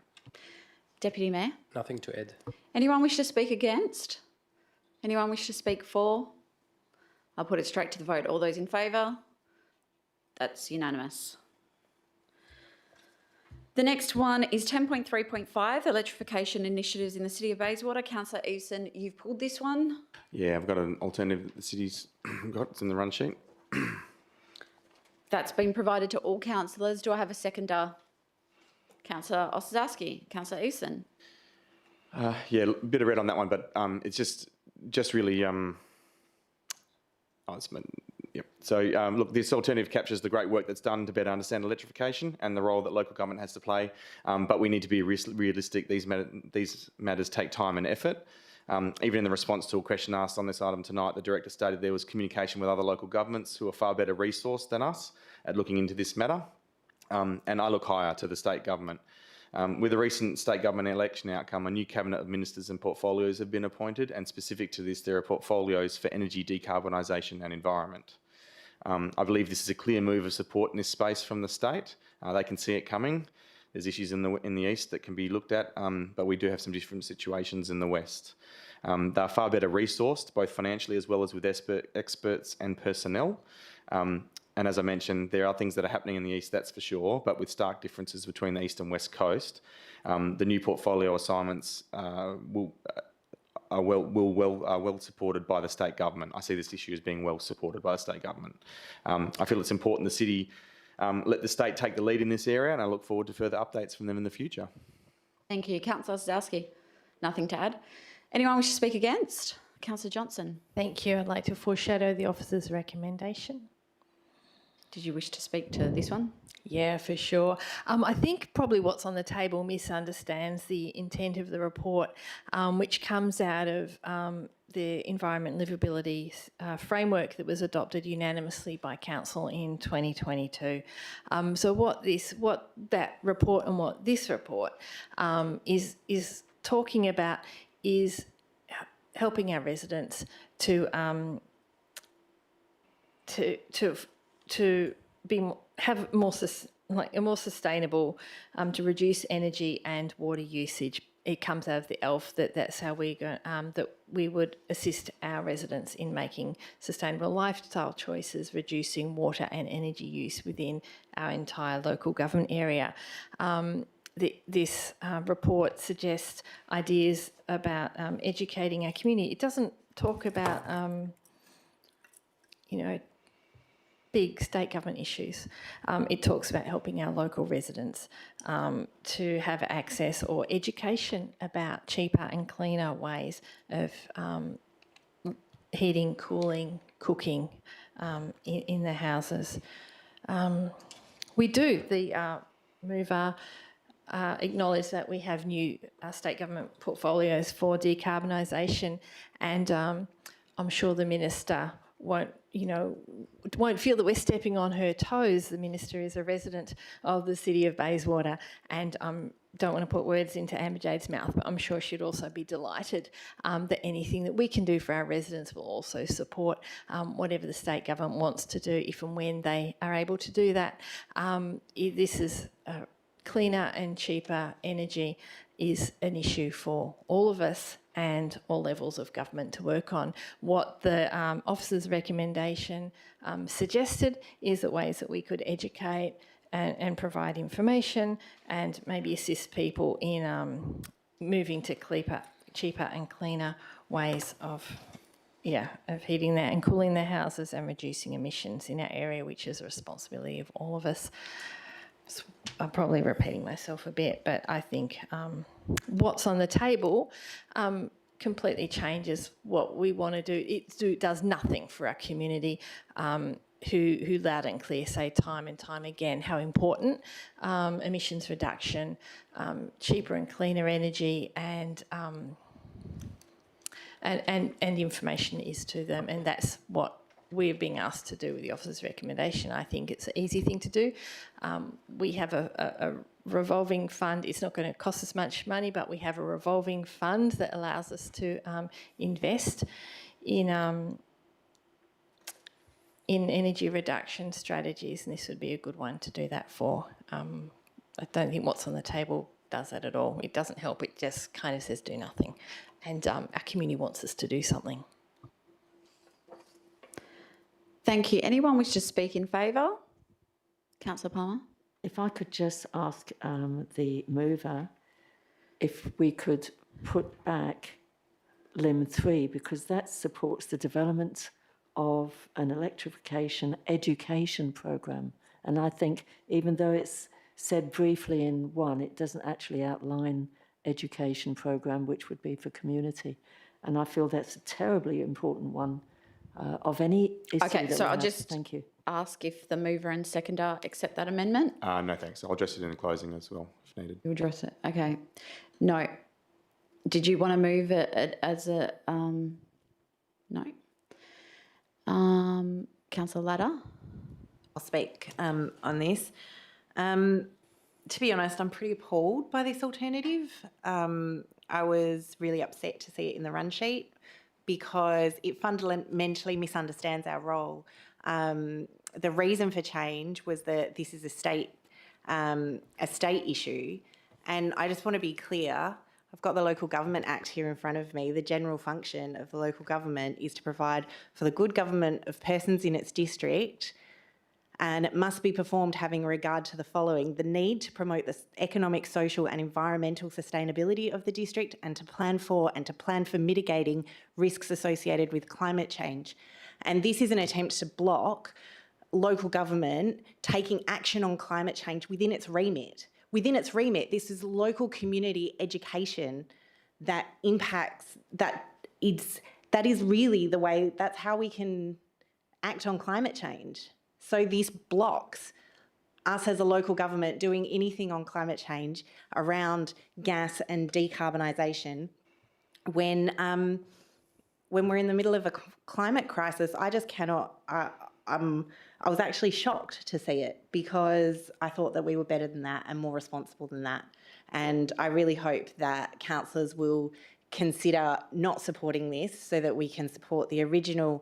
Deputy Mayor. Nothing to add. Anyone wish to speak against? Anyone wish to speak for? I'll put it straight to the vote. All those in favour? That's unanimous. The next one is 10.3.5, electrification initiatives in the City of Bayswater. Councillor Eveson, you've pulled this one. Yeah, I've got an alternative that the city's got. It's in the run sheet. That's been provided to all councillors. Do I have a seconder? Councillor Osadowski. Councillor Eveson. Yeah, a bit of red on that one, but it's just really... Yep. So, look, this alternative captures the great work that's done to better understand electrification and the role that local government has to play. But we need to be realistic. These matters take time and effort. Even in the response to a question asked on this item tonight, the Director stated there was communication with other local governments who are far better resourced than us at looking into this matter. And I look higher to the state government. With the recent state government election outcome, a new cabinet of ministers and portfolios have been appointed, and specific to this, there are portfolios for energy decarbonisation and environment. I believe this is a clear move of support in this space from the state. They can see it coming. There's issues in the east that can be looked at, but we do have some different situations in the west. They're far better resourced, both financially as well as with experts and personnel. And as I mentioned, there are things that are happening in the east, that's for sure, but with stark differences between the east and west coast. The new portfolio assignments are well supported by the state government. I see this issue as being well supported by the state government. I feel it's important the city let the state take the lead in this area, and I look forward to further updates from them in the future. Thank you. Councillor Osadowski. Nothing to add. Anyone wish to speak against? Councillor Johnson. Thank you. I'd like to foreshadow the officer's recommendation. Did you wish to speak to this one? Yeah, for sure. I think probably what's on the table misunderstands the intent of the report, which comes out of the Environment Livability framework that was adopted unanimously by Council in 2022. So what that report and what this report is talking about is helping our residents to have a more sustainable, to reduce energy and water usage. It comes out of the ELF that's how we go, that we would assist our residents in making sustainable lifestyle choices, reducing water and energy use within our entire local government area. This report suggests ideas about educating our community. It doesn't talk about, big state government issues. It talks about helping our local residents to have access or education about cheaper and cleaner ways of heating, cooling, cooking in their houses. We do, the mover, acknowledge that we have new state government portfolios for decarbonisation, and I'm sure the minister won't feel that we're stepping on her toes. The minister is a resident of the city of Bayswater, and don't want to put words into Amber Jade's mouth, but I'm sure she'd also be delighted that anything that we can do for our residents will also support whatever the state government wants to do, if and when they are able to do that. This is cleaner and cheaper energy is an issue for all of us and all levels of government to work on. What the officer's recommendation suggested is that ways that we could educate and provide information and maybe assist people in moving to cheaper and cleaner ways of heating their and cooling their houses and reducing emissions in our area, which is a responsibility of all of us. I'm probably repeating myself a bit, but I think what's on the table completely changes what we want to do. It does nothing for our community who loud and clear say time and time again how important emissions reduction, cheaper and cleaner energy and information is to them, and that's what we're being asked to do with the officer's recommendation. I think it's an easy thing to do. We have a revolving fund. It's not going to cost us much money, but we have a revolving fund that allows us to invest in energy reduction strategies, and this would be a good one to do that for. I don't think what's on the table does that at all. It doesn't help. It just kind of says do nothing, and our community wants us to do something. Thank you. Anyone wish to speak in favour? Councillor Palmer. If I could just ask the mover if we could put back LEM 3, because that supports the development of an electrification education program. And I think even though it's said briefly in one, it doesn't actually outline education program, which would be for community. And I feel that's a terribly important one. Of any issue. Okay, so I'll just thank you. Ask if the mover and seconder accept that amendment. No, thanks. I'll address it in the closing as well, if needed. You address it. Okay. No. Did you want to move it as a no? Councillor Ladder. I'll speak on this. To be honest, I'm pretty appalled by this alternative. I was really upset to see it in the run sheet, because it fundamentally misunderstands our role. The reason for change was that this is a state issue, and I just want to be clear. I've got the Local Government Act here in front of me. The general function of the local government is to provide for the good government of persons in its district, and it must be performed having regard to the following: the need to promote the economic, social and environmental sustainability of the district, and to plan for mitigating risks associated with climate change. And this is an attempt to block local government taking action on climate change within its remit. Within its remit, this is local community education that impacts, that is really the way, that's how we can act on climate change. So this blocks us as a local government doing anything on climate change around gas and decarbonisation when we're in the middle of a climate crisis. I just cannot, I was actually shocked to see it, because I thought that we were better than that and more responsible than that. And I really hope that councillors will consider not supporting this so that we can support the original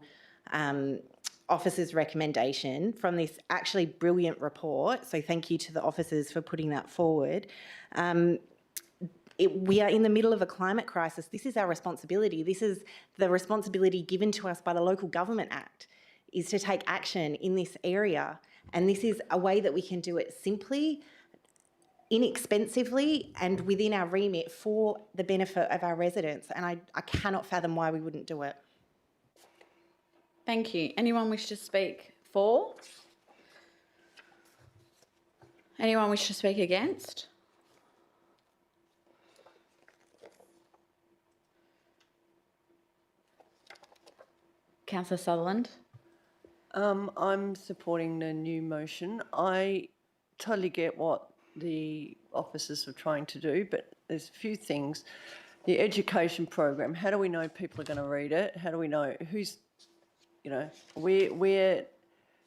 officer's recommendation from this actually brilliant report. So thank you to the officers for putting that forward. We are in the middle of a climate crisis. This is our responsibility. This is the responsibility given to us by the Local Government Act, is to take action in this area. And this is a way that we can do it simply, inexpensively, and within our remit for the benefit of our residents. And I cannot fathom why we wouldn't do it. Thank you. Anyone wish to speak For? Anyone wish to speak against? Councillor Sutherland? I'm supporting the new motion. I totally get what the officers are trying to do, but there's a few things. The education program, how do we know people are going to read it? How do we know who's, we're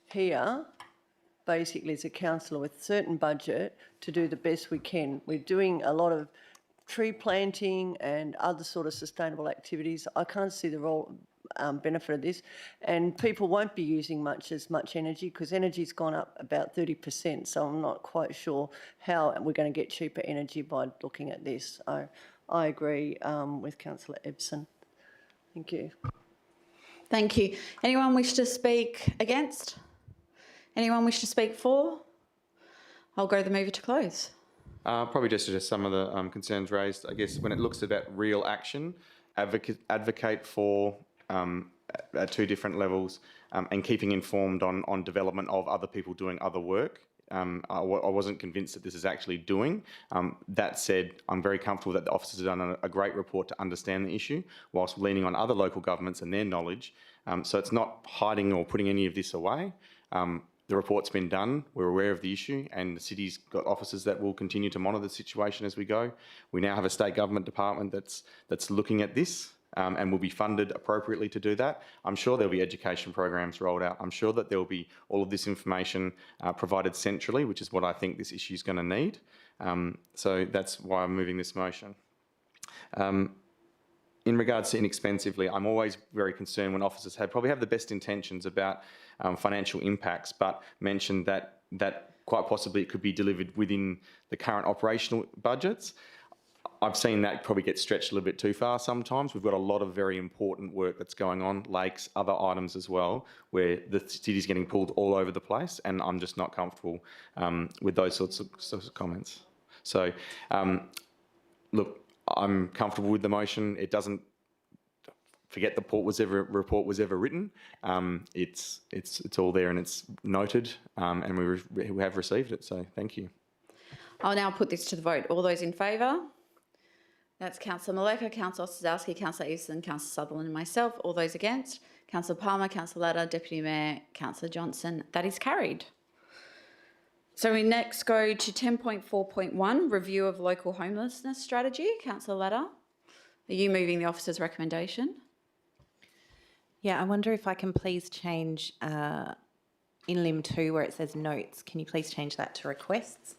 here basically as a council with a certain budget to do the best we can. We're doing a lot of tree planting and other sort of sustainable activities. I can't see the role benefit of this, and people won't be using as much energy because energy's gone up about 30%, so I'm not quite sure how we're going to get cheaper energy by looking at this. I agree with Councillor Epson. Thank you. Thank you. Anyone wish to speak against? Anyone wish to speak for? I'll go to the mover to close. Probably just address some of the concerns raised. I guess when it looks about real action, advocate for at two different levels and keeping informed on development of other people doing other work. I wasn't convinced that this is actually doing. That said, I'm very comfortable that the officers have done a great report to understand the issue whilst leaning on other local governments and their knowledge. So it's not hiding or putting any of this away. The report's been done, we're aware of the issue, and the city's got officers that will continue to monitor the situation as we go. We now have a state government department that's looking at this and will be funded appropriately to do that. I'm sure there'll be education programs rolled out. I'm sure that there'll be all of this information provided centrally, which is what I think this issue is going to need. So that's why I'm moving this motion. In regards to inexpensively, I'm always very concerned when officers probably have the best intentions about financial impacts, but mention that quite possibly it could be delivered within the current operational budgets. I've seen that probably get stretched a little bit too far sometimes. We've got a lot of very important work that's going on, lakes, other items as well, where the city's getting pulled all over the place, and I'm just not comfortable with those sorts of comments. So, look, I'm comfortable with the motion. It doesn't forget the report was ever written. It's all there and it's noted, and we have received it. So thank you. I'll now put this to the vote. All those in favour? That's Councillor Maleka, Councillor Ostrowski, Councillor Easton, Councillor Sutherland and myself. All those against? Councillor Palmer, Councillor Ladder, Deputy Mayor, Councillor Johnson. That is carried. So we next go to 10.4.1, Review of Local Homelessness Strategy. Councillor Ladder, are you moving the officer's recommendation? Yeah, I wonder if I can please change in Lim 2 where it says notes, can you please change that to requests?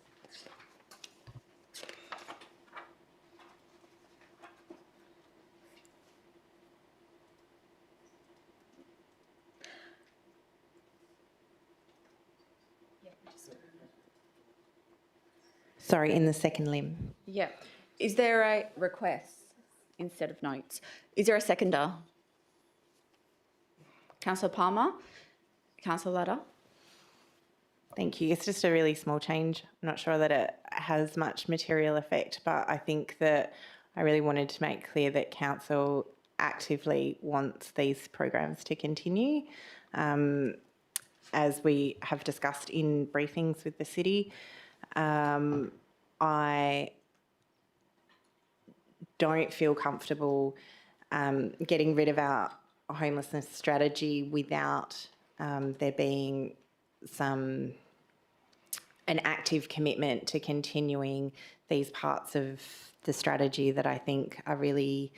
Sorry, in the second limb. Yeah. Is there a request instead of notes? Is there a seconder? Councillor Palmer? Councillor Ladder? Thank you. It's just a really small change. I'm not sure that it has much material effect, but I think that I really wanted to make clear that council actively wants these programs to continue. As we have discussed in briefings with the city, I don't feel comfortable getting rid of our homelessness strategy without there being an active commitment to continuing these parts of the strategy that I think are really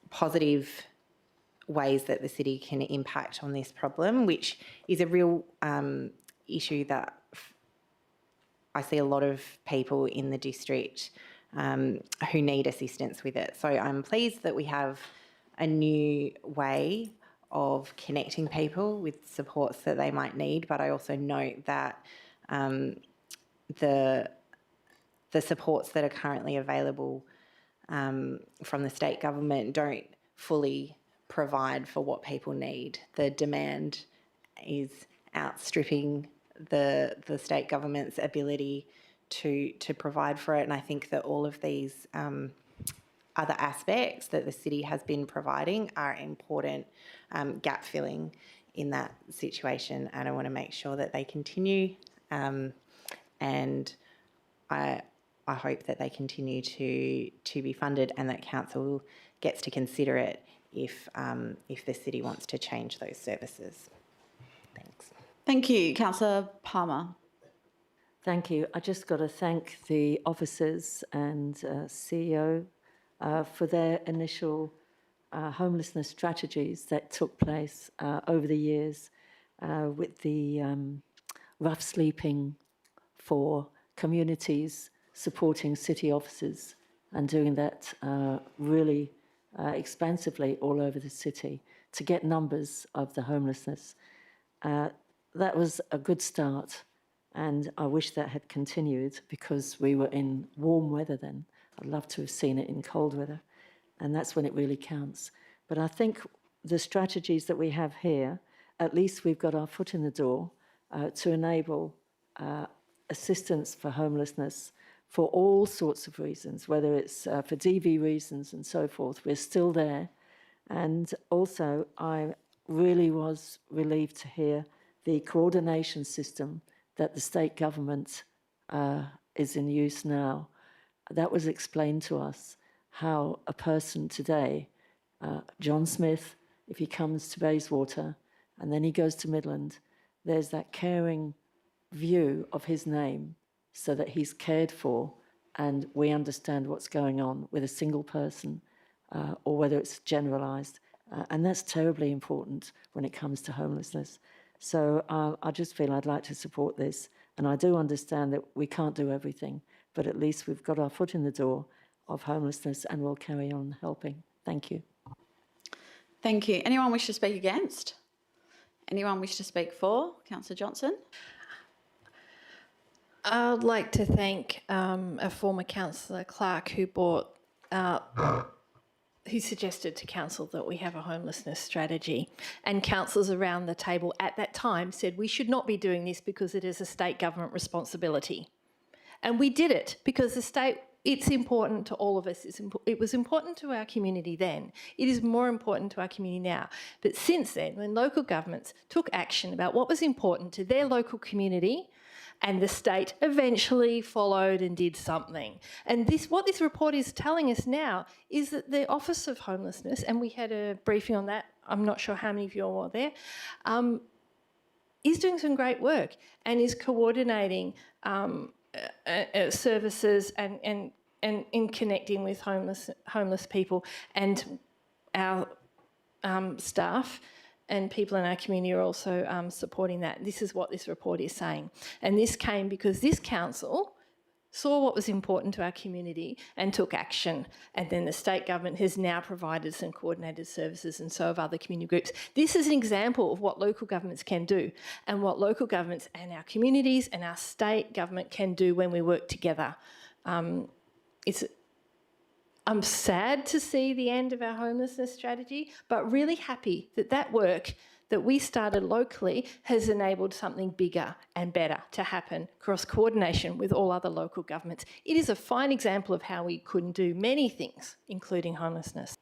positive ways that the city can impact on this problem, which is a real issue that I see a lot of people in the district who need assistance with it. So I'm pleased that we have a new way of connecting people with supports that they might need, but I also note that the supports that are currently available from the state government don't fully provide for what people need. The demand is outstripping the state government's ability to provide for it, and I think that all of these other aspects that the city has been providing are important gap filling in that situation, and I want to make sure that they continue. And I hope that they continue to be funded, and that council gets to consider it if the city wants to change those services. Thanks. Thank you. Councillor Palmer. Thank you. I just got to thank the officers and CEO for their initial homelessness strategies that took place over the years with the rough sleeping for communities, supporting city officers and doing that really expansively all over the city to get numbers of the homelessness. That was a good start, and I wish that had continued because we were in warm weather then. I'd love to have seen it in cold weather, and that's when it really counts. But I think the strategies that we have here, at least we've got our foot in the door to enable assistance for homelessness for all sorts of reasons, whether it's for DV reasons and so forth. We're still there. And also, I really was relieved to hear the coordination system that the state government is in use now. That was explained to us, how a person today, John Smith, if he comes to Bayswater and then he goes to Midland, there's that caring view of his name so that he's cared for and we understand what's going on with a single person or whether it's generalised. And that's terribly important when it comes to homelessness. So I just feel I'd like to support this. And I do understand that we can't do everything, but at least we've got our foot in the door of homelessness and we'll carry on helping. Thank you. Thank you. Anyone wish to speak against? Anyone wish to speak for? Councillor Johnson? I'd like to thank a former councillor, Clark, who suggested to council that we have a homelessness strategy. And councillors around the table at that time said we should not be doing this because it is a state government responsibility. And we did it because the state, it's important to all of us. It was important to our community then. It is more important to our community now. But since then, when local governments took action about what was important to their local community, and the state eventually followed and did something. And what this report is telling us now is that the Office of Homelessness, and we had a briefing on that, I'm not sure how many of you all were there, is doing some great work and is coordinating services and in connecting with homeless people, and our staff and people in our community are also supporting that. This is what this report is saying. And this came because this council saw what was important to our community and took action. And then the state government has now provided some coordinated services, and so have other community groups. This is an example of what local governments can do and what local governments and our communities and our state government can do when we work together. I'm sad to see the end of our homelessness strategy, but really happy that that work that we started locally has enabled something bigger and better to happen, cross-coordination with all other local governments. It is a fine example of how we could do many things, including homelessness.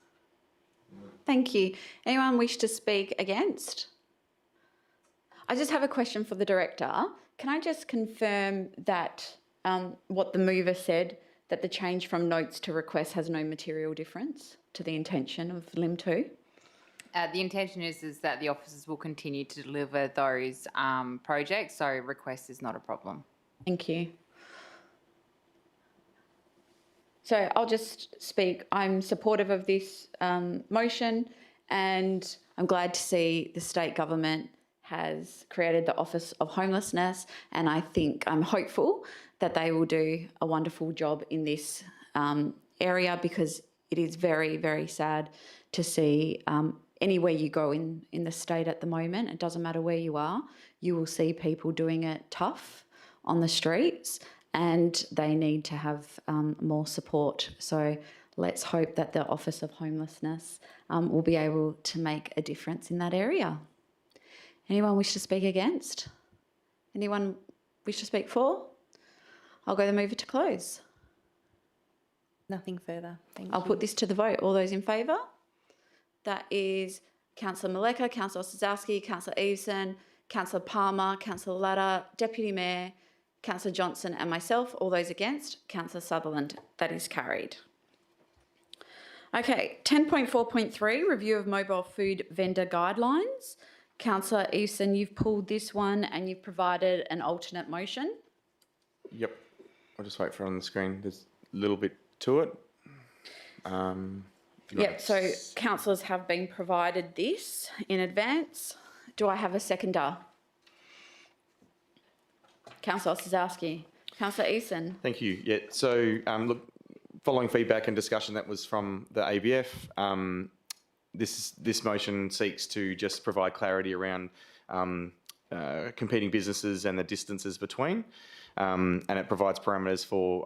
Thank you. Anyone wish to speak against? I just have a question for the director. Can I just confirm that what the mover said, that the change from notes to requests has no material difference to the intention of LIM 2? The intention is that the officers will continue to deliver those projects, so request is not a problem. Thank you. So I'll just speak. I'm supportive of this motion, and I'm glad to see the state government has created the Office of Homelessness, and I'm hopeful that they will do a wonderful job in this area, because it is very, very sad to see anywhere you go in the state at the moment, it doesn't matter where you are, you will see people doing it tough on the streets, and they need to have more support. So let's hope that the Office of Homelessness will be able to make a difference in that area. Anyone wish to speak against? Anyone wish to speak for? I'll go the mover to close. Nothing further. Thank you. I'll put this to the vote. All those in favour? That is Councillor Maleka, Councillor Osazowski, Councillor Eveson, Councillor Palmer, Councillor Latta, Deputy Mayor, Councillor Johnson and myself. All those against? Councillor Sutherland. That is carried. Okay, 10.4.3, review of mobile food vendor guidelines. Councillor Eveson, you've pulled this one and you've provided an alternate motion. Yep. I'll just wait for it on the screen. There's a little bit to it. Yep, so councillors have been provided this in advance. Do I have a seconder? Councillor Osazowski. Councillor Eason. Thank you. Yeah. So, look, following feedback and discussion that was from the ABF, this motion seeks to just provide clarity around competing businesses and the distances between, and it provides parameters for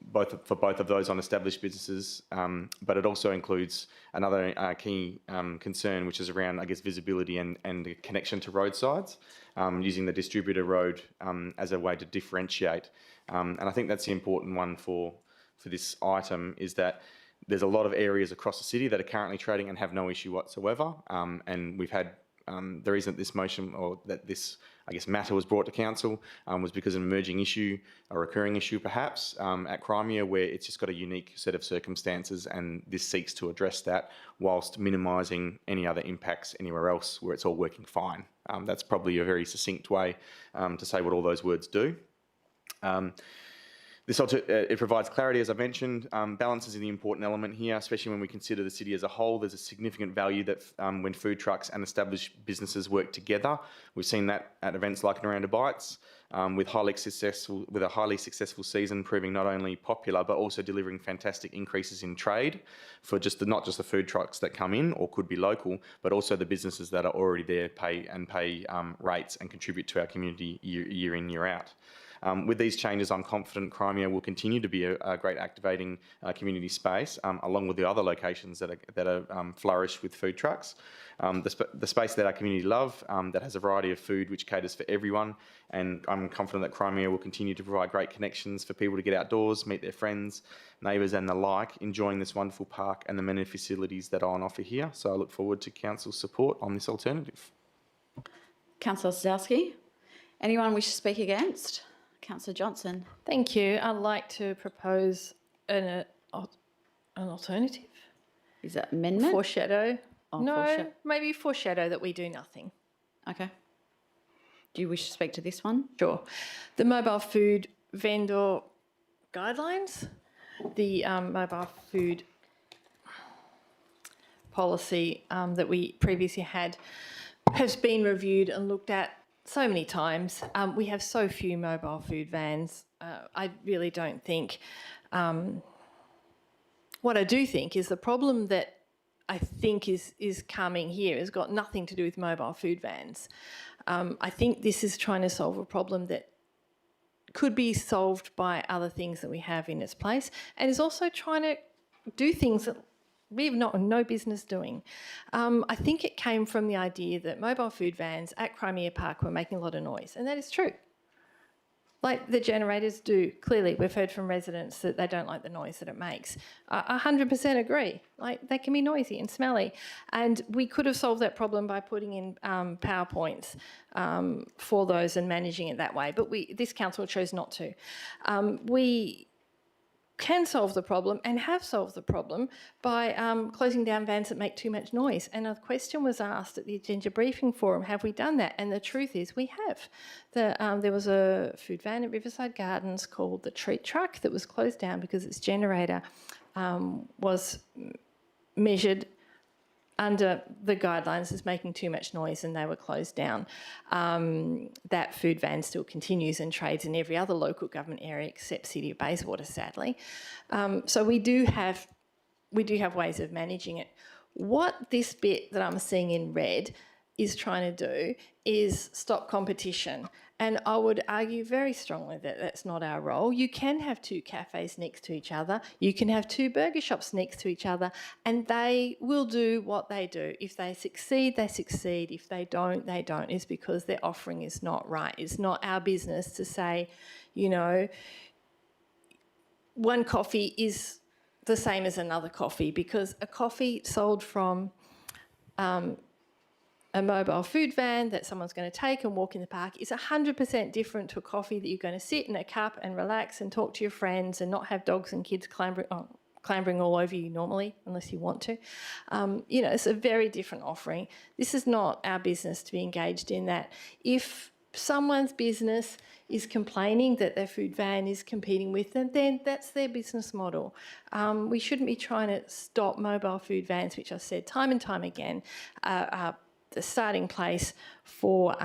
both of those on established businesses. But it also includes another key concern, which is around, I guess, visibility and the connection to roadsides, using the distributor road as a way to differentiate. And I think that's the important one for this item, is that there's a lot of areas across the city that are currently trading and have no issue whatsoever. And we've had, the reason that this motion, or that this, I guess, matter was brought to council was because of an emerging issue, a recurring issue perhaps, at Crimea, where it's just got a unique set of circumstances, and this seeks to address that whilst minimising any other impacts anywhere else where it's all working fine. That's probably a very succinct way to say what all those words do. It provides clarity, as I mentioned. Balance is the important element here, especially when we consider the city as a whole. There's a significant value that when food trucks and established businesses work together. We've seen that at events like Naranda Bites, with a highly successful season proving not only popular but also delivering fantastic increases in trade for not just the food trucks that come in or could be local, but also the businesses that are already there pay rates and contribute to our community year in, year out. With these changes, I'm confident Crimea will continue to be a great activating community space, along with the other locations that are flourish with food trucks. The space that our community love, that has a variety of food which caters for everyone, and I'm confident that Crimea will continue to provide great connections for people to get outdoors, meet their friends, neighbours and the like, enjoying this wonderful park and the many facilities that are on offer here. So I look forward to Council's support on this alternative. Councillor Osazowski. Anyone wish to speak against? Councillor Johnson. Thank you. I'd like to propose an alternative. Is that amendment? Foreshadow. Oh, no, maybe foreshadow that we do nothing. Okay. Do you wish to speak to this one? Sure. The mobile food vendor guidelines, the mobile food policy that we previously had has been reviewed and looked at so many times. We have so few mobile food vans. I really don't think. What I do think is the problem that I think is coming here has got nothing to do with mobile food vans. I think this is trying to solve a problem that could be solved by other things that we have in its place, and is also trying to do things that we have no business doing. I think it came from the idea that mobile food vans at Crimea Park were making a lot of noise, and that is true. Like the generators do. Clearly, we've heard from residents that they don't like the noise that it makes. 100% agree. Like, they can be noisy and smelly. And we could have solved that problem by putting in PowerPoints for those and managing it that way. But this council chose not to. We can solve the problem and have solved the problem by closing down vans that make too much noise. And a question was asked at the Agenda Briefing Forum, have we done that? And the truth is we have. There was a food van at Riverside Gardens called the Treat Truck that was closed down because its generator was measured under the guidelines as making too much noise, and they were closed down. That food van still continues and trades in every other local government area except City of Bayswater, sadly. So we do have ways of managing it. What this bit that I'm seeing in red is trying to do is stop competition. And I would argue very strongly that that's not our role. You can have two cafes next to each other. You can have two burger shops next to each other, and they will do what they do. If they succeed, they succeed. If they don't, they don't. It's because their offering is not right. It's not our business to say, you know, one coffee is the same as another coffee, because a coffee sold from a mobile food van that someone's going to take and walk in the park is 100% different to a coffee that you're going to sit in a cup and relax and talk to your friends and not have dogs and kids clambering all over you normally, unless you want to. It's a very different offering. This is not our business to be engaged in that. If someone's business is complaining that their food van is competing with them, then that's their business model. We shouldn't be trying to stop mobile food vans, which I've said time and time again, the starting place for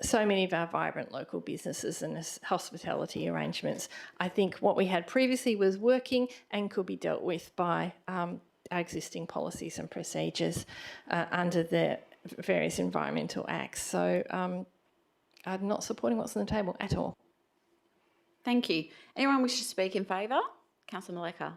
so many of our vibrant local businesses and hospitality arrangements. I think what we had previously was working and could be dealt with by our existing policies and procedures under the various environmental acts. So I'm not supporting what's on the table at all. Thank you. Anyone wish to speak in favour? Councillor Maleka.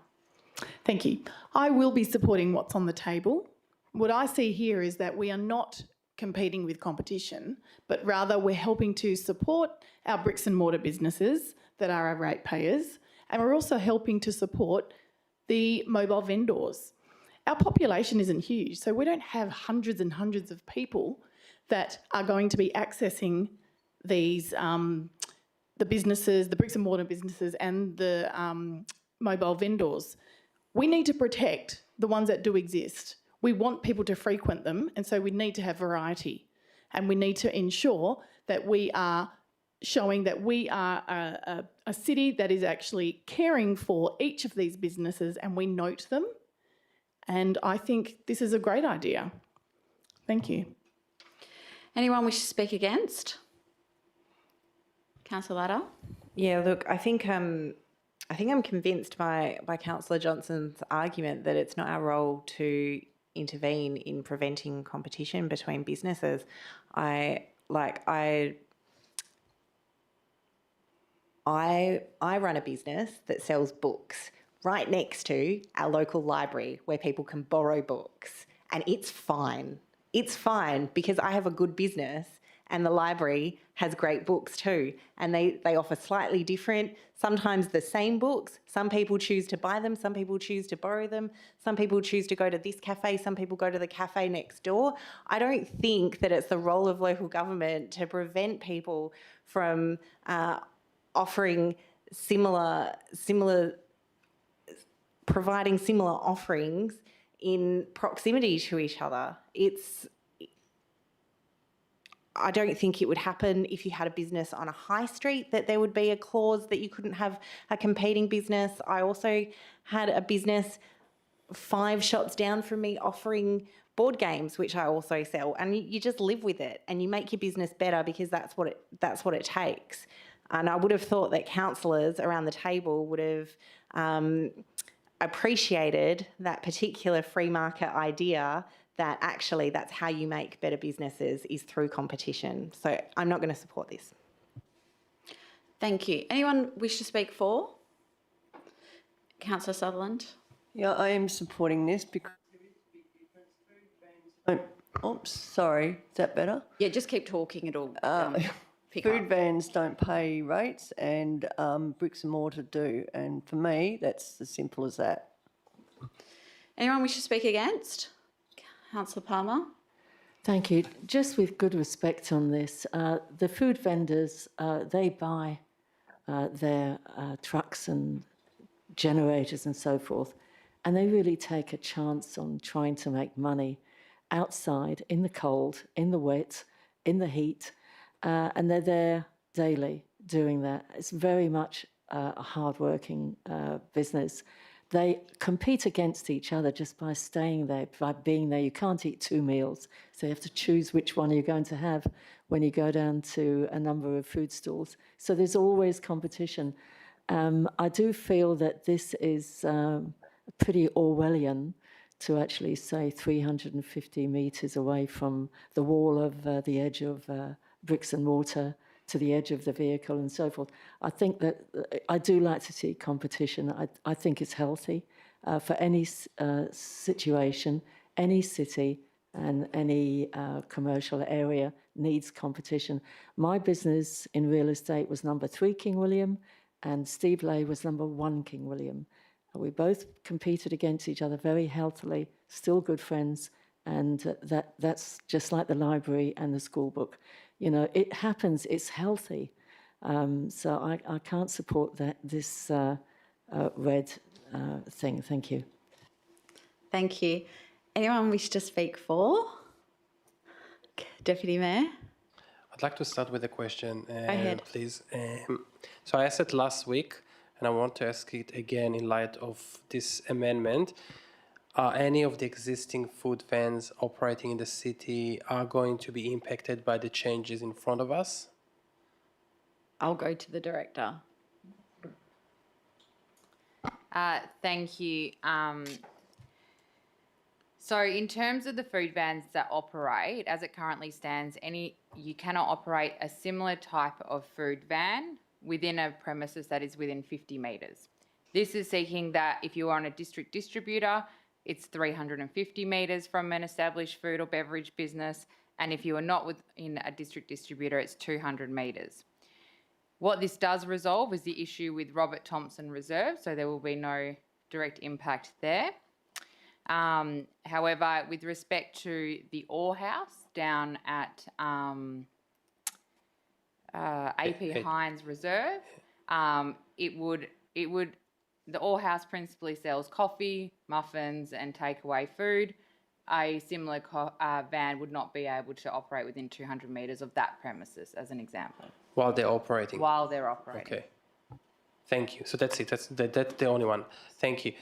Thank you. I will be supporting what's on the table. What I see here is that we are not competing with competition, but rather we're helping to support our bricks and mortar businesses that are our ratepayers, and we're also helping to support the mobile vendors. Our population isn't huge, so we don't have hundreds and hundreds of people that are going to be accessing these the businesses, the bricks and mortar businesses and the mobile vendors. We need to protect the ones that do exist. We want people to frequent them, and so we need to have variety. And we need to ensure that we are showing that we are a city that is actually caring for each of these businesses, and we note them. And I think this is a great idea. Thank you. Anyone wish to speak against? Councillor Latta. Yeah, look, I think I'm convinced by Councillor Johnson's argument that it's not our role to intervene in preventing competition between businesses. I run a business that sells books right next to our local library where people can borrow books, and it's fine. It's fine because I have a good business and the library has great books too, and they offer slightly different, sometimes the same books. Some people choose to buy them, some people choose to borrow them, some people choose to go to this cafe, some people go to the cafe next door. I don't think that it's the role of local government to prevent people from offering providing similar offerings in proximity to each other. I don't think it would happen if you had a business on a high street that there would be a clause that you couldn't have a competing business. I also had a business 5 shops down from me offering board games, which I also sell, and you just live with it and you make your business better because that's what it takes. And I would have thought that councillors around the table would have appreciated that particular free market idea, that actually that's how you make better businesses is through competition. So I'm not going to support this. Thank you. Anyone wish to speak for? Councillor Sutherland. Yeah, I am supporting this because... Oops, sorry. Is that better? Yeah, just keep talking. It'll pick Food up. vans don't pay rates and bricks and mortar do. And for me, that's as simple as that. Anyone wish to speak against? Councillor Palmer. Thank you. Just with good respect on this, the food vendors, they buy their trucks and generators and so forth, and they really take a chance on trying to make money outside in the cold, in the wet, in the heat, and they're there daily doing that. It's very much a hard-working business. They compete against each other just by staying there, by being there. You can't eat 2 meals, so you have to choose which one you're going to have when you go down to a number of food stalls. So there's always competition. I do feel that this is pretty Orwellian to actually say 350 metres away from the wall of the edge of bricks and mortar to the edge of the vehicle and so forth. I think that I do like to see competition. I think it's healthy for any situation, any city and any commercial area needs competition. My business in real estate was number 3 King William and Steve Lay was number 1 King William. We both competed against each other very healthily, still good friends, And that's just like the library and the school book. You know, it happens, it's healthy. So I can't support this red thing. Thank you. Thank you. Anyone wish to speak for? Deputy Mayor? I'd like to start with a question, ahead. please. So I asked it last week, and I want to ask it again in light of this amendment. Are any of the existing food vans operating in the city are going to be impacted by the changes in front of us? I'll go to the director. Thank you. So in terms of the food vans that operate, as it currently stands, you cannot operate a similar type of food van within a premises that is within 50 metres. This is seeking that if you are on a district distributor, it's 350 metres from an established food or beverage business, and if you are not within a district distributor, it's 200 metres. What this does resolve is the issue with Robert Thompson Reserve, so there will be no direct impact there. However, with respect to the Orr House down at AP Hines Reserve, the Orr House principally sells coffee, muffins and takeaway food. A similar van would not be able to operate within 200 metres of that premises, as an example. While they're operating? While they're operating. Okay. Thank you. So that's it. That's the only one. Thank you.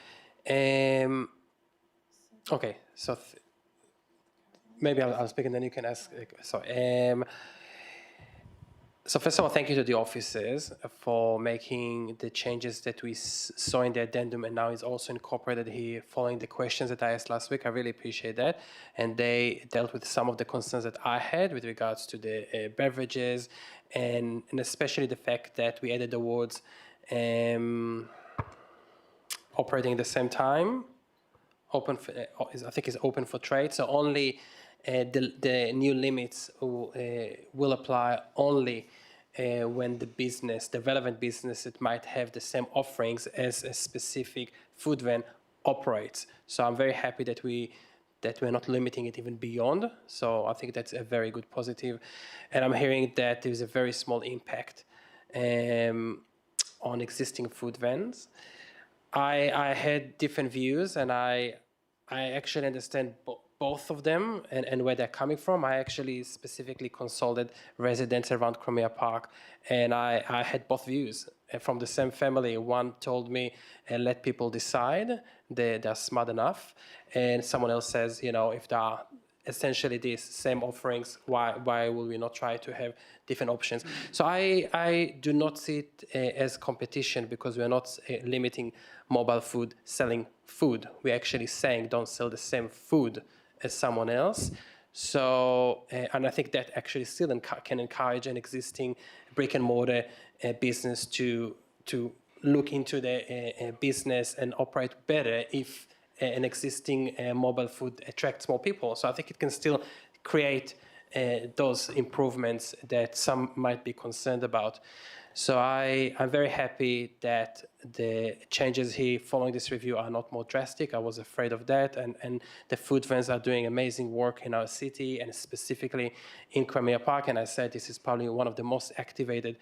Okay. So maybe I'll speak and then you can ask. So first of all, thank you to the officers for making the changes that we saw in the addendum and now is also incorporated here following the questions that I asked last week. I really appreciate that. And they dealt with some of the concerns that I had with regards to the beverages and especially the fact that we added the words operating at the same time. Open for, I think is open for trade. So only the new limits will apply only when the relevant business, it might have the same offerings as a specific food van operates. So I'm very happy that we're not limiting it even beyond. So I think that's a very good positive. And I'm hearing that there's a very small impact on existing food vans. I had different views, and I actually understand both of them and where they're coming from. I actually specifically consulted residents around Crimea Park, and I had both views from the same family. One told me, let people decide, they're smart enough. And someone else says, if there are essentially these same offerings, why will we not try to have different options? So I do not see it as competition because we're not limiting mobile food selling food. We're actually saying don't sell the same food as someone else. So, and I think that actually still can encourage an existing brick and mortar business to look into the business and operate better if an existing mobile food attracts more people. So I think it can still create those improvements that some might be concerned about. So I'm very happy that the changes here following this review are not more drastic. I was afraid of that. And the food vans are doing amazing work in our city and specifically in Crimea Park. And I said this is probably one of the most activated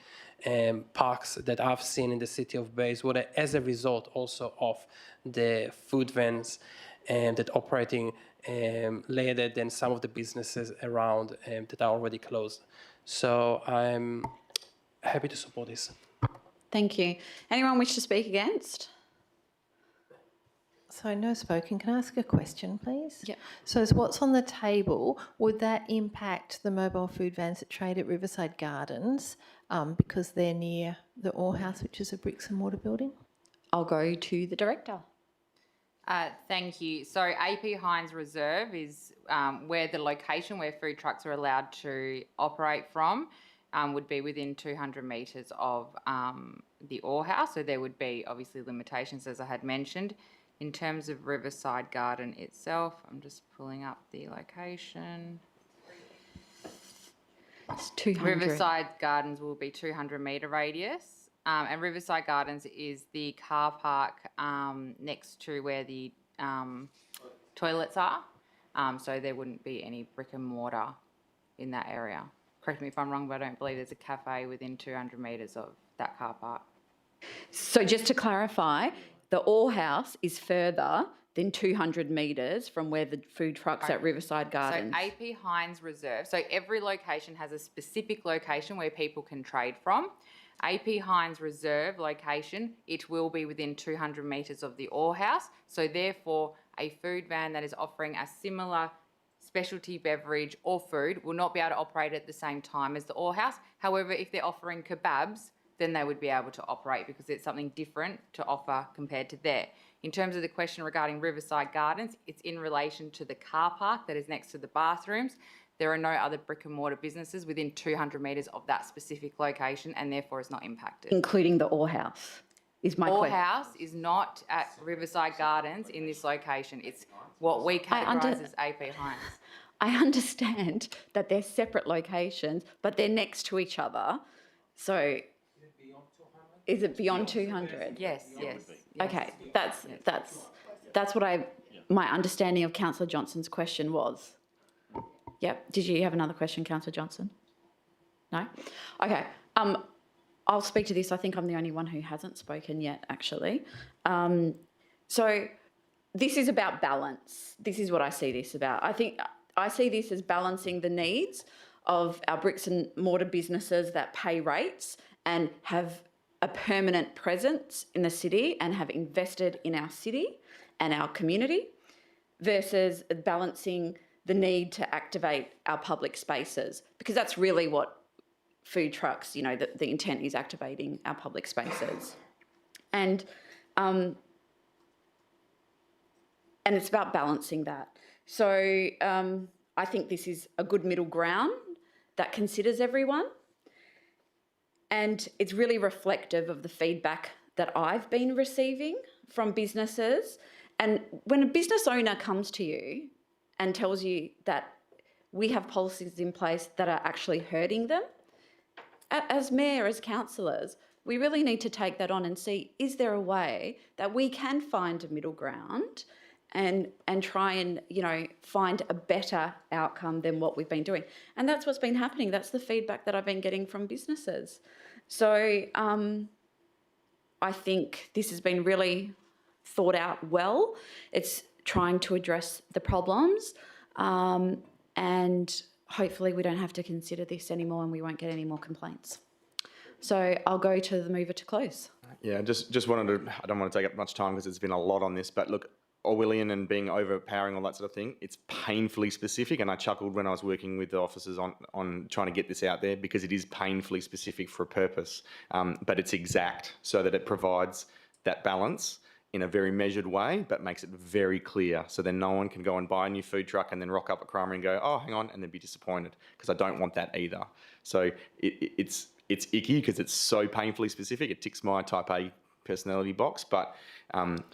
parks that I've seen in the city of Bayswater as a result also of the food vans that operating later than some of the businesses around that are already closed. So I'm happy to support this. Thank you. Anyone wish to speak against? So no spoken. Can I ask a question, please? Yeah. So is what's on the table, would that impact the mobile food vans that trade at Riverside Gardens because they're near the Orr House, which is a bricks and mortar building? I'll go to the director. Thank you. So AP Hines Reserve is where the location where food trucks are allowed to operate from would be within 200 metres of the Orr House. So there would be obviously limitations, as I had mentioned. In terms of Riverside Garden itself, I'm just pulling up the location. It's 200. Riverside Gardens will be 200 metre radius. And Riverside Gardens is the car park next to where the toilets are. so there wouldn't be any brick and mortar in that area. Correct me if I'm wrong, but I don't believe there's a cafe within 200 metres of that car park. So just to clarify, the All House is further than 200 metres from where the food trucks at Riverside Gardens. So AP Hines Reserve, so every location has a specific location where people can trade from. AP Hines Reserve location, it will be within 200 metres of the All House. So therefore, a food van that is offering a similar specialty beverage or food will not be able to operate at the same time as the All House. However, if they're offering kebabs, then they would be able to operate because it's something different to offer compared to there. In terms of the question regarding Riverside Gardens, it's in relation to the car park that is next to the bathrooms. There are no other brick and mortar businesses within 200 metres of that specific location and therefore is not impacted. Including the All House, is my All question. House is not at Riverside Gardens in this location. It's what we categorise as AP Hines. I understand that they're separate locations, but they're next to each other. So is it beyond 200? Yes, yes. Okay, that's what my understanding of Councillor Johnson's question was. Yep. Did you have another question, Councillor Johnson? No? Okay. I'll speak to this. I think I'm the only one who hasn't spoken yet, actually. So this is about balance. This is what I see this about. I see this as balancing the needs of our bricks and mortar businesses that pay rates and have a permanent presence in the city and have invested in our city and our community versus balancing the need to activate our public spaces, because that's really what food trucks, the intent is activating our public spaces. And it's about balancing that. So I think this is a good middle ground that considers everyone. And it's really reflective of the feedback that I've been receiving from businesses. And when a business owner comes to you and tells you that we have policies in place that are actually hurting them, as mayor, as councillors, we really need to take that on and see, is there a way that we can find a middle ground and try and, find a better outcome than what we've been doing. And that's what's been happening. That's the feedback that I've been getting from businesses. So I think this has been really thought out well. It's trying to address the problems and hopefully we don't have to consider this anymore and we won't get any more complaints. So I'll go to the mover to close. Yeah, just wanted to, I don't want to take up much time because there's been a lot on this, but look, Orwellian and being overpowering, all that sort of thing, it's painfully specific, and I chuckled when I was working with the officers on trying to get this out there because it is painfully specific for a purpose, but it's exact so that it provides that balance in a very measured way, but makes it very clear so then no one can go and buy a new food truck and then rock up at Cromer and go, oh, hang on, and then be disappointed, because I don't want that either. So it's icky because it's so painfully specific. It ticks my type A personality box, but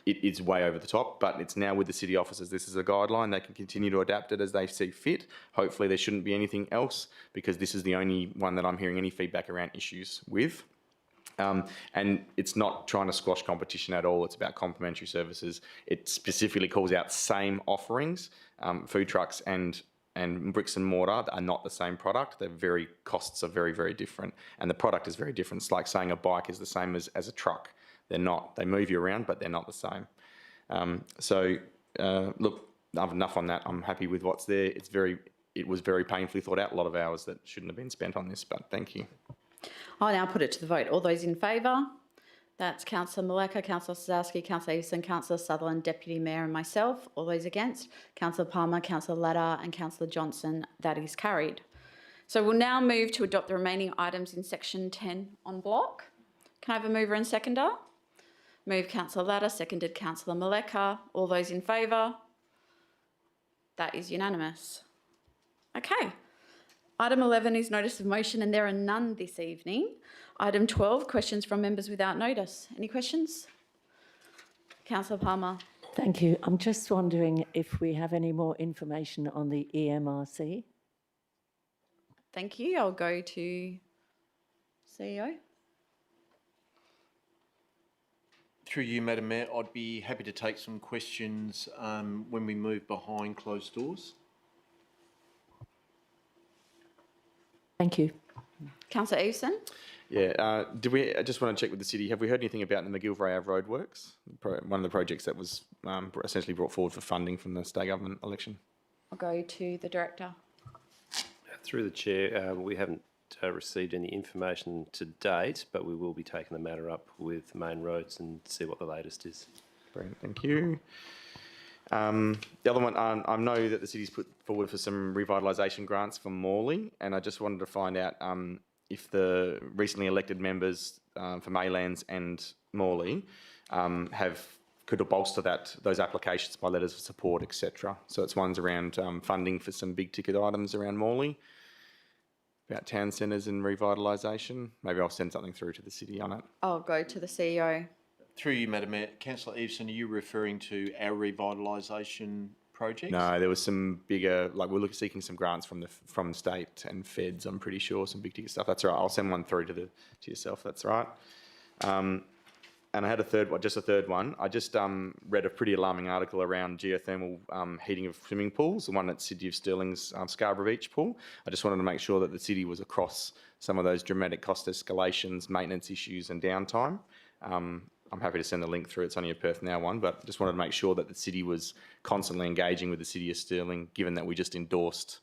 it is way over the top. But it's now with the city officers. This is a guideline. They can continue to adapt it as they see fit. Hopefully there shouldn't be anything else, because this is the only one that I'm hearing any feedback around issues with. And it's not trying to squash competition at all. It's about complementary services. It specifically calls out same offerings. Food trucks and bricks and mortar are not the same product. Costs are very, very different. And the product is very different. It's like saying a bike is the same as a truck. They're not. They move you around, but they're not the same. Look, enough on that. I'm happy with what's there. It was very painfully thought out. A lot of hours that shouldn't have been spent on this, but thank you. I'll now put it to the vote. All those in favour? That's Councillor Maleka, Councillor Sazowski, Councillor Eveson, Councillor Sutherland, Deputy Mayor and myself. All those against? Councillor Palmer, Councillor Ladder and Councillor Johnson. That is carried. So we'll now move to adopt the remaining items in section 10 en bloc. Can I have a mover and seconder? Move Councillor Ladder, seconded Councillor Maleka. All those in favour? That is unanimous. Okay. Item 11 is notice of motion, and there are none this evening. Item 12, questions from members without notice. Any questions? Councillor Palmer. Thank you. I'm just wondering if we have any more information on the EMRC. Thank you. I'll go to CEO. Through you, Madam Mayor, I'd be happy to take some questions when we move behind closed doors. Thank you. Councillor Eveson? Yeah, I just want to check with the city, have we heard anything about the McGillivray Ave roadworks? One of the projects that was essentially brought forward for funding from the state government election. I'll go to the Director. Through the chair, we haven't received any information to date, but we will be taking the matter up with Main Roads and see what the latest is. Brilliant, thank you. The other one, I know that the city's put forward for some revitalisation grants for Morley, and I just wanted to find out if the recently elected members for Maylands and Morley could bolster those applications by letters of support, etc. So it's ones around funding for some big ticket items around Morley, about town centres and revitalisation. Maybe I'll send something through to the city on it. I'll go to the CEO. Through you, Madam Mayor, Councillor Eveson, are you referring to our revitalisation projects? No, there was some bigger, like we're seeking some grants from state and feds, I'm pretty sure, some big ticket stuff. That's right. I'll send one through to yourself. That's right. And I had a third one. I just read a pretty alarming article around geothermal heating of swimming pools, the one at City of Stirling's Scarborough Beach pool. I just wanted to make sure that the city was across some of those dramatic cost escalations, maintenance issues and downtime. I'm happy to send the link through. It's only a Perth Now one, but just wanted to make sure that the city was constantly engaging with the City of Stirling, given that we just endorsed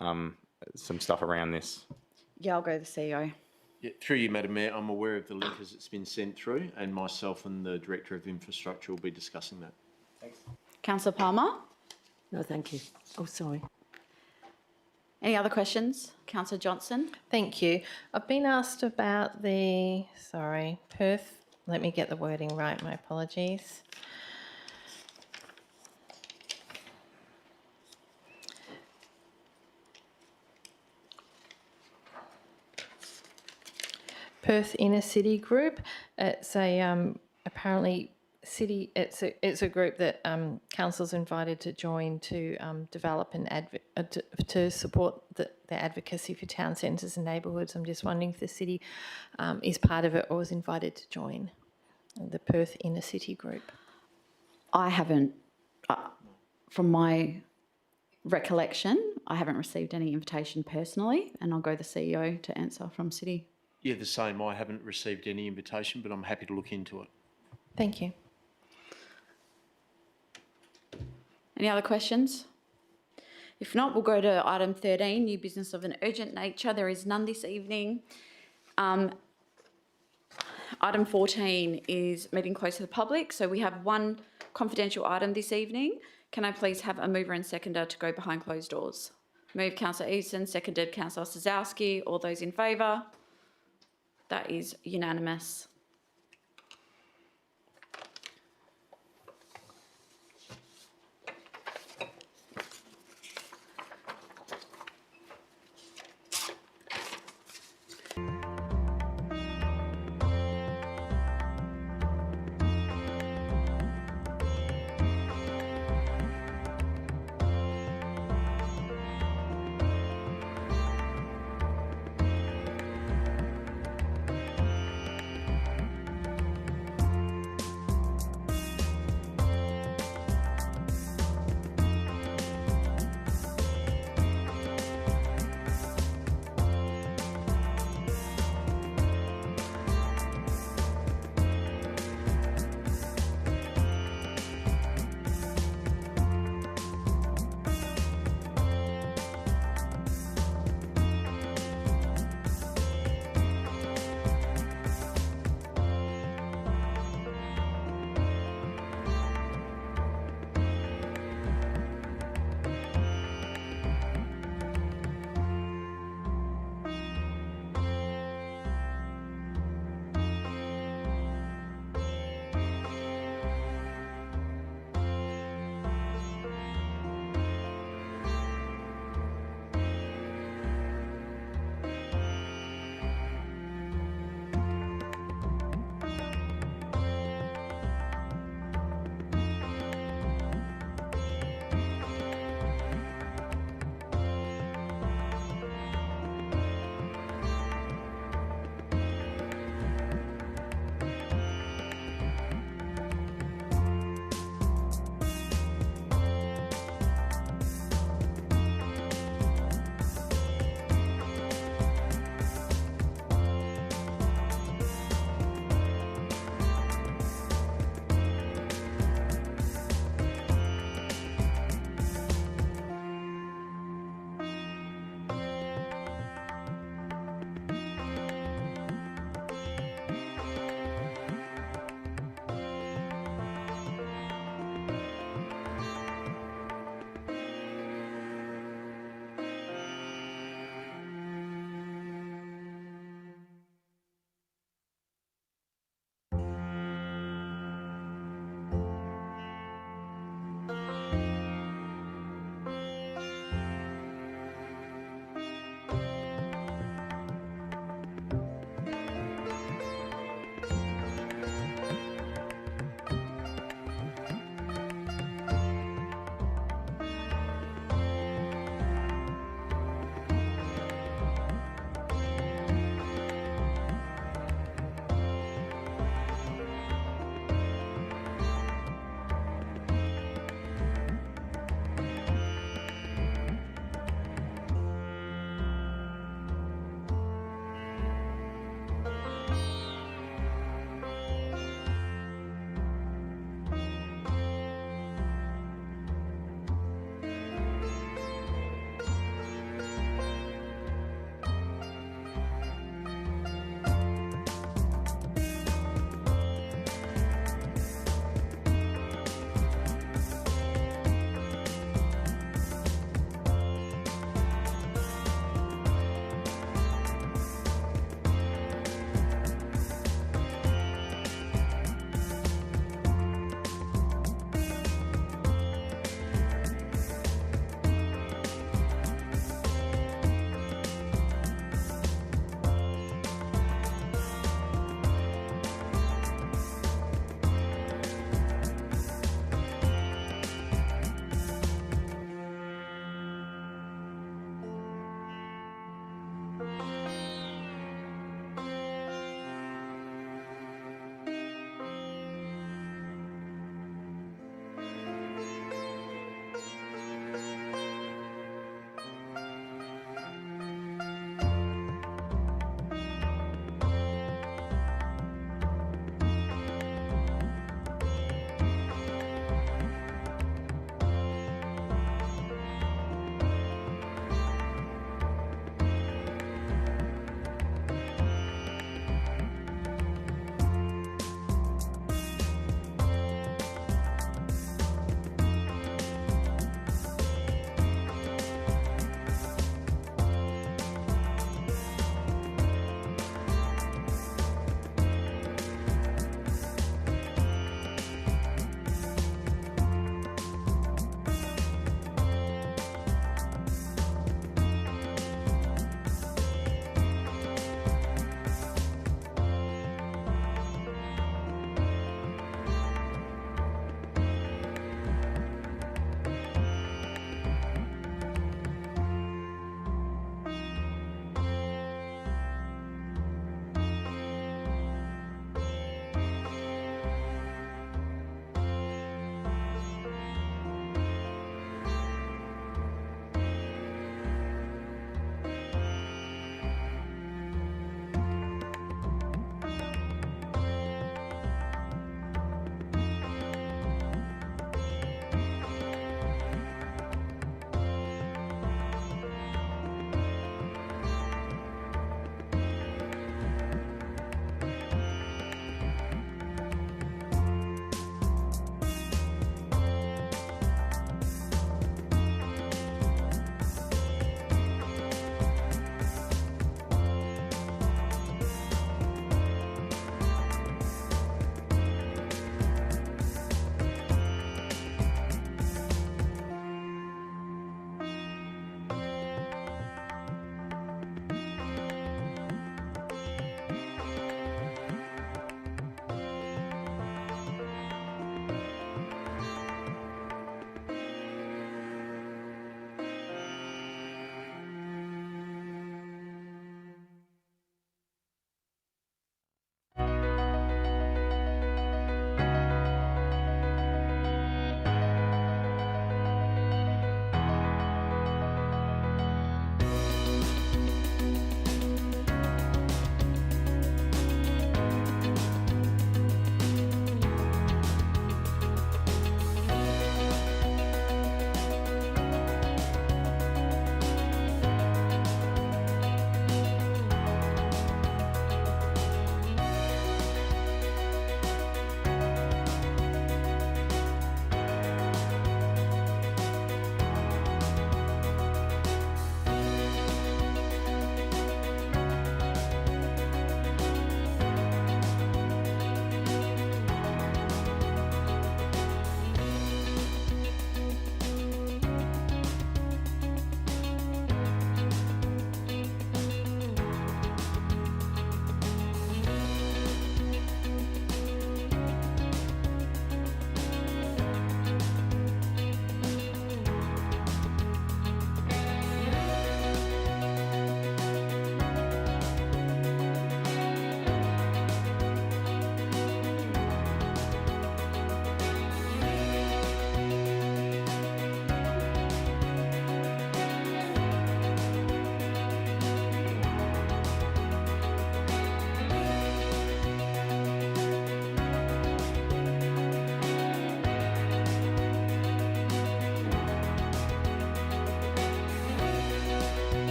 some stuff around this. Yeah, I'll go to the CEO. Yeah, through you, Madam Mayor, I'm aware of the link as it's been sent through, and myself and the Director of Infrastructure will be discussing that. Thanks. Councillor Palmer? No, thank you. Oh, sorry. Any other questions? Councillor Johnson? Thank you. I've been asked about the, Perth. Let me get the wording right, my apologies. Perth Inner City Group. It's a apparently city. It's a group that council's invited to join to develop and to support the advocacy for town centres and neighbourhoods. I'm just wondering if the city is part of it or was invited to join the Perth Inner City Group. I haven't, from my recollection, I haven't received any invitation personally, and I'll go the CEO to answer from City. Yeah, the same. I haven't received any invitation, but I'm happy to look into it. Thank you. Any other questions? If not, we'll go to item 13, new business of an urgent nature. There is none this evening. Item 14 is meeting close to the public. So we have one confidential item this evening. Can I please have a mover and seconder to go behind closed doors? Moved Councillor Eveson, seconded Councillor Sazowski. All those in favour? That is unanimous.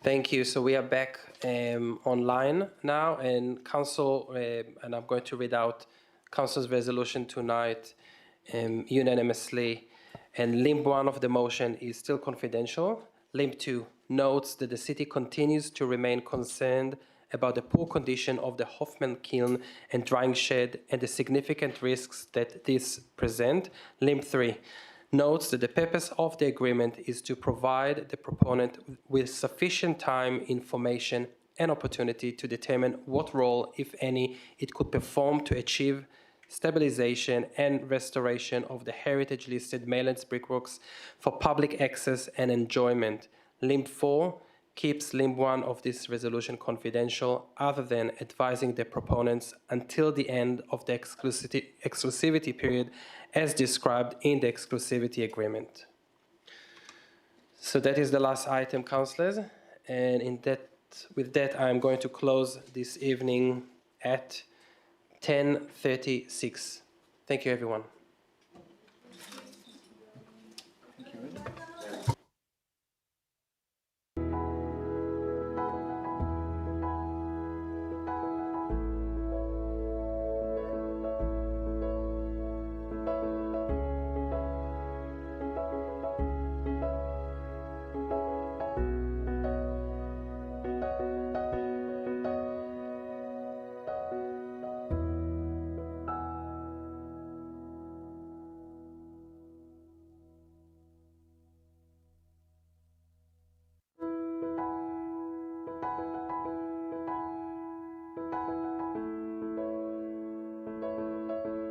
Thank you. So we are back online now, and Council, and I'm going to read out Council's resolution tonight unanimously. And limb 1 of the motion is still confidential. Limb 2 notes that the city continues to remain concerned about the poor condition of the Hoffman kiln and drying shed and the significant risks that these present. Limb 3 notes that the purpose of the agreement is to provide the proponent with sufficient time, information, and opportunity to determine what role, if any, it could perform to achieve stabilization and restoration of the heritage-listed Maylands brickworks for public access and enjoyment. Limb 4 keeps limb 1 of this resolution confidential, other than advising the proponents until the end of the exclusivity period as described in the exclusivity agreement. So that is the last item, councillors. And with that, I'm going to close this evening at 10:36. Thank you, everyone.